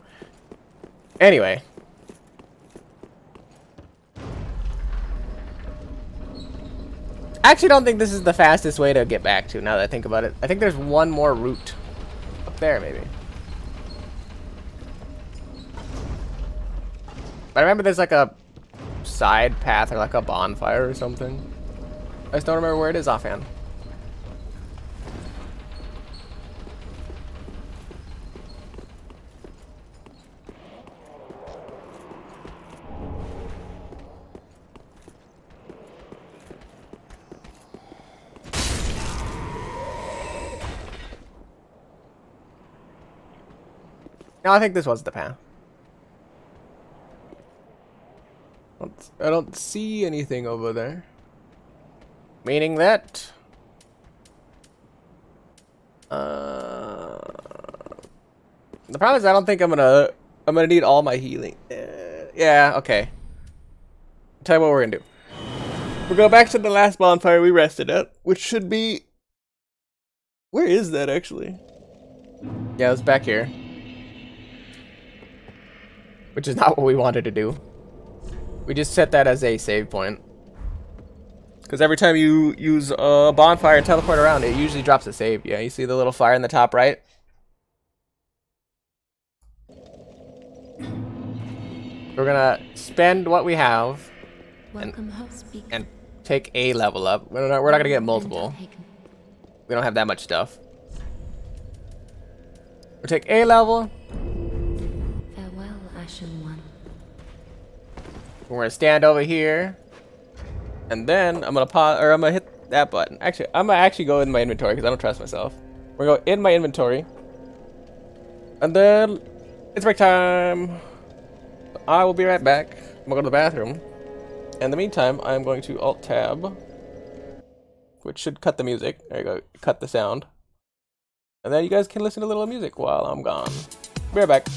Speaker 1: Anyway. I actually don't think this is the fastest way to get back to, now that I think about it. I think there's one more route. Up there, maybe. But I remember there's like a side path or like a bonfire or something. I just don't remember where it is offhand. No, I think this was the path. I don't see anything over there. Meaning that... the problem is I don't think I'm gonna need all my healing. Yeah, okay. Tell you what we're gonna do. We'll go back to the last bonfire we rested at, which should be... Where is that, actually? Yeah, it's back here. Which is not what we wanted to do. We just set that as a save point. Because every time you use a bonfire and teleport around, it usually drops a save. Yeah, you see the little fire in the top right? We're gonna spend what we have and take a level up. We're not gonna get multiple. We don't have that much stuff. We'll take a level.
Speaker 6: Farewell, Ashen One.
Speaker 1: We're gonna stand over here. And then I'm gonna pause, or I'm gonna hit that button. Actually, I'm gonna go in my inventory because I don't trust myself. We're gonna go in my inventory. And then it's break time. I will be right back. I'm gonna go to the bathroom. In the meantime, I'm going to Alt Tab, which should cut the music. There you go, cut the sound. And then you guys can listen to a little music while I'm gone. Be right back.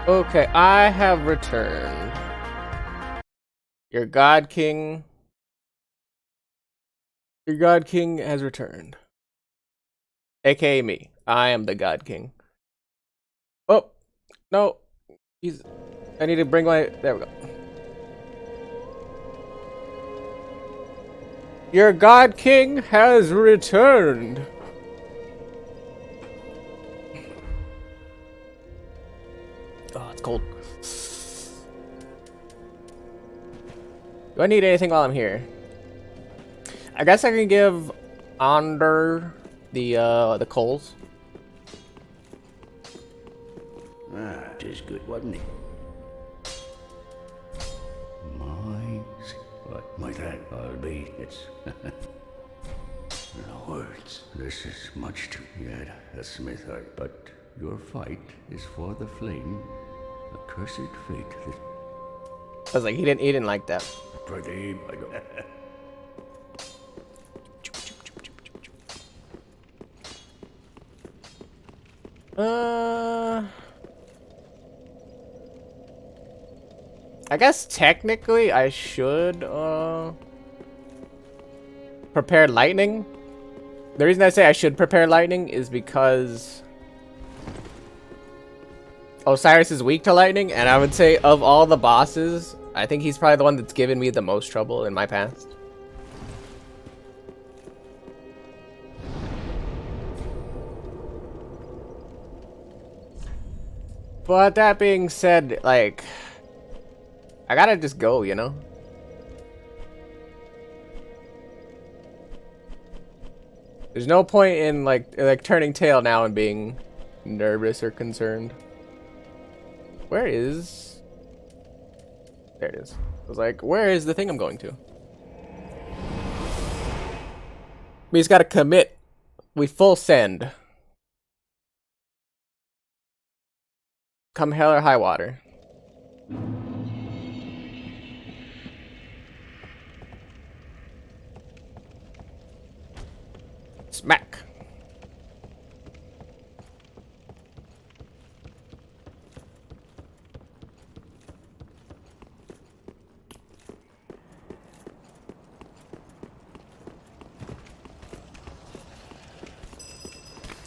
Speaker 1: Okay, I have returned. Your God King. Your God King has returned. AKA me. I am the God King. Oh, no. I need to bring my... There we go. Your God King has returned. Oh, it's cold. Do I need anything while I'm here? I guess I can give Onder the coals.
Speaker 2: Ah, it is good, wasn't it? What might that all be? It's no words. This is much too yet a Smithite. But your fight is for the flame, a cursed fate that
Speaker 1: I was like, he didn't like that.
Speaker 2: pretty.
Speaker 1: I guess technically I should prepare lightning. The reason I say I should prepare lightning is because Osiris is weak to lightning, and I would say of all the bosses, I think he's probably the one that's given me the most trouble in my past. But that being said, like, I gotta just go, you know? There's no point in like turning tail now and being nervous or concerned. Where is... There it is. I was like, where is the thing I'm going to? We just gotta commit. We full send. Come hell or high water. Smack.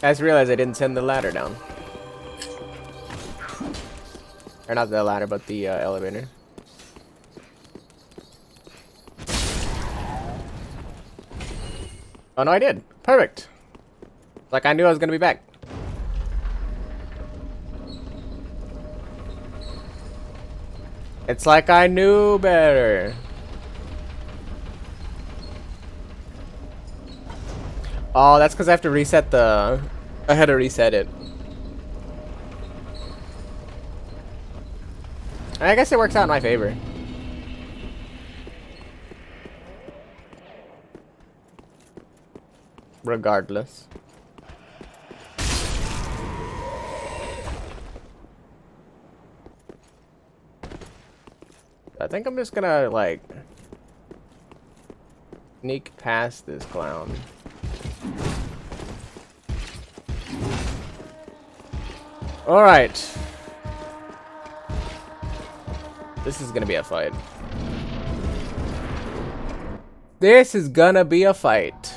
Speaker 1: I just realized I didn't send the ladder down. Or not the ladder, but the elevator. Oh no, I did. Perfect. Like I knew I was gonna be back. It's like I knew better. Oh, that's because I have to reset the... I had to reset it. I guess it works out in my favor. Regardless. I think I'm just gonna, like, sneak past this clown. Alright. This is gonna be a fight. This is gonna be a fight.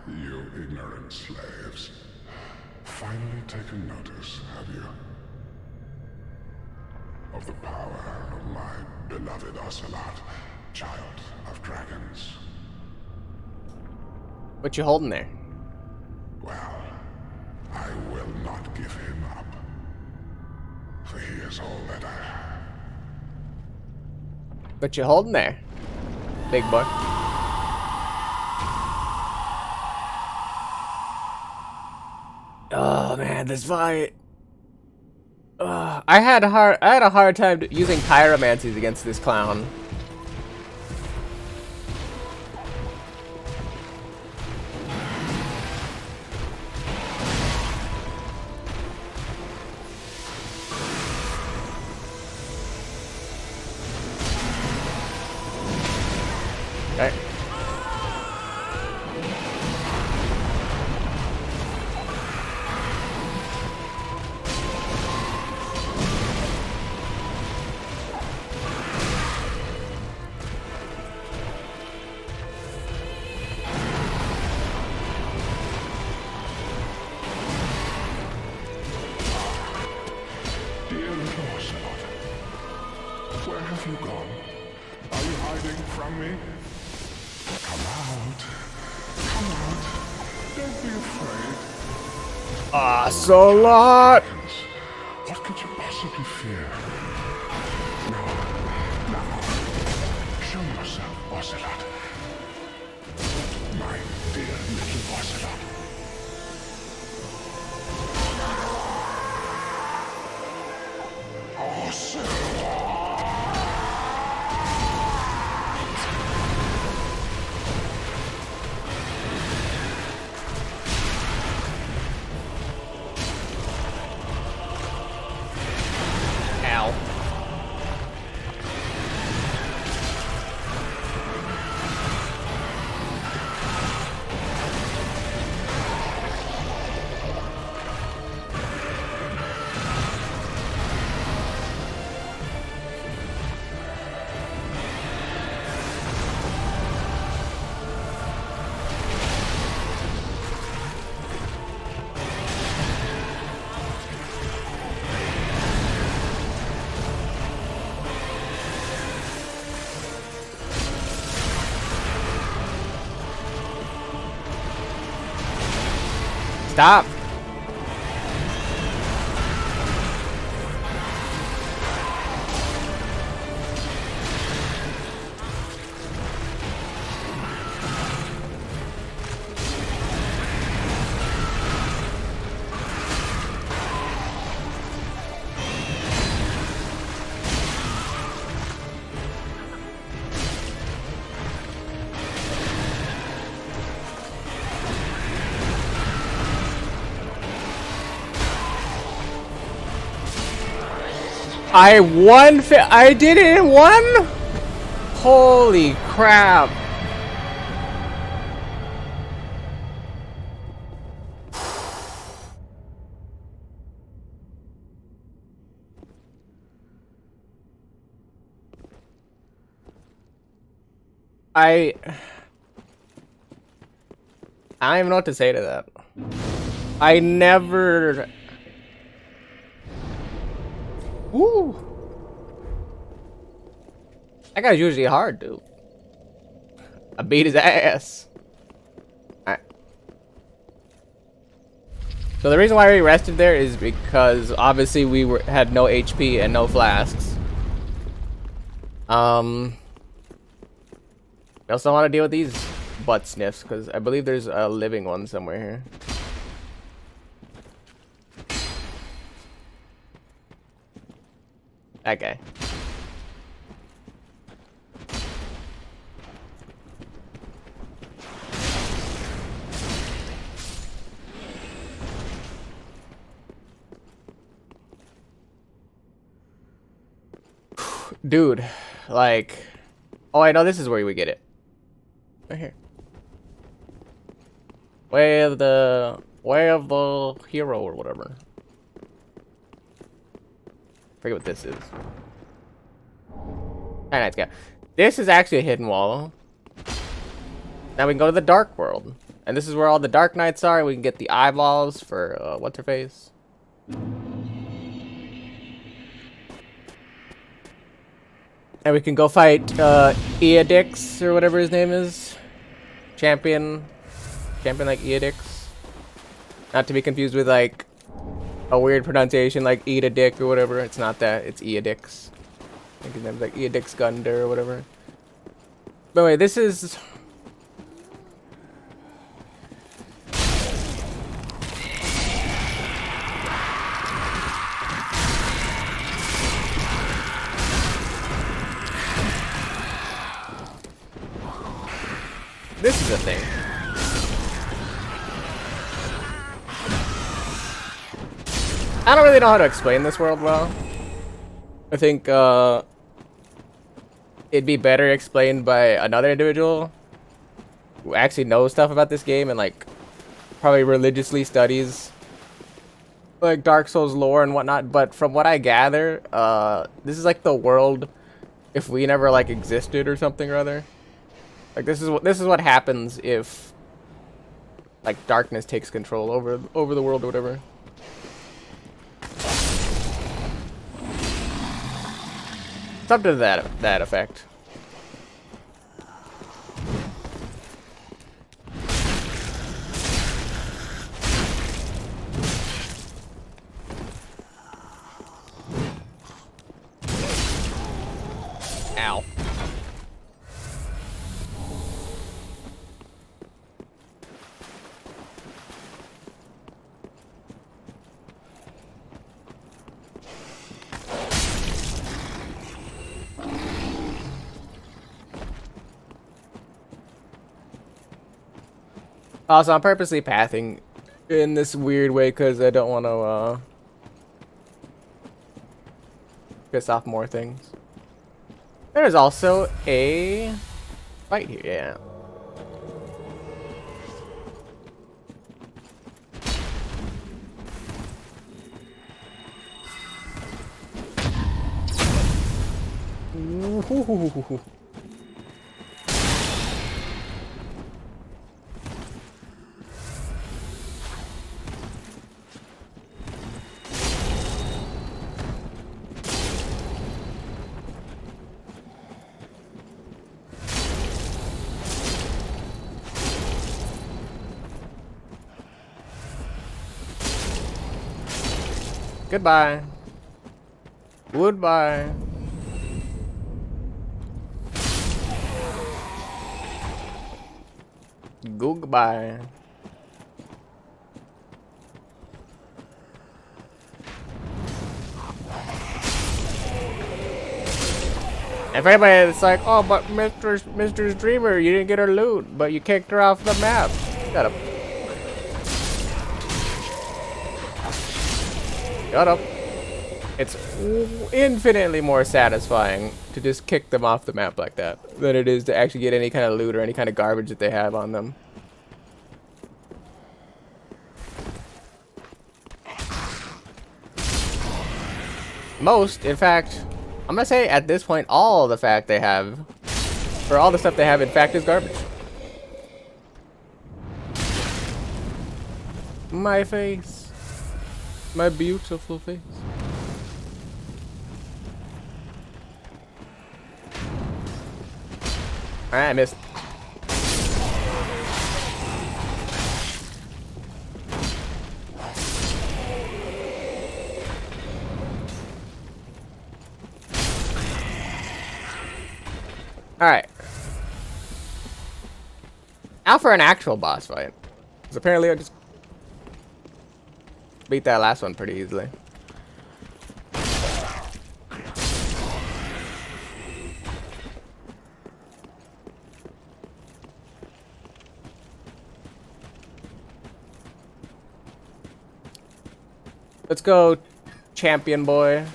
Speaker 5: You ignorant slaves. Finally taken notice, have you? Of the power of my beloved Ocelot, child of dragons.
Speaker 1: What you holding there?
Speaker 5: Well, I will not give him up. For he is all that I have.
Speaker 1: What you holding there, big boy? Oh man, this fight. I had a hard time using pyromancies against this clown. Okay.
Speaker 8: Dear little Ocelot, where have you gone? Are you hiding from me? Come out. Come out. Don't be afraid.
Speaker 1: Ocelot!
Speaker 8: What could you possibly fear? Now, show yourself, Ocelot. My dear little Ocelot.
Speaker 1: Ow. Stop. I won. I did it in one. Holy crap! I don't even know what to say to that. I never. Woo! That guy's usually hard, dude. I beat his ass. Alright. So the reason why we rested there is because obviously we had no HP and no flasks. We also want to deal with these butt sniffs because I believe there's a living one somewhere here. That guy. Dude, like, oh, I know this is where we get it. Right here. Way of the hero or whatever. Forget what this is. Alright, let's go. This is actually a hidden wall. Now we can go to the dark world. And this is where all the dark knights are. We can get the eyeballs for, what's her face? And we can go fight, Eodix, or whatever his name is. Champion like Eodix. Not to be confused with, like, a weird pronunciation like Eodix or whatever. It's not that. It's Eodix. I think his name's like Eodix Gunder or whatever. But anyway, this is... This is a thing. I don't really know how to explain this world well. I think, it'd be better explained by another individual who actually knows stuff about this game and like probably religiously studies like Dark Souls lore and whatnot. But from what I gather, this is like the world if we never like existed or something or other. Like this is what happens if like darkness takes control over the world or whatever. Something to that effect. Ow. Also, I'm purposely pathing in this weird way because I don't want to piss off more things. There's also a fight here, yeah. Ooh. Goodbye. Goodbye. Goodbye. And for anybody that's like, oh, but Mistress Dreamer, you didn't get her loot, but you kicked her off the map. Shut up. Shut up. It's infinitely more satisfying to just kick them off the map like that than it is to actually get any kind of loot or any kind of garbage that they have on them. Most, in fact, I'm gonna say at this point, all the fact they have, or all the stuff they have, in fact, is garbage. My face. My beautiful face. Alright, I missed. Alright. Now for an actual boss fight. Because apparently I just beat that last one pretty easily. Let's go, champion boy.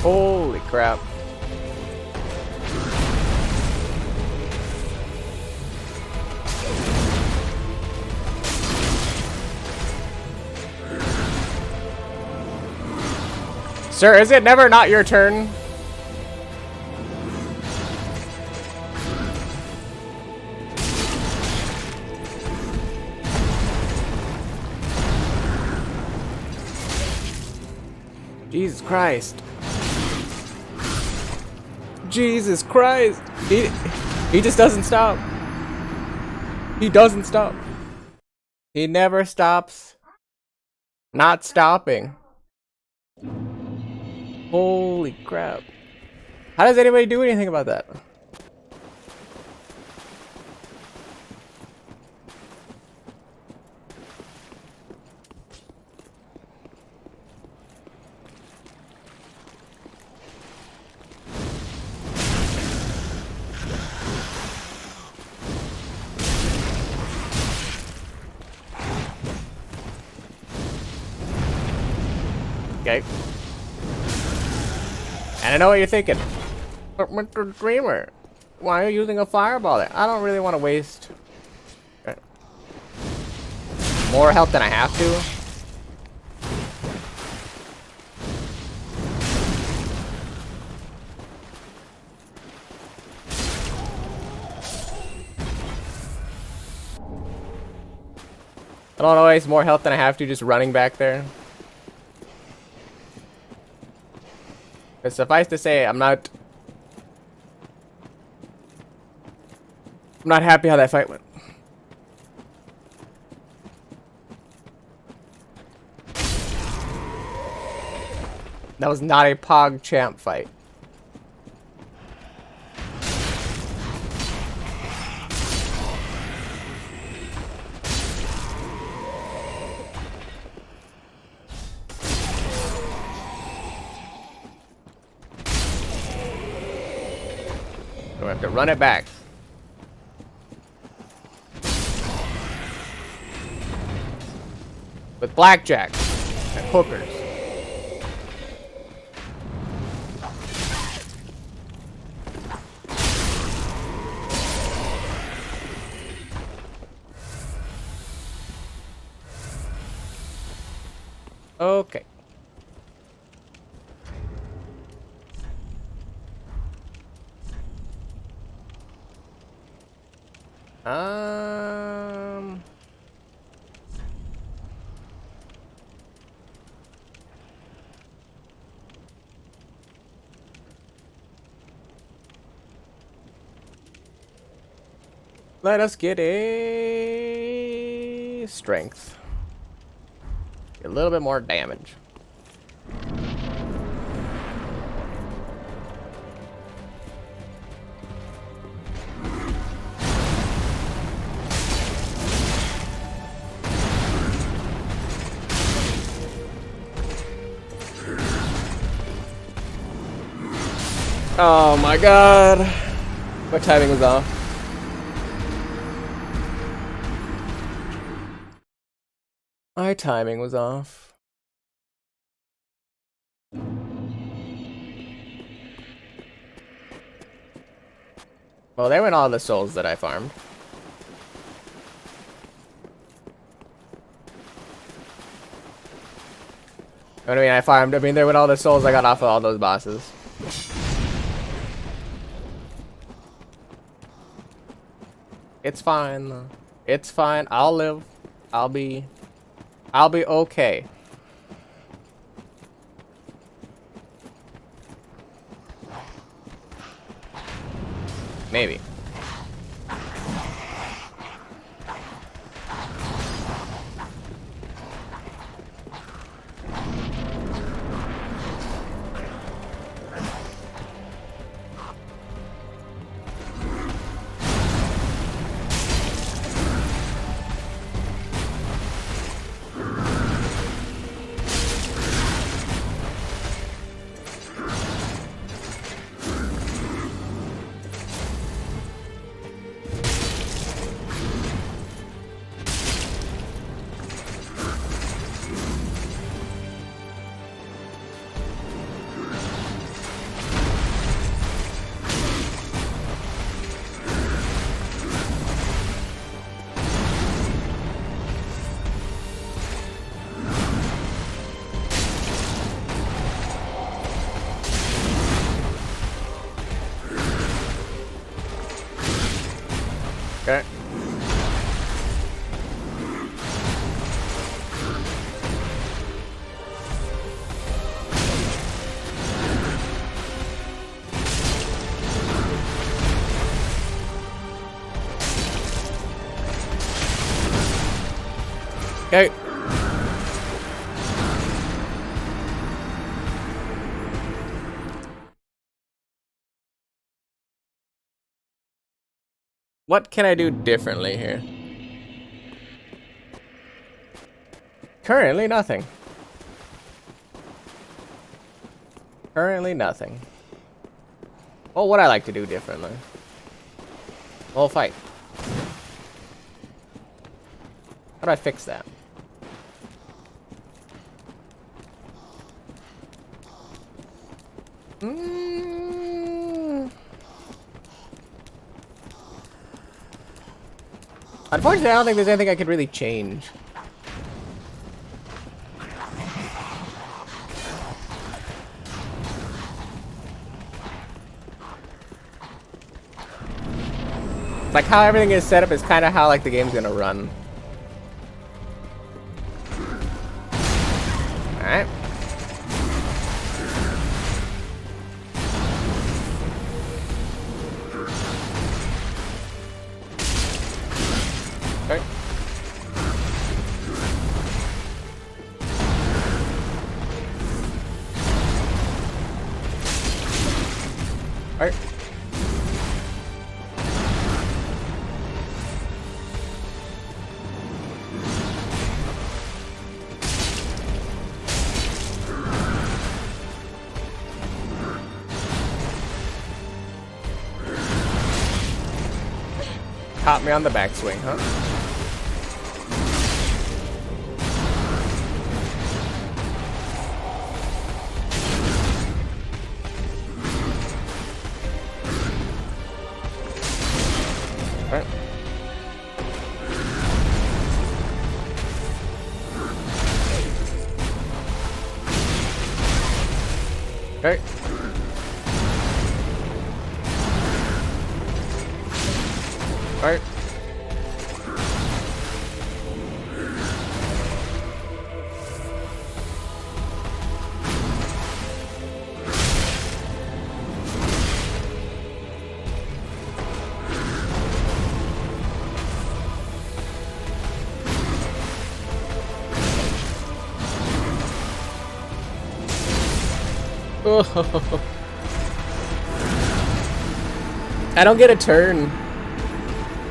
Speaker 1: Holy crap. Sir, is it never not your turn? Jesus Christ. Jesus Christ. He just doesn't stop. He doesn't stop. He never stops. Not stopping. Holy crap. How does anybody do anything about that? Okay. And I know what you're thinking. But Mr. Dreamer, why are you using a fireball there? I don't really want to waste more health than I have to. I don't want to waste more health than I have to just running back there. But suffice to say, I'm not happy how that fight went. That was not a PogChamp fight. So I have to run it back. With blackjack and hookers. Okay. Let us get a strength. Get a little bit more damage. Oh my god. My timing was off. My timing was off. Well, there went all the souls that I farmed. What I mean, I mean, there went all the souls I got off of all those bosses. It's fine, though. It's fine. I'll live. I'll be okay. Maybe. Okay. What can I do differently here? Currently nothing. Currently nothing. What would I like to do differently? Well, fight. How do I fix that? Unfortunately, I don't think there's anything I could really change. Like how everything is set up is kind of how like the game's gonna run. All right. Okay. All right. Caught me on the backswing, huh? Right. Okay. Right. I don't get a turn.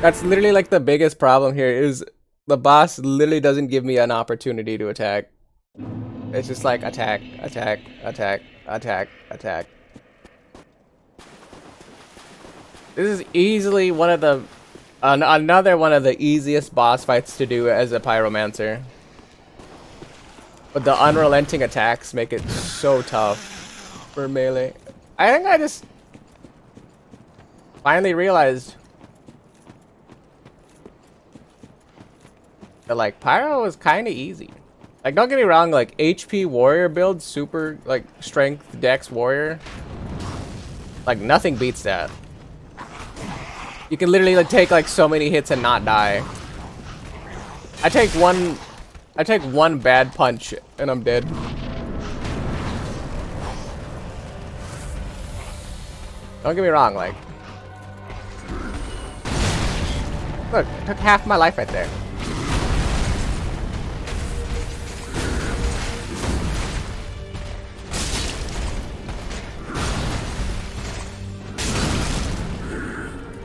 Speaker 1: That's literally like the biggest problem here is the boss literally doesn't give me an opportunity to attack. It's just like attack, attack, attack, attack, attack. This is easily one of the another one of the easiest boss fights to do as a pyromancer. But the unrelenting attacks make it so tough for melee. I think I just finally realized that like pyro is kind of easy. Like don't get me wrong, like HP warrior build, super like strength dex warrior, like nothing beats that. You can literally like take like so many hits and not die. I take one bad punch and I'm dead. Don't get me wrong, like look, it took half my life right there.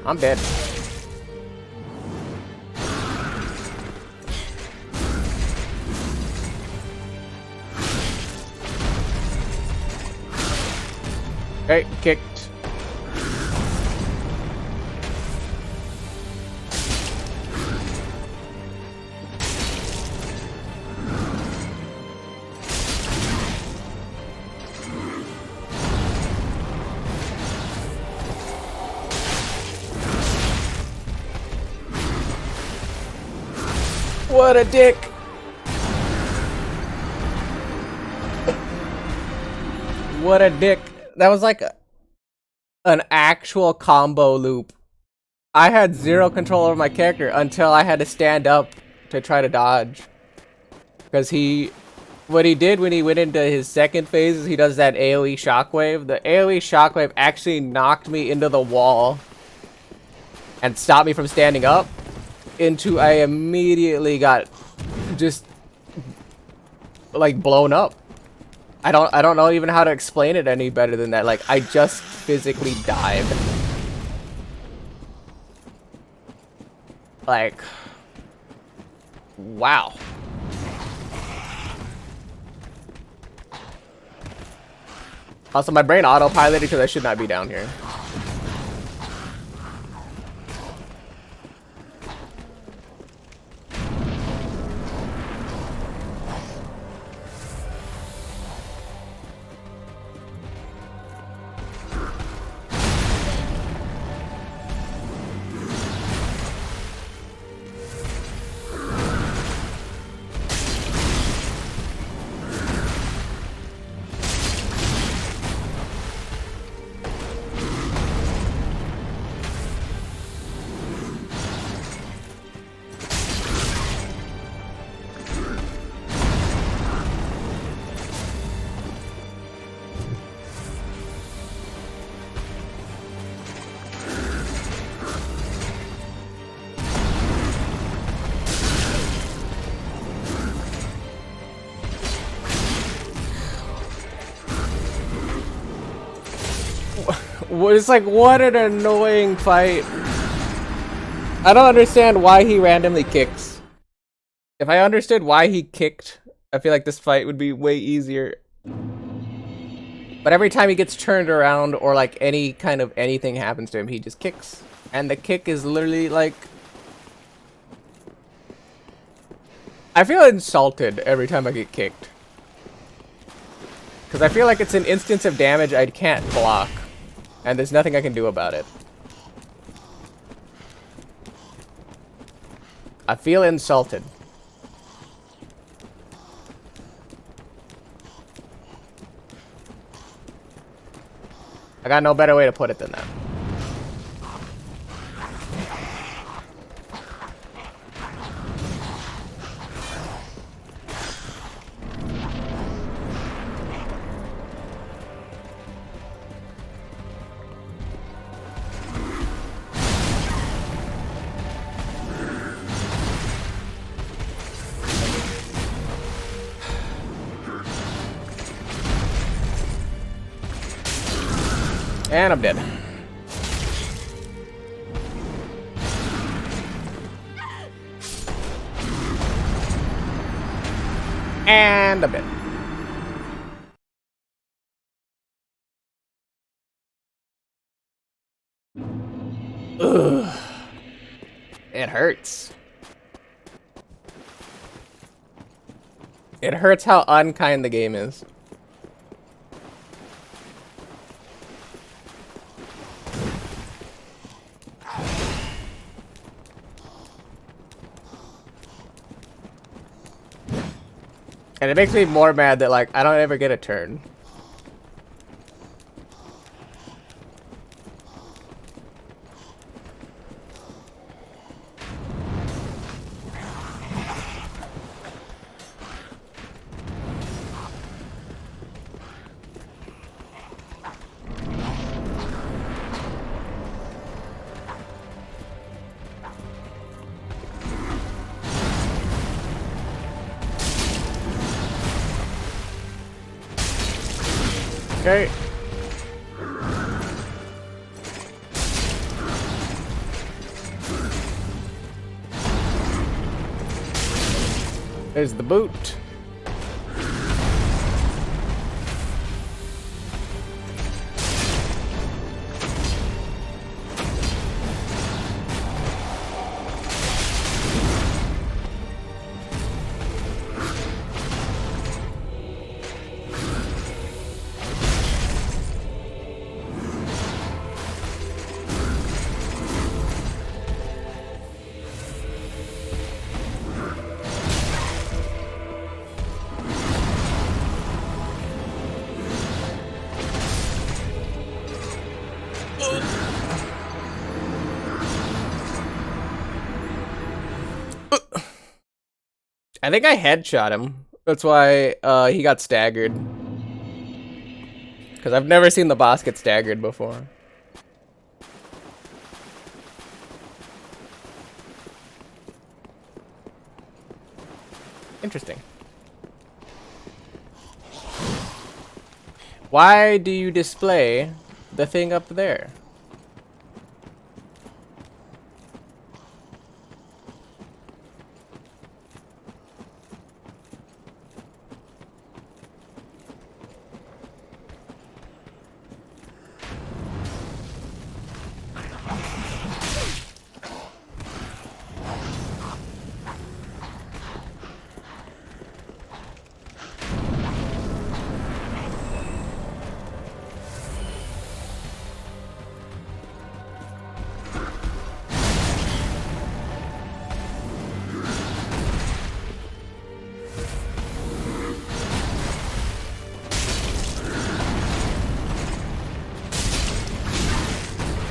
Speaker 1: I'm dead. Okay, kicked. What a dick! What a dick. That was like an actual combo loop. I had zero control over my character until I had to stand up to try to dodge. Because what he did when he went into his second phase is he does that AoE shockwave. The AoE shockwave actually knocked me into the wall and stopped me from standing up. I immediately got just like blown up. I don't know even how to explain it any better than that. Like I just physically died. Like wow. Also, my brain autopiloted because I should not be down here. It's like, what an annoying fight. I don't understand why he randomly kicks. If I understood why he kicked, I feel like this fight would be way easier. But every time he gets turned around or like any kind of anything happens to him, he just kicks. And the kick is literally like... I feel insulted every time I get kicked. Because I feel like it's an instance of damage I can't block. And there's nothing I can do about it. I feel insulted. I got no better way to put it than that. And I'm dead. And I'm dead. Ugh. It hurts. It hurts how unkind the game is. And it makes me more mad that, like, I don't ever get a turn. Okay. There's the boot. I think I headshot him. That's why he got staggered. Because I've never seen the boss get staggered before. Interesting. Why do you display the thing up there?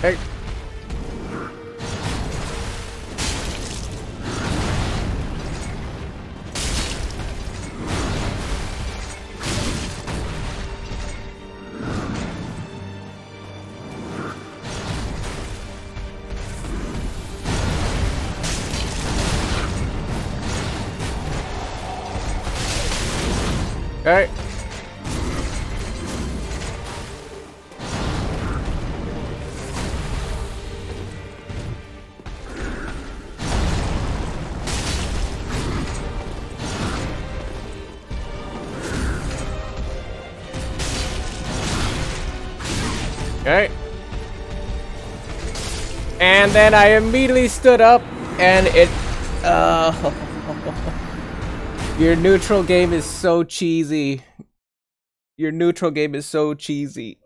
Speaker 1: Hey. Alright. Okay. And then I immediately stood up and it your neutral game is so cheesy. Your neutral game is so cheesy.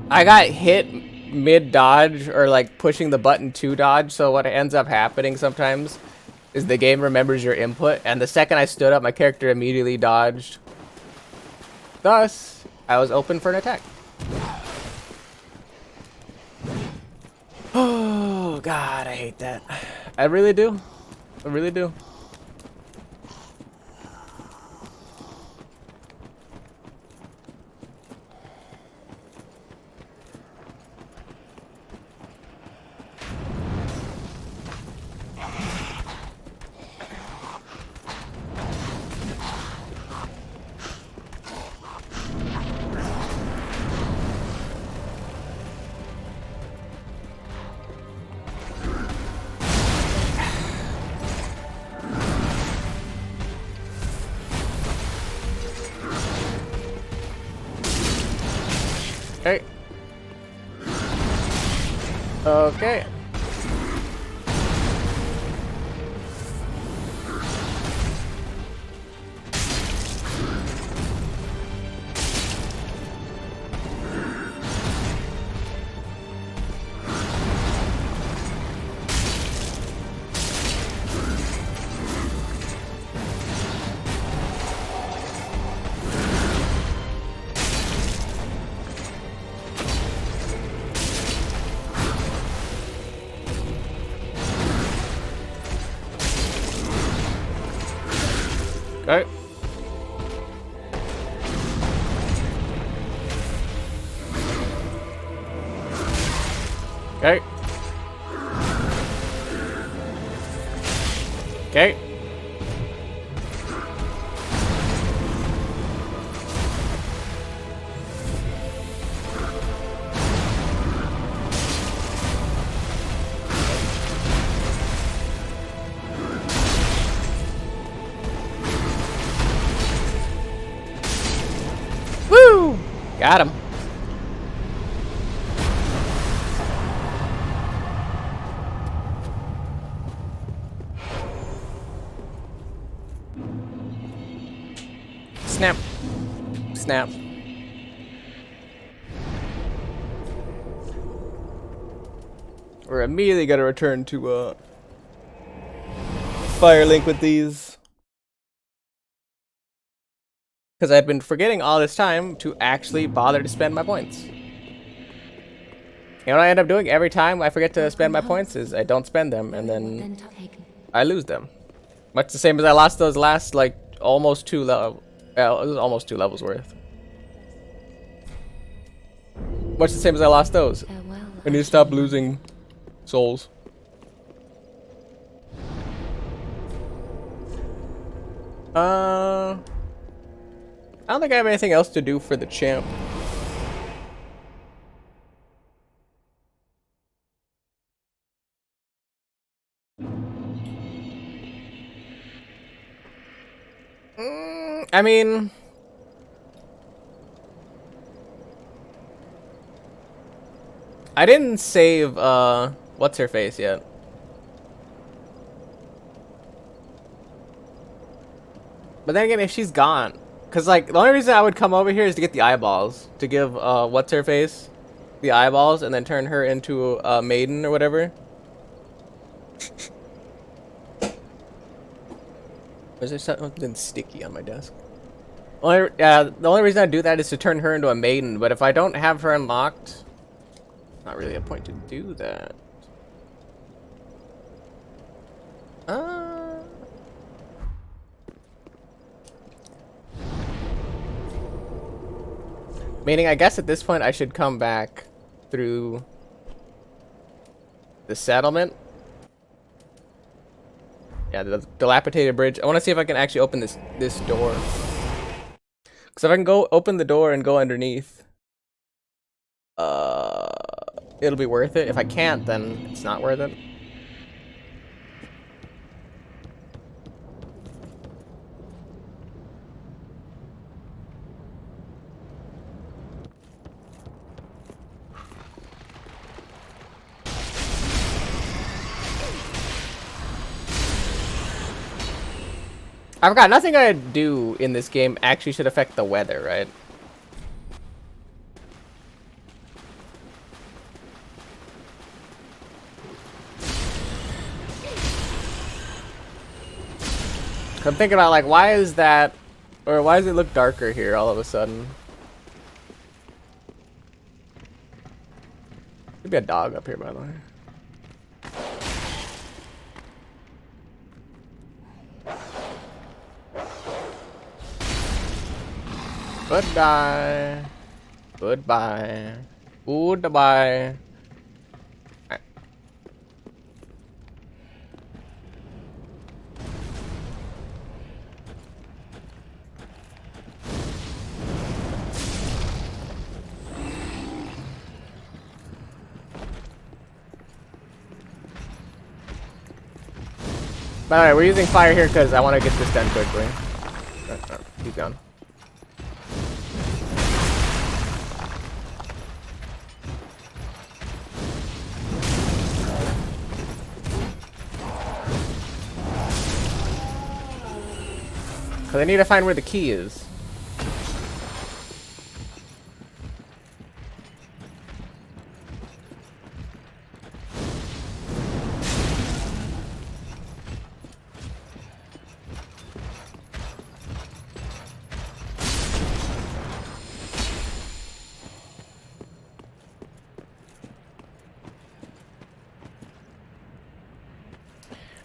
Speaker 1: I got hit mid dodge or like pushing the button to dodge, so what ends up happening sometimes is the game remembers your input, and the second I stood up my character immediately dodged. Thus, I was open for an attack. Oh god, I hate that. I really do. I really do. Okay. Okay. Okay. Okay. Okay. Woo! Got him. Snap. Snap. We're immediately gonna return to Firelink with these. Because I've been forgetting all this time to actually bother to spend my points. You know what I end up doing every time I forget to spend my points is I don't spend them and then I lose them. Much the same as I lost those last like almost two levels. It was almost 2 levels worth. Much the same as I lost those. I need to stop losing souls. I don't think I have anything else to do for the champ. I mean, I didn't save what's her face yet. But then again, if she's gone, cause like the only reason I would come over here is to get the eyeballs, to give what's her face the eyeballs, and then turn her into a maiden or whatever. Is there something sticky on my desk? The only reason I do that is to turn her into a maiden. But if I don't have her unlocked, not really a point to do that. Meaning, I guess at this point I should come back through the settlement. Yeah, the dilapidated bridge. I want to see if I can actually open this door. Because if I can go open the door and go underneath, it'll be worth it. If I can't, then it's not worth it. I forgot, nothing I do in this game actually should affect the weather, right? I'm thinking about, like, why is that, or why does it look darker here all of a sudden? Could be a dog up here, by the way. Goodbye. Goodbye. Goodbye. Right. By the way, we're using fire here because I want to get this done quickly. Keep going. Because I need to find where the key is.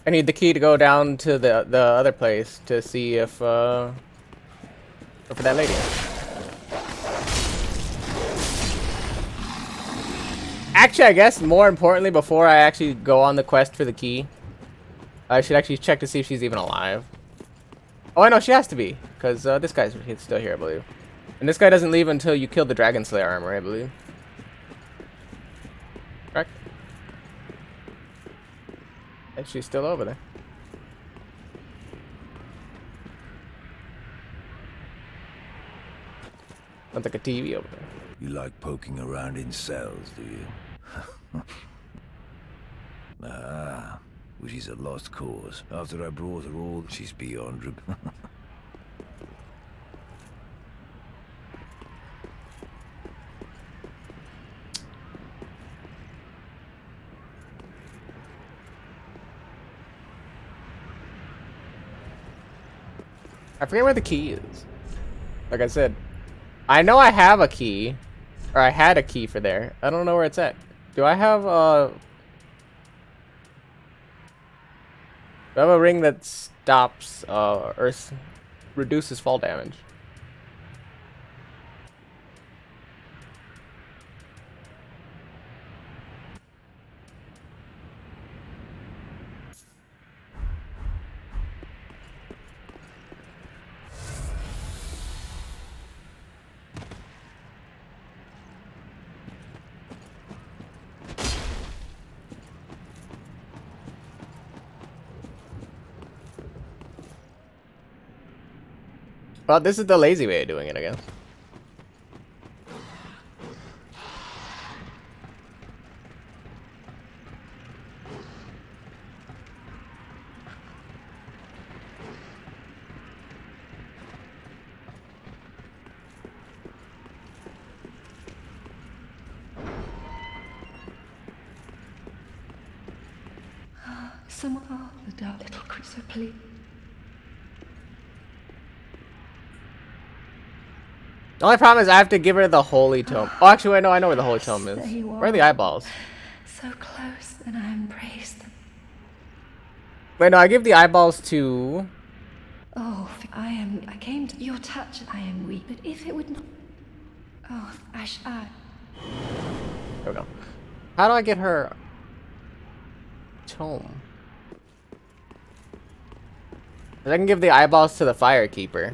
Speaker 1: I need the key to go down to the other place to see if for that lady. Actually, I guess more importantly, before I actually go on the quest for the key, I should actually check to see if she's even alive. Oh, I know she has to be, because this guy's still here, I believe. And this guy doesn't leave until you kill the Dragon Slayer armor, I believe. Correct? And she's still over there. Sounds like a TV over there.
Speaker 9: You like poking around in cells, do you? Ah, well, she's a lost cause. After I brought her all, she's beyond
Speaker 1: I forget where the key is. Like I said, I know I have a key, or I had a key for there. I don't know where it's at. Do I have a ring that stops or reduces fall damage? Well, this is the lazy way of doing it, I guess.
Speaker 7: Somehow, the dark little creature, please.
Speaker 1: The only problem is I have to give her the holy tome. Oh, actually, wait, no, I know where the holy tome is.
Speaker 7: There you
Speaker 1: Where are the eyeballs?
Speaker 7: So close, and I embrace them.
Speaker 1: Wait, no, I give the eyeballs to...
Speaker 7: Oh, I came to your touch, and I am weak. But if it would not... Oh,
Speaker 1: There we go. How do I get her... tome? I can give the eyeballs to the Firekeeper.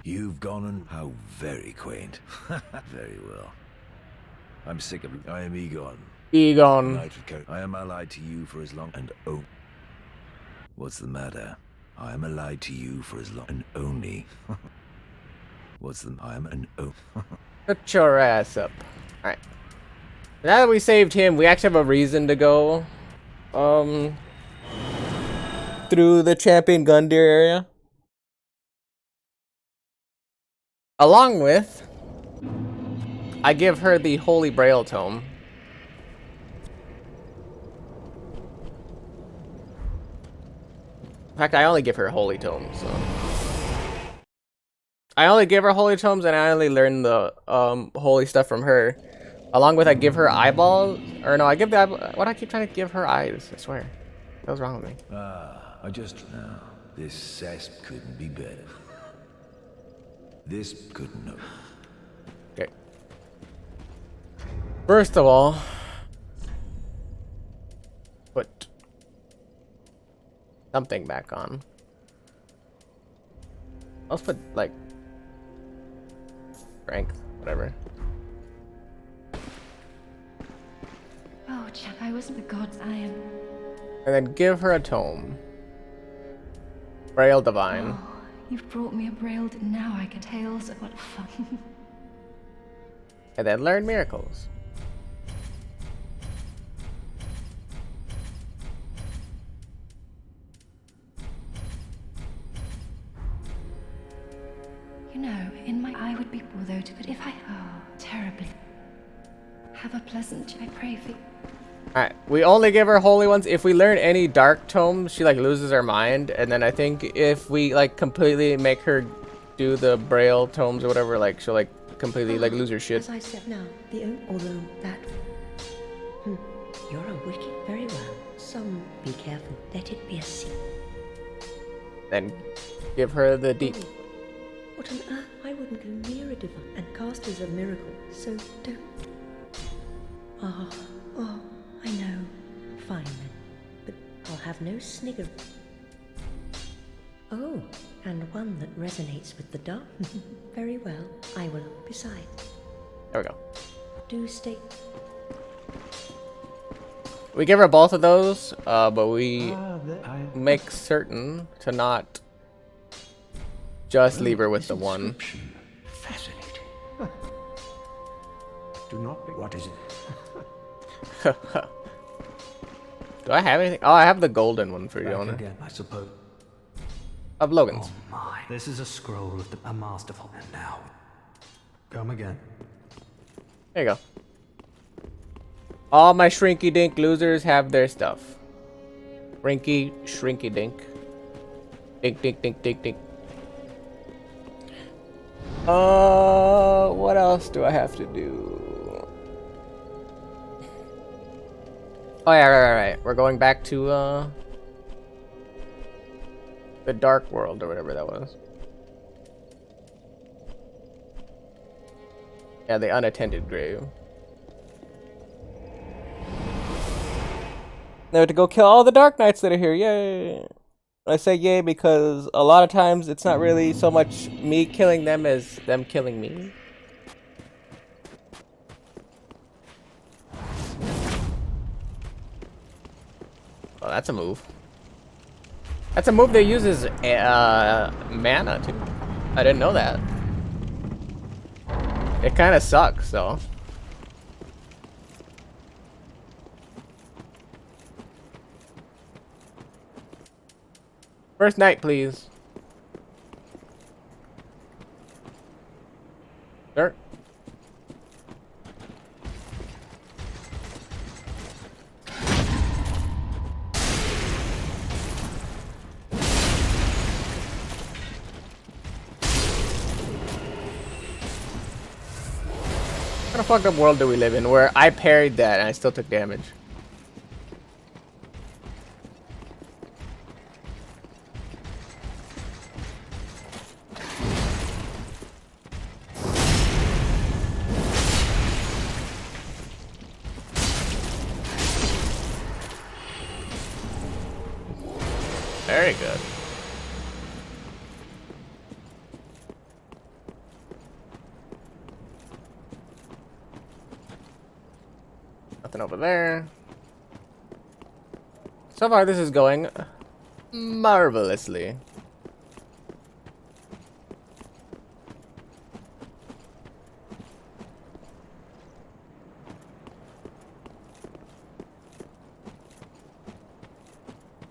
Speaker 9: You've gone and how very quaint. Very well. I'm sick of it. I am Egon.
Speaker 1: Egon.
Speaker 9: I am allied to you for as long and oh. What's the matter? I am allied to you for as long and only. What's the I am an oh.
Speaker 1: Put your ass up. Alright. Now that we saved him, we actually have a reason to go through the Champion Gundyr area. Along with, I give her the Holy Braille Tome. In fact, I only give her Holy Tomes, so. I only give her Holy Tomes, and I only learn the holy stuff from her. Along with, I give her eyeballs, or no, I give the eyeball. Why do I keep trying to give her eyes? I swear, what was wrong with me?
Speaker 9: I just now. This cesp couldn't be better. This couldn't have.
Speaker 1: Okay. First of all, put something back on. Let's put like strength, whatever.
Speaker 7: Oh, Jack, I wasn't the gods, I am.
Speaker 1: And then give her a tome. Braille Divine.
Speaker 7: Oh, you've brought me a brailled. Now I get tales of what fun.
Speaker 1: And then learn miracles.
Speaker 7: You know, in my I would be bothered, but if I terribly. Have a pleasant, I pray for you.
Speaker 1: Alright, we only give her holy ones. If we learn any dark tomes, she like loses her mind. And then I think if we like completely make her do the braille tomes or whatever, like she'll like completely like lose her shit.
Speaker 6: As I said now, although that... You're a wicked, very well. Some, be careful, let it be a secret.
Speaker 1: Then give her the deep.
Speaker 6: What on earth? I wouldn't go near a divine. And casters of miracle, so don't... Oh, I know. Fine then. But I'll have no snigger. Oh, and one that resonates with the dark. Very well, I will. Besides.
Speaker 1: There we go.
Speaker 6: Do stay.
Speaker 1: We give her both of those, but we make certain to not just leave her with the one.
Speaker 4: Fascinating. Do not be. What is it?
Speaker 1: Do I have anything? Oh, I have the golden one for you,
Speaker 2: Back again, I suppose.
Speaker 1: Of Logan's.
Speaker 2: Oh my. This is a scroll of a masterful. And now, come again.
Speaker 1: There you go. All my shrinky dink losers have their stuff. Shrinky dink. Dink dink dink dink dink. What else do I have to do? Oh yeah, right. We're going back to the Dark World or whatever that was. Yeah, the unattended grave. Now to go kill all the Dark Knights that are here. Yay! I say yay because a lot of times it's not really so much me killing them as them killing me. Oh, that's a move. That's a move that uses mana too. I didn't know that. It kind of sucks, though. First night, please. Sir. What kind of fucked up world do we live in where I parried that and I still took damage? Very good. Nothing over there. So far, this is going marvelously.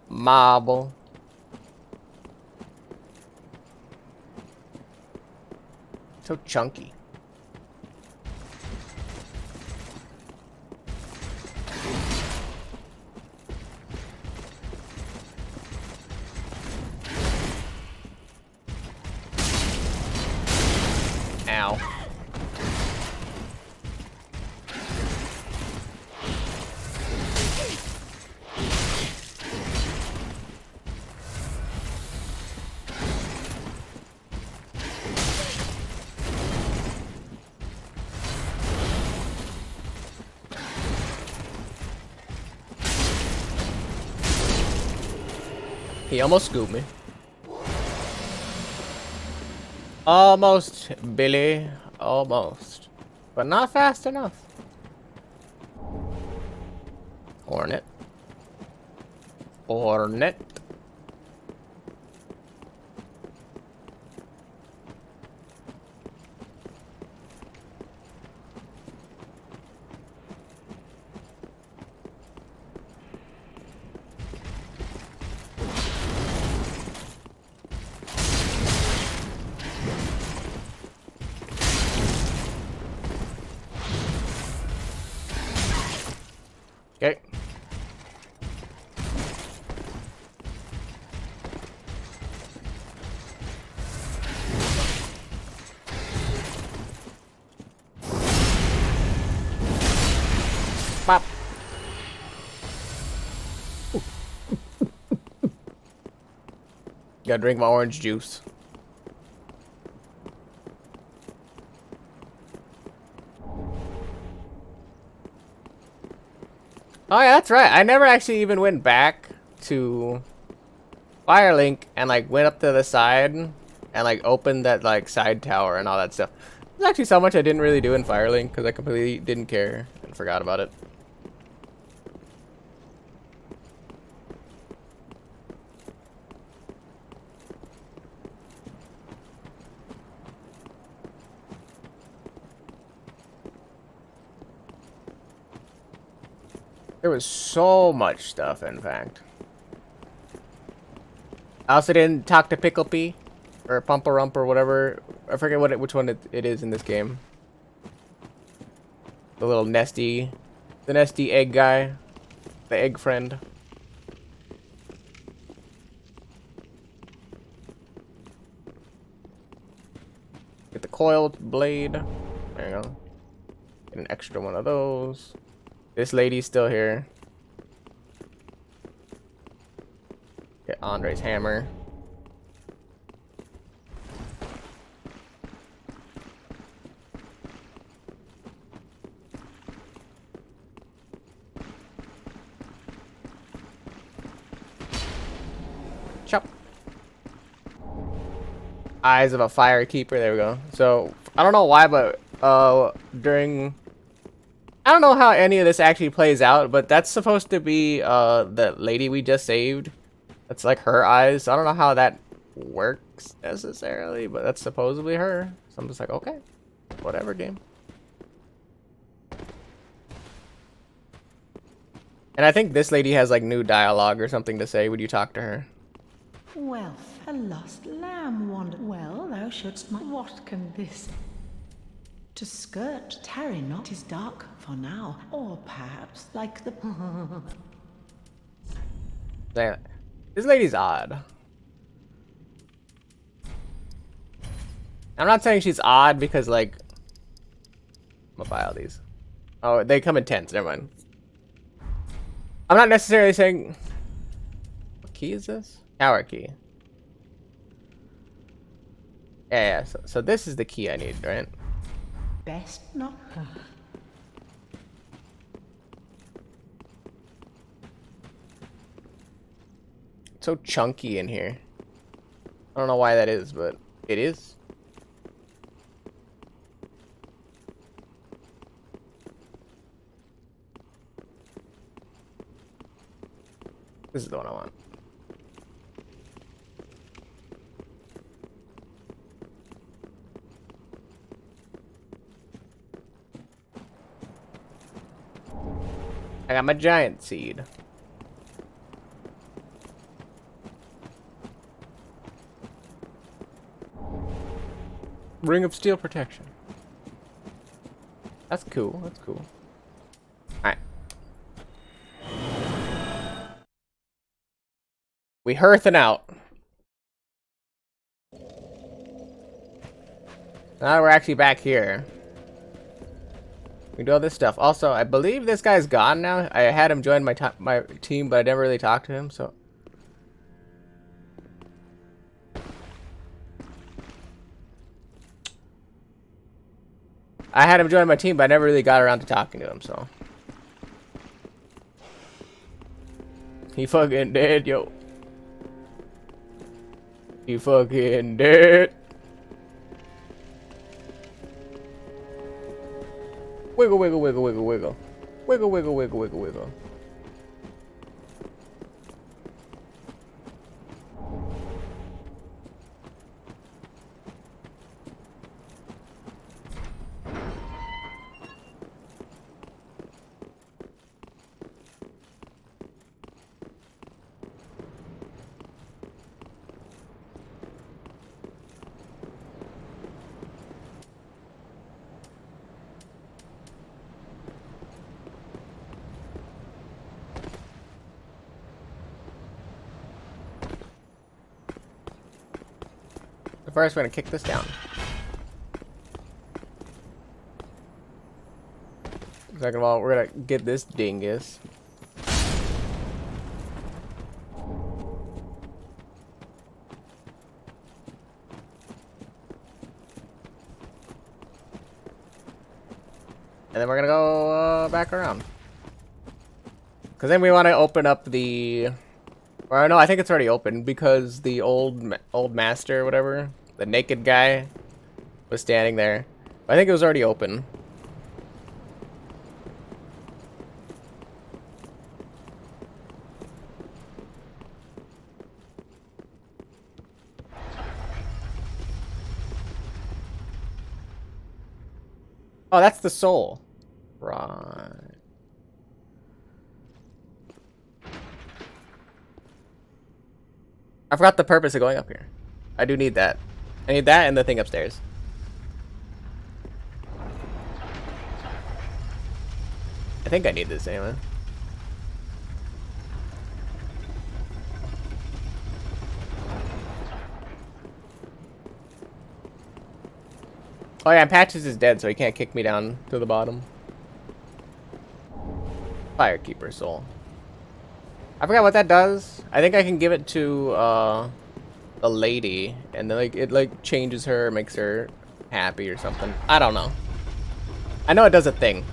Speaker 1: Marble. So chunky. Ow. He almost scooped me. Almost, Billy. Almost. But not fast enough. Hornet. Hornet. Okay. Pop. Gotta drink my orange juice. Oh yeah, that's right. I never actually even went back to Firelink and like went up to the side and like opened that like side tower and all that stuff. There's actually so much I didn't really do in Firelink because I completely didn't care and forgot about it. There was so much stuff, in fact. I also didn't talk to Pickle P or Pumperump or whatever. I forget which one it is in this game. The little the nesty egg guy, the egg friend. Get the coiled blade. There you go. Get an extra one of those. This lady's still here. Get Andre's hammer. Chop. Eyes of a Fire Keeper. There we go. So I don't know why, but during I don't know how any of this actually plays out, but that's supposed to be the lady we just saved. That's like her eyes. I don't know how that works necessarily, but that's supposedly her. So I'm just like, okay, whatever, game. And I think this lady has like new dialogue or something to say when you talk to her.
Speaker 10: Well, a lost lamb wandered. Well, thou shouldst not. What can this? To skirt, tarry not, is dark for now, or perhaps like the.
Speaker 1: Damn. This lady's odd. I'm not saying she's odd because like, I'm gonna buy all these. Oh, they come in tents. Never mind. I'm not necessarily saying. What key is this? Tower key. Yeah. So this is the key I need, right?
Speaker 10: Best not.
Speaker 1: It's so chunky in here. I don't know why that is, but it is. This is the one I want. I got my giant seed. Ring of steel protection. That's cool. That's cool. Alright. We hearthing out. Now we're actually back here. We do all this stuff. Also, I believe this guy's gone now. I had him join my team, but I never really talked to him, so. I had him join my team, but I never really got around to talking to him, so. He fucking dead, yo. He fucking dead. Wiggle, wiggle, wiggle, wiggle, wiggle. Wiggle, wiggle, wiggle, wiggle, wiggle. First, we're gonna kick this down. Second of all, we're gonna get this dingus. And then we're gonna go back around. Because then we want to open up the... Or no, I think it's already open because the old master or whatever, the naked guy, was standing there. I think it was already open. Oh, that's the soul. Right. I forgot the purpose of going up here. I do need that. I need that and the thing upstairs. I think I need this anyway. Oh yeah, Patches is dead, so he can't kick me down to the bottom. Firekeeper soul. I forgot what that does. I think I can give it to a lady, and then like it like changes her, makes her happy or something. I don't know. I know it does a thing.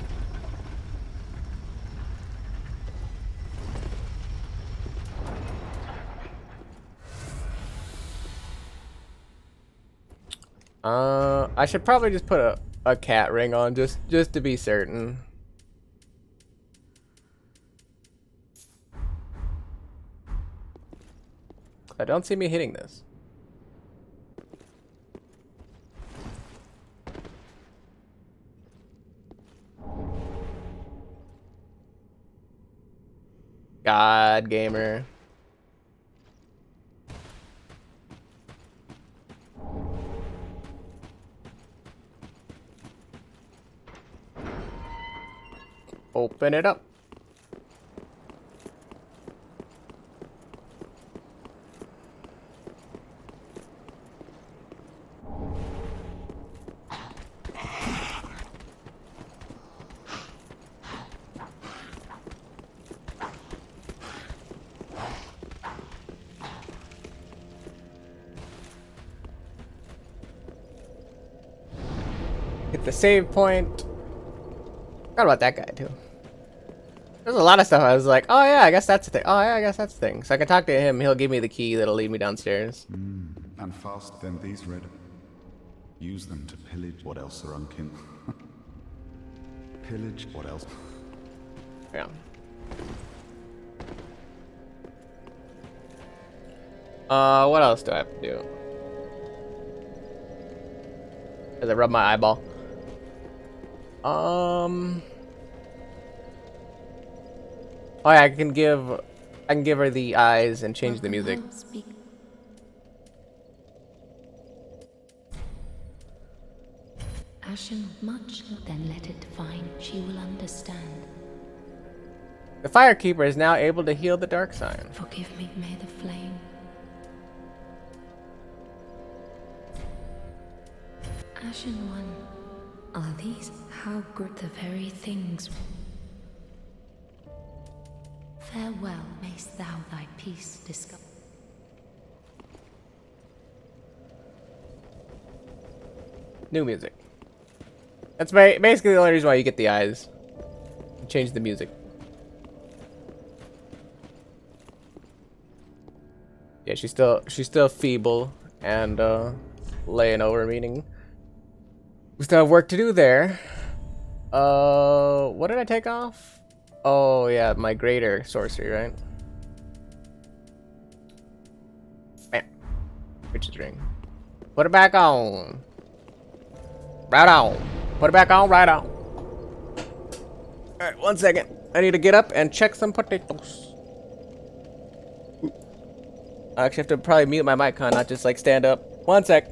Speaker 1: I should probably just put a cat ring on just to be certain. I don't see me hitting this. God, gamer. Open it up. Hit the save point. Forgot about that guy too. There's a lot of stuff I was like, oh yeah, I guess that's the thing. Oh yeah, I guess that's the thing. So I can talk to him, he'll give me the key that'll lead me downstairs.
Speaker 11: And fast then these red. Use them to pillage what else are unkin. Pillage what else?
Speaker 1: Yeah. What else do I have to do? As I rub my eyeball. Oh yeah, I can give her the eyes and change the music.
Speaker 6: Ashen much, then let it find. She will understand.
Speaker 1: The Firekeeper is now able to heal the dark sign.
Speaker 6: Forgive me, may the flame. Ashen one, are these how good the very things? Farewell, mayst thou thy peace discover.
Speaker 1: New music. That's basically the only reason why you get the eyes. Change the music. Yeah, she's still feeble and laying over, meaning we still have work to do there. What did I take off? Oh yeah, my greater sorcery, right? Bam. Witch's ring. Put it back on. Right on. Put it back on, right on. Alright, 1 second. I need to get up and check some potatoes. I actually have to probably mute my mic, huh? Not just like stand up. 1 sec.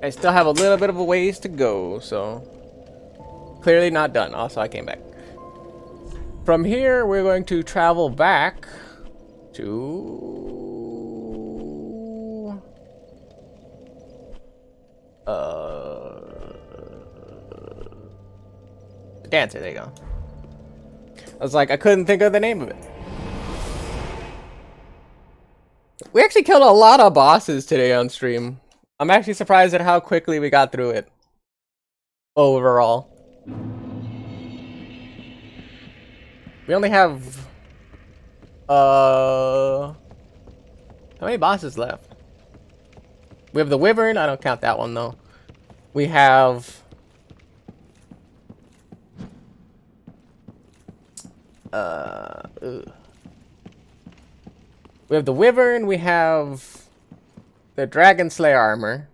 Speaker 1: I still have a little bit of a ways to go, so clearly not done. Also, I came back. From here, we're going to travel back to the dancer. There you go. I was like, I couldn't think of the name of it. We actually killed a lot of bosses today on stream. I'm actually surprised at how quickly we got through it. Overall. We only have... how many bosses left? We have the Wyvern. I don't count that one, though. We have... We have the Wyvern. We have... the Dragon Slayer armor.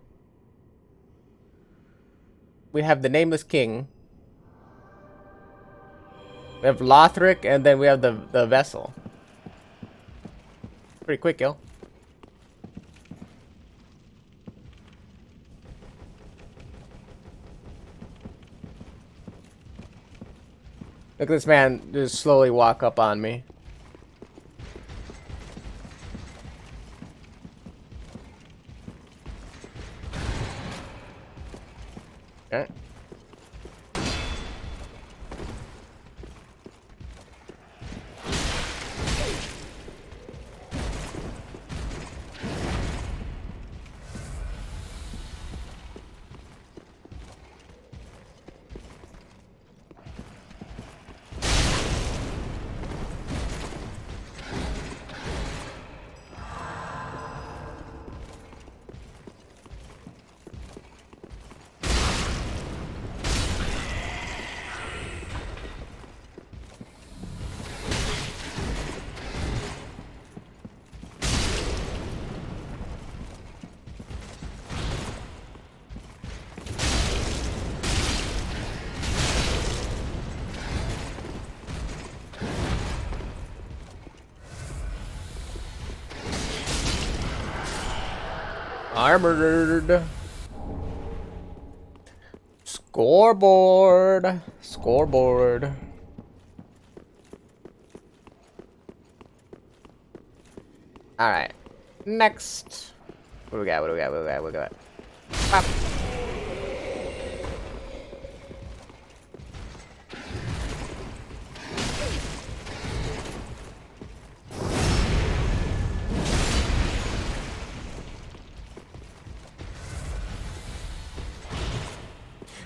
Speaker 1: We have the Nameless King. We have Lothric, and then we have the Vessel. Pretty quick, yo. Look at this man just slowly walk up on me. Okay. Armored. Scoreboard. Scoreboard. Alright. Next. What do we got? What do we got? What do we got? What do we got? Pop.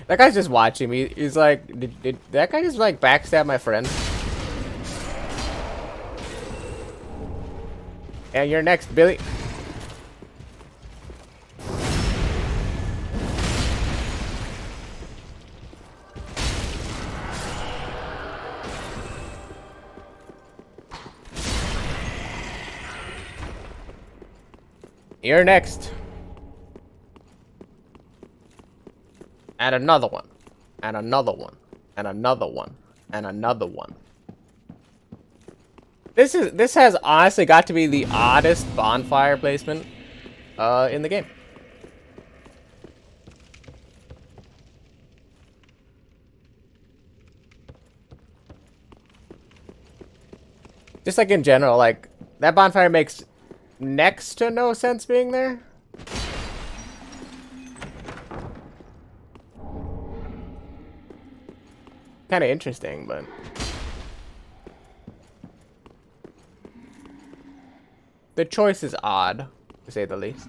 Speaker 1: That guy's just watching me. He's like, did that guy just like backstab my friend? And you're next, Billy. You're next. And another one. And another one. And another one. And another one. This has honestly got to be the oddest bonfire placement in the game. Just like in general, like that bonfire makes next to no sense being there. Kind of interesting, but the choice is odd, to say the least.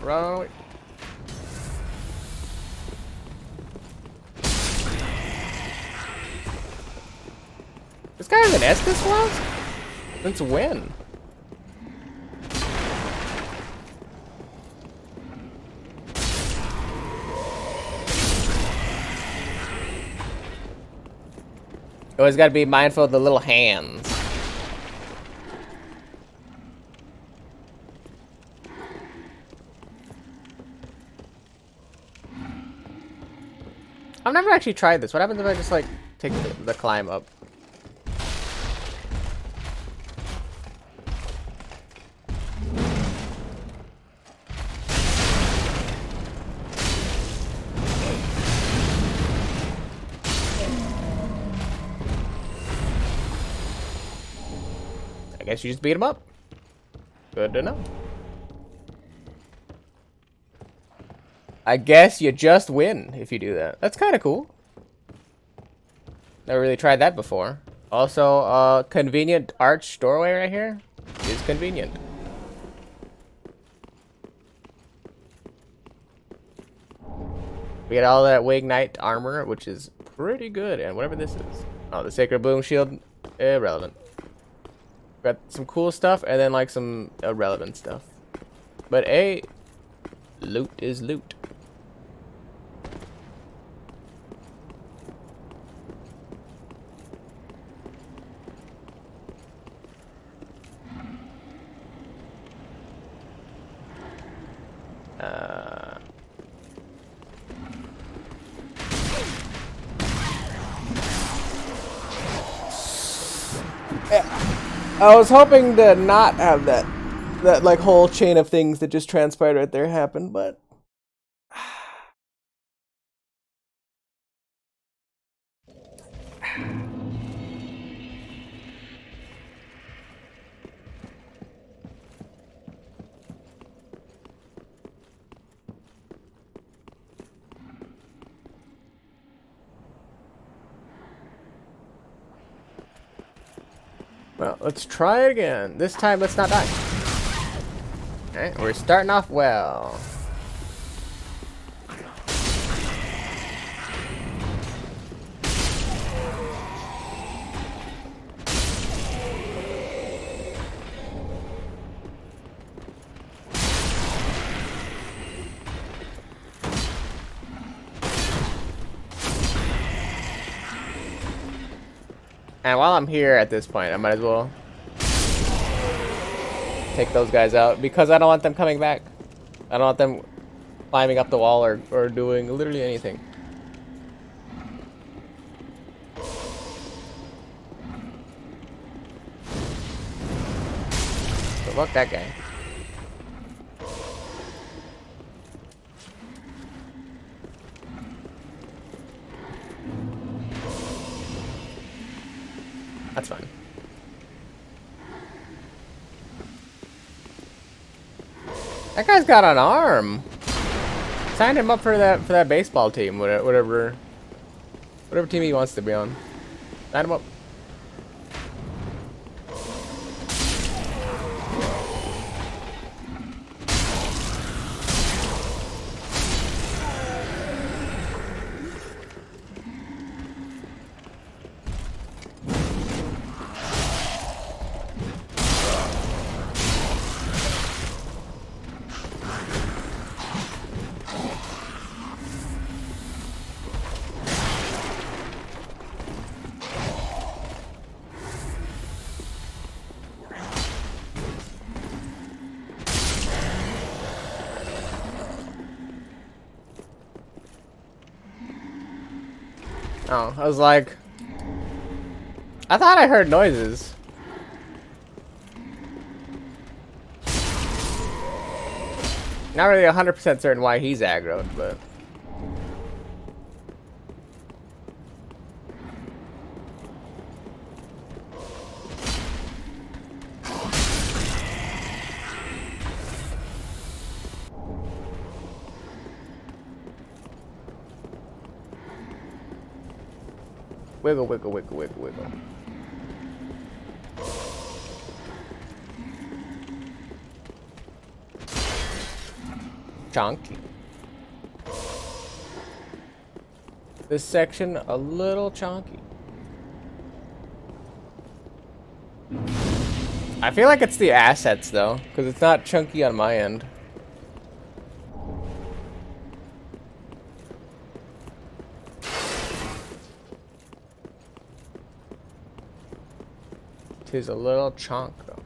Speaker 1: Run away. This guy has an Estus flask? Since when? Always gotta be mindful of the little hands. I've never actually tried this. What happens if I just like take the climb up? I guess you just beat him up. Good to know. I guess you just win if you do that. That's kind of cool. Never really tried that before. Also, convenient arch doorway right here is convenient. We get all that Wig Knight armor, which is pretty good. And whatever this is. Oh, the Sacred Bloom Shield, irrelevant. Got some cool stuff and then like some irrelevant stuff. But loot is loot. I was hoping to not have that like whole chain of things that just transpired right there happen, but well, let's try it again. This time, let's not die. Okay, we're starting off well. And while I'm here at this point, I might as well take those guys out because I don't want them coming back. I don't want them climbing up the wall or doing literally anything. So fuck that guy. That's fine. That guy's got an arm. Sign him up for that baseball team, whatever team he wants to be on. Sign him up. Oh, I was like, I thought I heard noises. Not really 100% certain why he's aggroed, but wiggle, wiggle, wiggle, wiggle, wiggle. Chunky. This section a little chunky. I feel like it's the assets though, because it's not chunky on my end. Tis a little chunk though.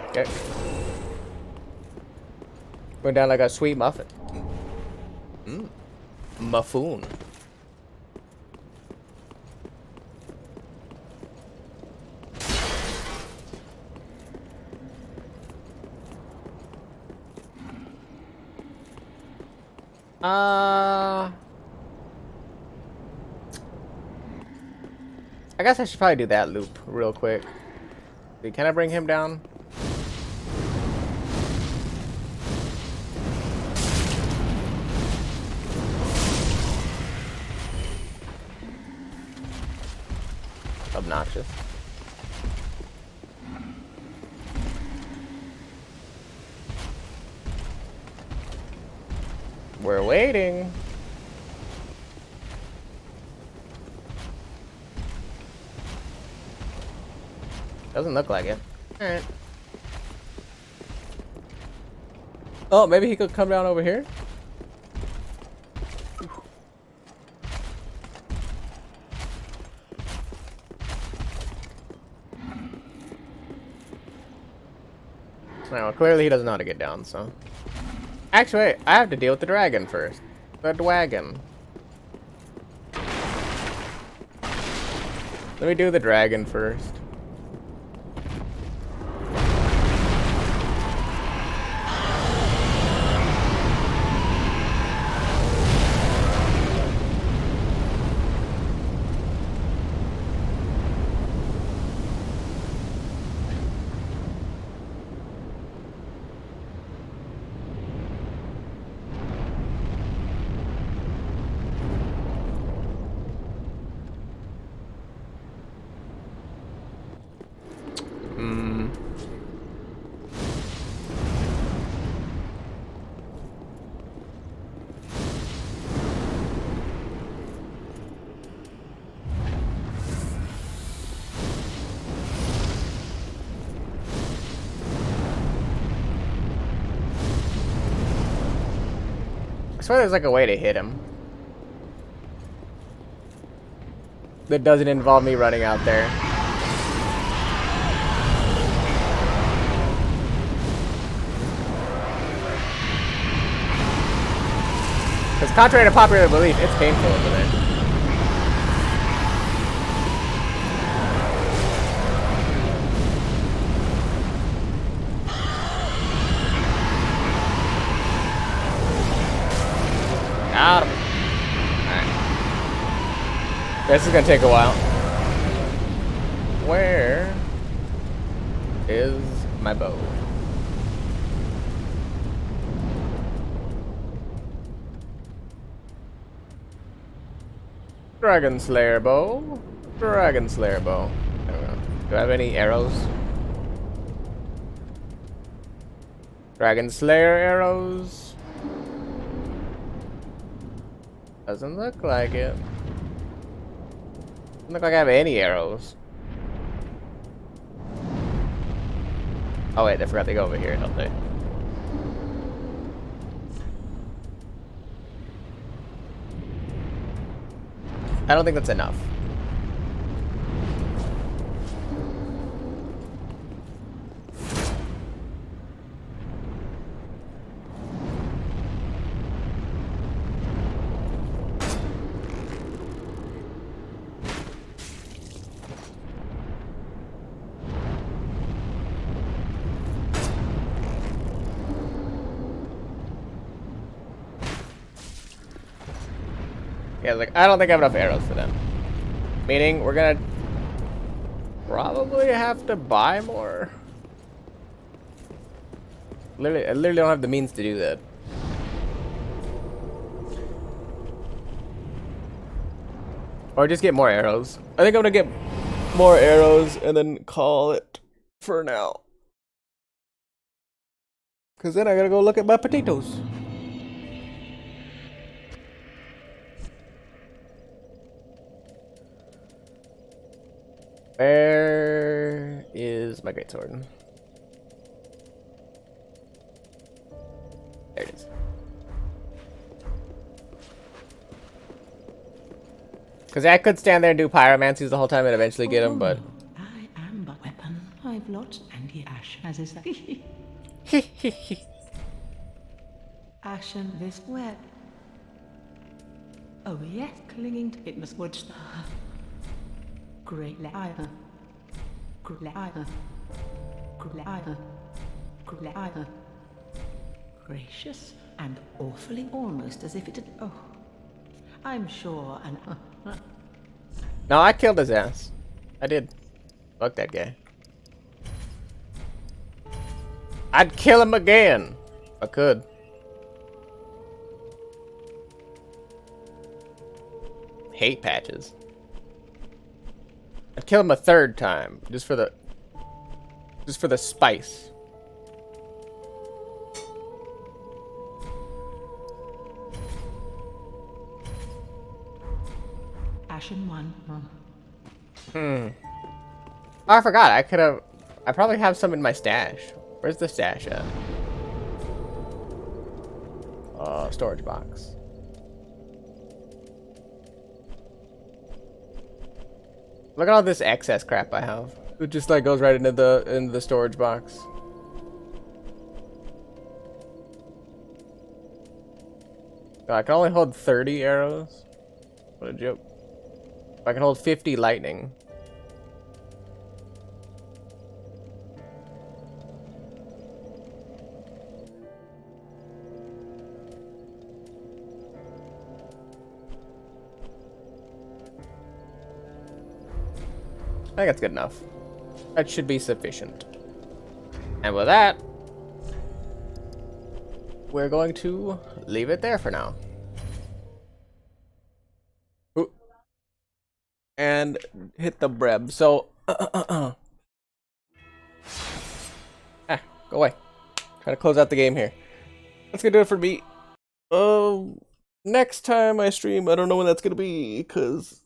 Speaker 1: Okay. Went down like a sweet muffin. Mmm. Muffoon. I guess I should probably do that loop real quick. Can I bring him down? Obnoxious. We're waiting. Doesn't look like it. Alright. Oh, maybe he could come down over here? well, clearly he doesn't know how to get down, so. Actually, wait, I have to deal with the dragon first. The dragon. Let me do the dragon first. I swear there's like a way to hit him that doesn't involve me running out there. Because contrary to popular belief, it's painful over there. Got him. Alright. This is gonna take a while. Where is my bow? Dragon Slayer bow. Dragon Slayer bow. There we go. Do I have any arrows? Dragon Slayer arrows. Doesn't look like it. Doesn't look like I have any arrows. Oh wait, I forgot to go over here, don't they? I don't think that's enough. Yeah, like, I don't think I have enough arrows for them. Meaning, we're gonna probably have to buy more. I literally don't have the means to do that. Or just get more arrows. I think I'm gonna get more arrows and then call it for now. Because then I gotta go look at my potatoes. Where is my greatsword? There it is. Because I could stand there and do pyromancies the whole time and eventually get him, but...
Speaker 10: I am but weapon. I've lost Andy Ash, as is that. Ashen this web. Oh yes, clinging to it must wood star. Great liar. Great liar. Great liar. Great liar. Gracious and awfully almost as if it had... Oh, I'm sure an...
Speaker 1: No, I killed his ass. I did. Fuck that guy. I'd kill him again. If I could. Hate patches. I'd kill him a third time, just for the spice.
Speaker 10: Ashen one.
Speaker 1: Oh, I forgot. I probably have some in my stash. Where's the stash at? Storage box. Look at all this excess crap I have. It just like goes right into the storage box. I can only hold 30 arrows. What a joke. I can hold 50 lightning. I think that's good enough. That should be sufficient. And with that, we're going to leave it there for now. Ooh. And hit the breb. So, go away. Trying to close out the game here. That's gonna do it for me. Next time I stream, I don't know when that's gonna be, because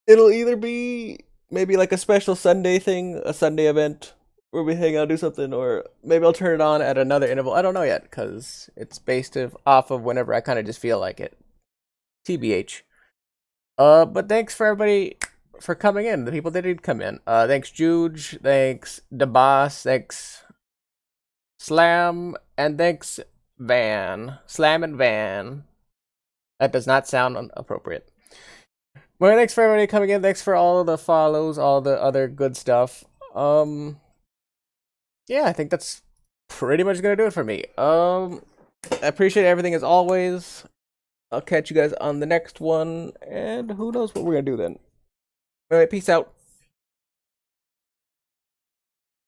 Speaker 1: it'll either be maybe like a special Sunday thing, a Sunday event where we hang out, do something, or maybe I'll turn it on at another interval. I don't know yet, because it's based off of whenever I kind of just feel like it. TBH. But thanks for everybody for coming in, the people that did come in. Thanks Juge, thanks DeBoss, thanks Slam, and thanks Van. Slam and Van. That does not sound appropriate. Well, thanks for everybody coming in. Thanks for all of the follows, all the other good stuff. Yeah, I think that's pretty much gonna do it for me. I appreciate everything as always. I'll catch you guys on the next one, and who knows what we're gonna do then. Alright, peace out.